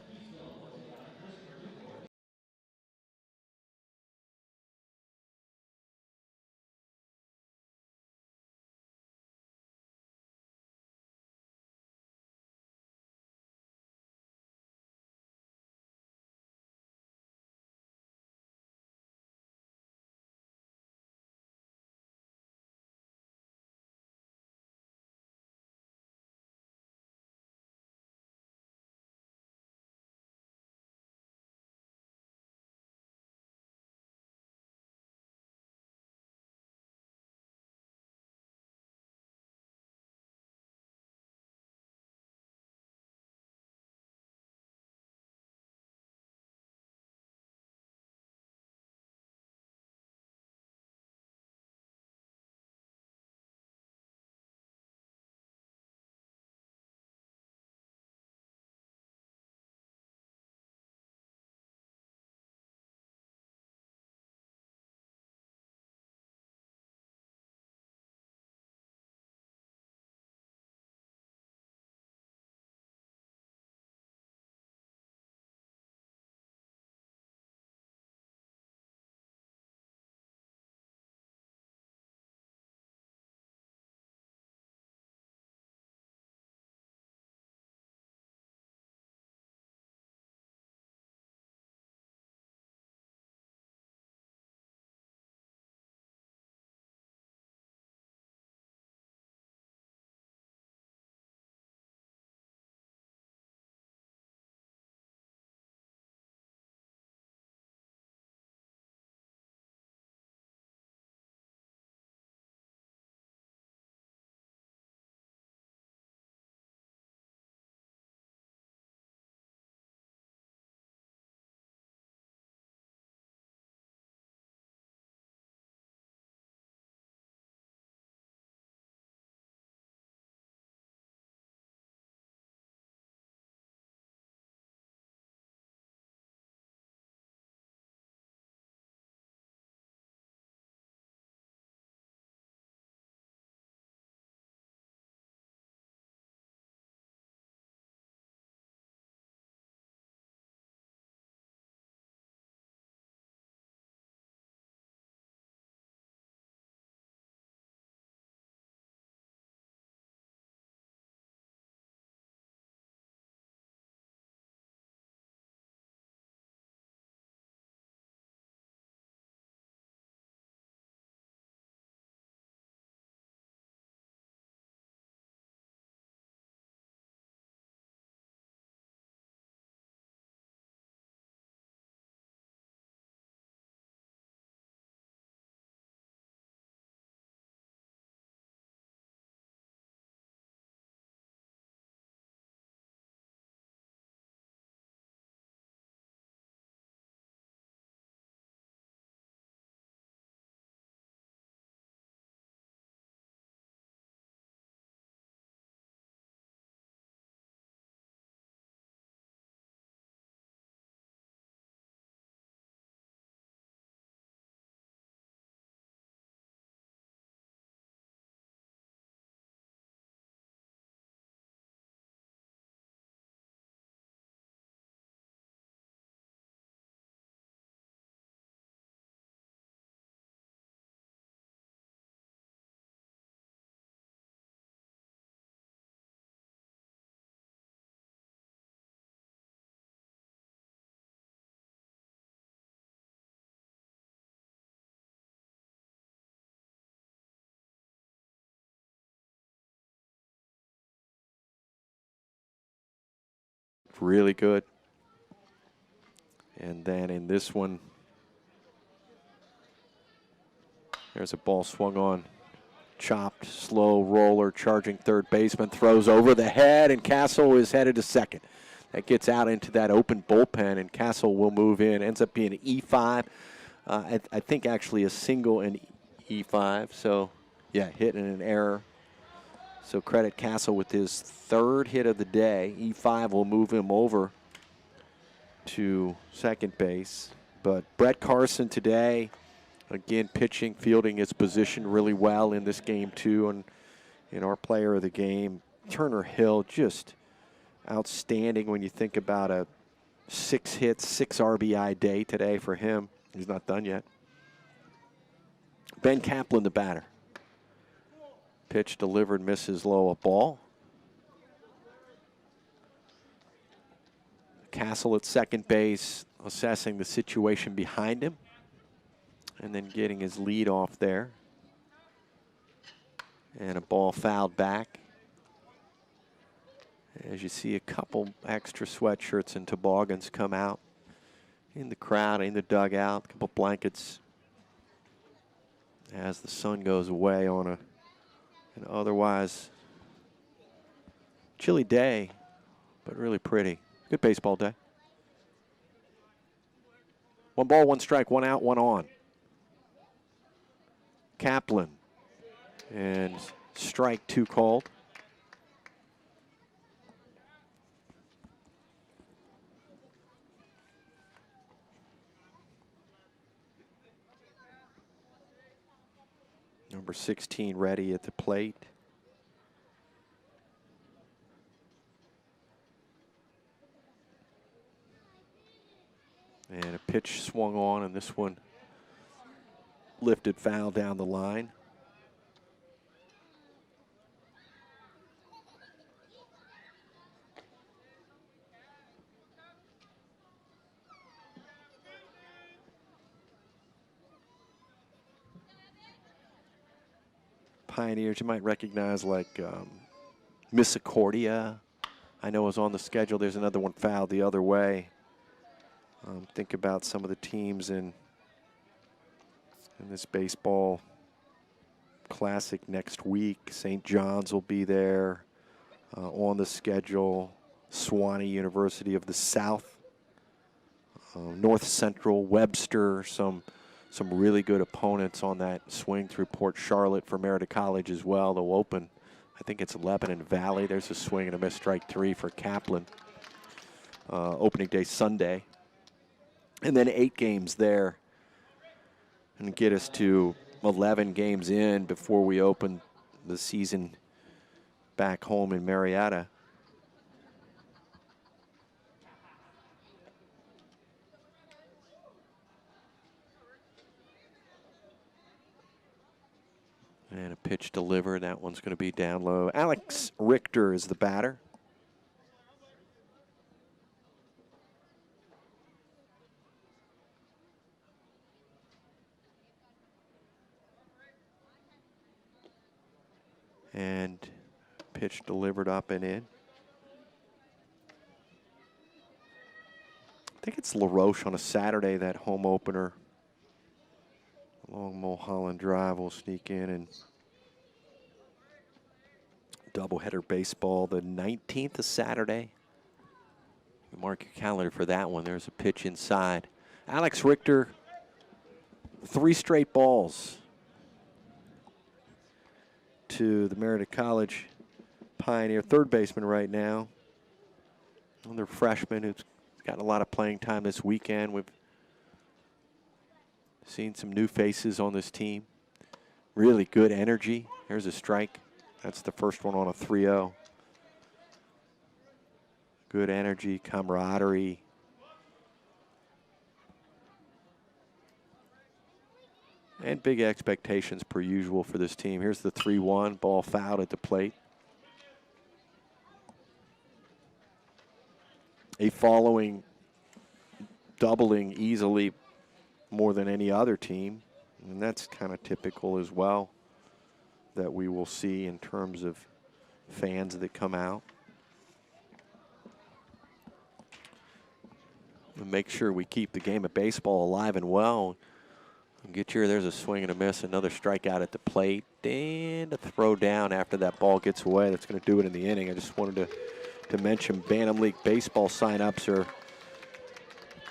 looked really good. And then in this one, there's a ball swung on. Chopped, slow roller, charging third baseman, throws over the head, and Castle is headed to second. That gets out into that open bullpen, and Castle will move in. Ends up being an E5. I think actually a single and E5. So, yeah, hit and an error. So credit Castle with his third hit of the day. E5 will move him over to second base. But Brett Carson today, again, pitching, fielding his position really well in this game, too. And in our player of the game, Turner Hill, just outstanding when you think about a 6 hits, 6 RBI day today for him. He's not done yet. Ben Kaplan, the batter. Pitch delivered, misses low, a ball. Castle at second base, assessing the situation behind him, and then getting his lead off there. And a ball fouled back. As you see a couple extra sweatshirts and toboggans come out in the crowd, in the dugout, a couple blankets as the sun goes away on an otherwise chilly day, but really pretty. Good baseball day. 1 ball, 1 strike, 1 out, 1 on. Kaplan, and strike 2 called. Number 16 ready at the plate. And a pitch swung on, and this one lifted foul down the line. Pioneers you might recognize, like Misericordia, I know is on the schedule. There's another one fouled the other way. Think about some of the teams in this baseball classic next week. St. John's will be there on the schedule. Sewanee University of the South, North Central, Webster, some really good opponents on that swing through Port Charlotte for Marietta College as well. They'll open, I think it's Lebanon Valley. There's a swing and a miss, strike 3 for Kaplan. Opening day Sunday. And then 8 games there, and get us to 11 games in before we open the season back home in Marietta. And a pitch delivered. That one's going to be down low. Alex Richter is the batter. And pitch delivered up and in. I think it's LaRoche on a Saturday, that home opener. Along Mulholland Drive will sneak in, and doubleheader baseball, the 19th of Saturday. You mark your calendar for that one. There's a pitch inside. Alex Richter, 3 straight balls to the Marietta College Pioneer third baseman right now. Another freshman who's gotten a lot of playing time this weekend. We've seen some new faces on this team. Really good energy. Here's a strike. That's the first one on a 3-0. Good energy, camaraderie. And big expectations per usual for this team. Here's the 3-1, ball fouled at the plate. A following doubling easily more than any other team. And that's kind of typical as well that we will see in terms of fans that come out. and make sure we keep the game of baseball alive and well. Get here, there's a swing and a miss, another strikeout at the plate, and a throw down after that ball gets away. That's going to do it in the inning. I just wanted to mention Bantam League baseball sign-ups are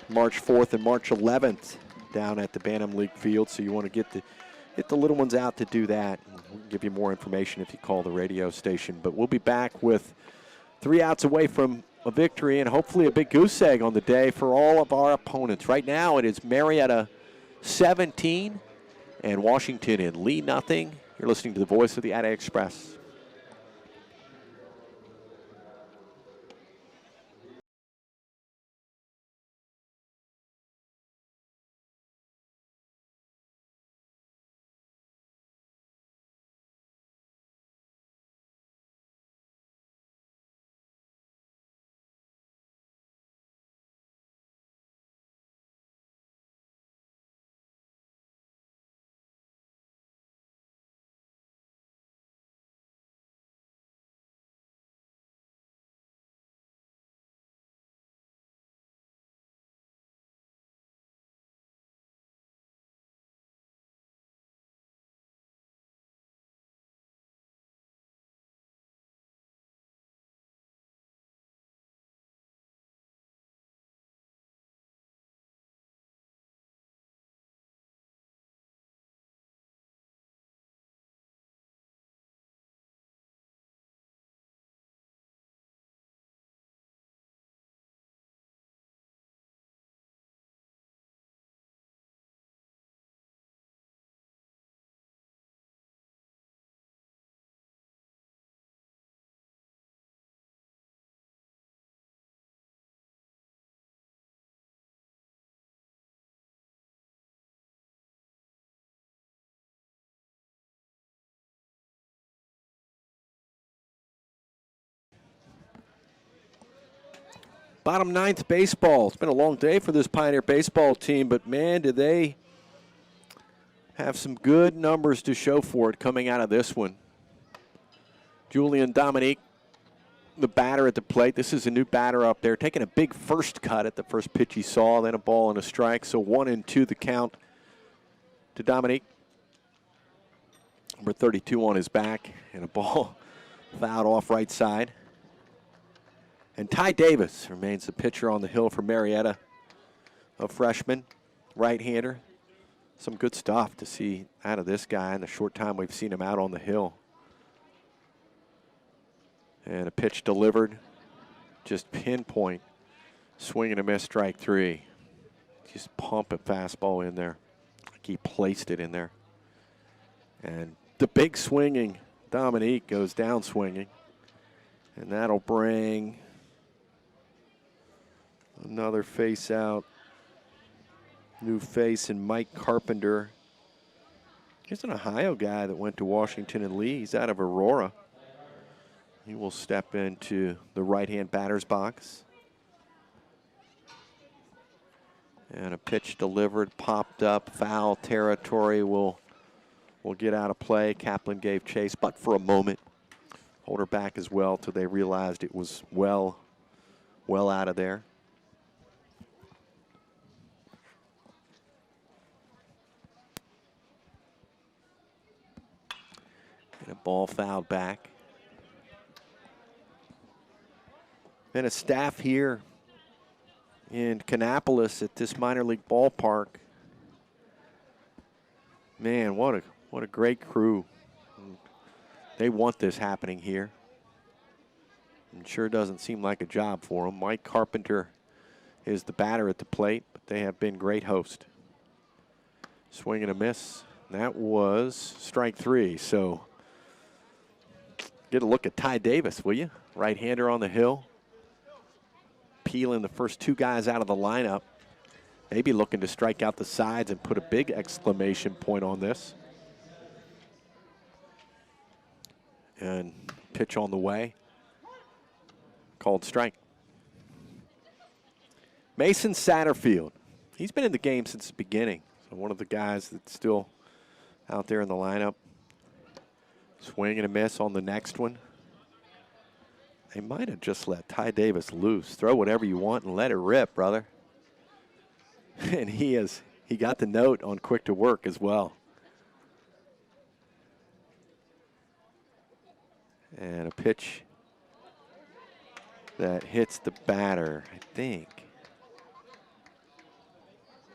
March 4th and March 11th down at the Bantam League field, so you want to get the little ones out to do that. We'll give you more information if you call the radio station. But we'll be back with 3 outs away from a victory and hopefully a big goose egg on the day for all of our opponents. Right now it is Marietta 17 and Washington and Lee nothing. You're listening to the voice of the Ada Express. Bottom ninth baseball. It's been a long day for this Pioneer baseball team, but man, do they have some good numbers to show for it coming out of this one. Julian Dominique, the batter at the plate. This is a new batter up there, taking a big first cut at the first pitch he saw, then a ball and a strike. So 1-2 the count to Dominique. Number 32 on his back, and a ball fouled off right side. And Ty Davis remains the pitcher on the hill for Marietta, a freshman, right-hander. Some good stuff to see out of this guy in the short time we've seen him out on the hill. And a pitch delivered, just pinpoint, swing and a miss, strike 3. Just pump a fastball in there, like he placed it in there. And the big swinging Dominique goes down swinging, and that'll bring another face out. New face in Mike Carpenter. He's an Ohio guy that went to Washington and Lee. He's out of Aurora. He will step into the right-hand batter's box. And a pitch delivered, popped up, foul territory will get out of play. Kaplan gave chase, but for a moment. Hold her back as well till they realized it was well out of there. And a ball fouled back. And a staff here in Kannapolis at this minor league ballpark. Man, what a great crew. They want this happening here. It sure doesn't seem like a job for them. Mike Carpenter is the batter at the plate, but they have been great host. Swing and a miss. That was strike 3. So get a look at Ty Davis, will you? Right-hander on the hill. Peeling the first 2 guys out of the lineup. Maybe looking to strike out the sides and put a big exclamation point on this. And pitch on the way. Called strike. Mason Satterfield. He's been in the game since the beginning. So one of the guys that's still out there in the lineup. Swing and a miss on the next one. They might have just let Ty Davis loose. Throw whatever you want and let it rip, brother. And he got the note on quick to work as well. And a pitch that hits the batter, I think.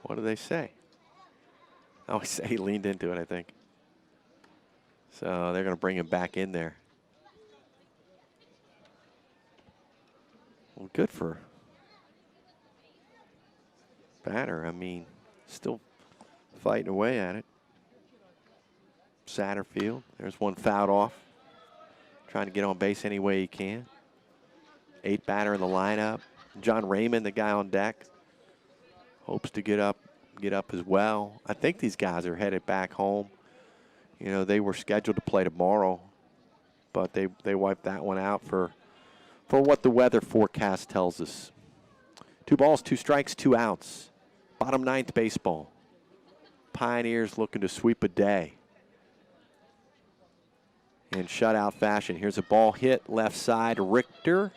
What do they say? Oh, I say he leaned into it, I think. So they're going to bring him back in there. Well, good for batter. I mean, still fighting away at it. Satterfield, there's one fouled off. Trying to get on base any way he can. 8 batter in the lineup. John Raymond, the guy on deck, hopes to get up as well. I think these guys are headed back home. You know, they were scheduled to play tomorrow, but they wiped that one out for what the weather forecast tells us. 2 balls, 2 strikes, 2 outs. Bottom 9th baseball. Pioneers looking to sweep a day in shutout fashion. Here's a ball hit left side. Richter,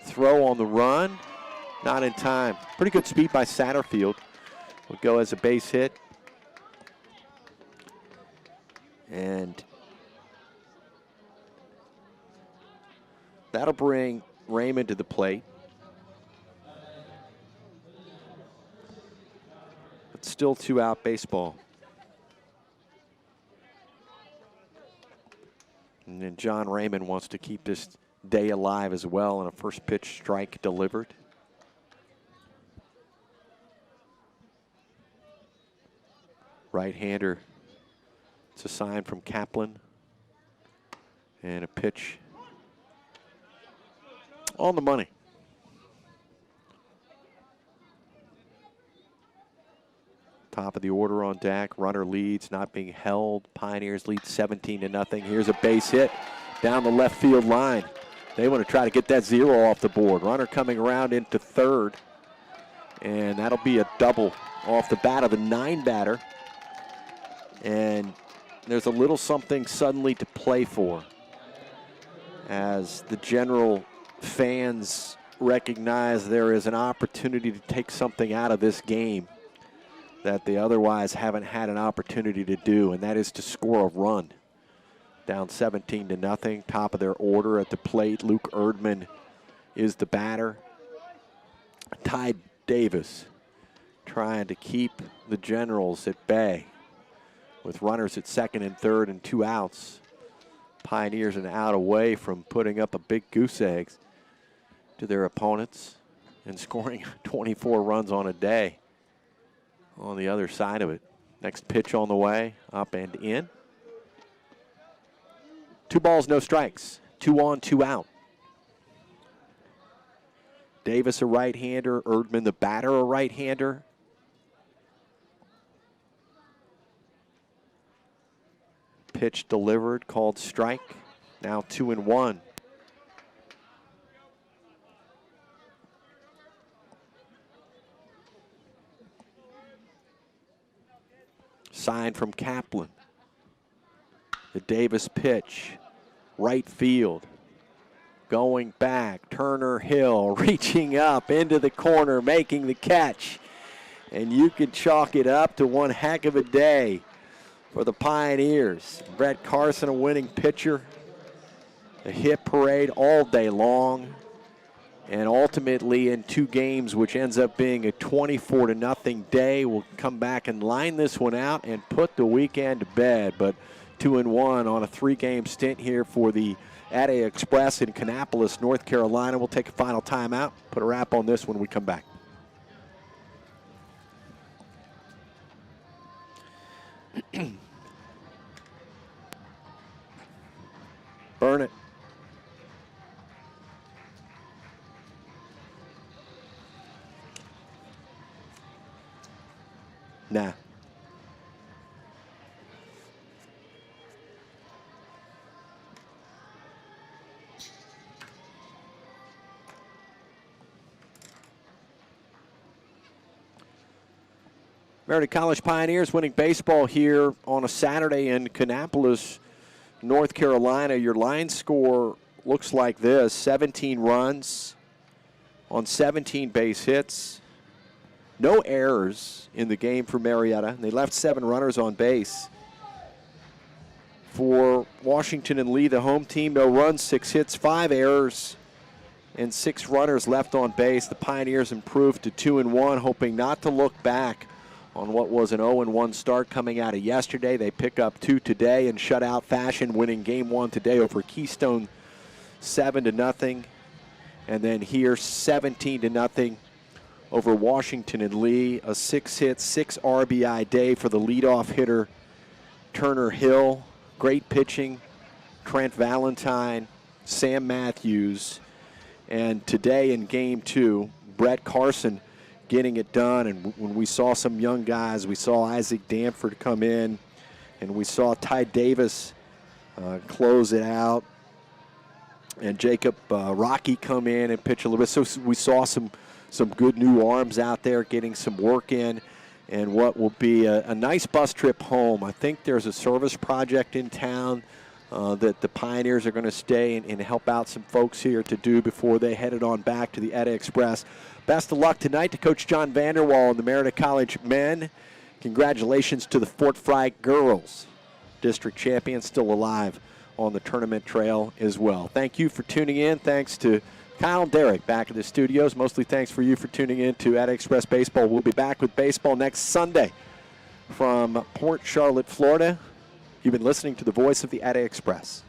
throw on the run, not in time. Pretty good speed by Satterfield. Will go as a base hit. And that'll bring Raymond to the plate. But still 2-out baseball. And then John Raymond wants to keep this day alive as well, and a first pitch strike delivered. Right-hander. It's a sign from Kaplan. And a pitch on the money. Top of the order on deck. Runner leads, not being held. Pioneers lead 17-0. Here's a base hit down the left field line. They want to try to get that 0 off the board. Runner coming around into third. And that'll be a double off the bat of the 9-batter. And there's a little something suddenly to play for, as the general fans recognize there is an opportunity to take something out of this game that they otherwise haven't had an opportunity to do, and that is to score a run. Down 17-0, top of their order at the plate. Luke Erdman is the batter. Ty Davis trying to keep the Generals at bay with runners at second and third and 2 outs. Pioneers an out away from putting up a big goose egg to their opponents and scoring 24 runs on a day on the other side of it. Next pitch on the way, up and in. 2 balls, no strikes. 2 on, 2 out. Davis a right-hander, Erdman the batter a right-hander. Pitch delivered, called strike. Now 2-1. Sign from Kaplan. The Davis pitch, right field. Going back, Turner Hill reaching up into the corner, making the catch. And you could chalk it up to one heck of a day for the Pioneers. Brett Carson, a winning pitcher. A hit parade all day long. And ultimately in 2 games, which ends up being a 24-0 day, we'll come back and line this one out and put the weekend to bed. But 2-1 on a 3-game stint here for the Addy Express in Kannapolis, North Carolina. We'll take a final timeout, put a wrap on this when we come back. Burn it. Nah. Marietta College Pioneers winning baseball here on a Saturday in Kannapolis, North Carolina. Your line score looks like this: 17 runs on 17 base hits. No errors in the game for Marietta. They left 7 runners on base. For Washington and Lee, the home team, no runs, 6 hits, 5 errors, and 6 runners left on base. The Pioneers improved to 2-1, hoping not to look back on what was an 0-1 start coming out of yesterday. They pick up 2 today in shutout fashion, winning game 1 today over Keystone 7-0. And then here 17-0 over Washington and Lee. A 6-hit, 6 RBI day for the leadoff hitter, Turner Hill. Great pitching, Trent Valentine, Sam Matthews. And today in game 2, Brett Carson getting it done. And when we saw some young guys, we saw Isaac Danford come in, and we saw Ty Davis close it out, and Jacob Rocky come in and pitch a little bit. So we saw some good new arms out there getting some work in, and what will be a nice bus trip home. I think there's a service project in town that the Pioneers are going to stay and help out some folks here to do before they headed on back to the Etta Express. Best of luck tonight to Coach John Vanderwall and the Marietta College men. Congratulations to the Fort Fry girls. District champions still alive on the tournament trail as well. Thank you for tuning in. Thanks to Kyle and Derek back at the studios. Mostly thanks for you for tuning in to Etta Express Baseball. We'll be back with baseball next Sunday from Port Charlotte, Florida. You've been listening to the voice of the Etta Express.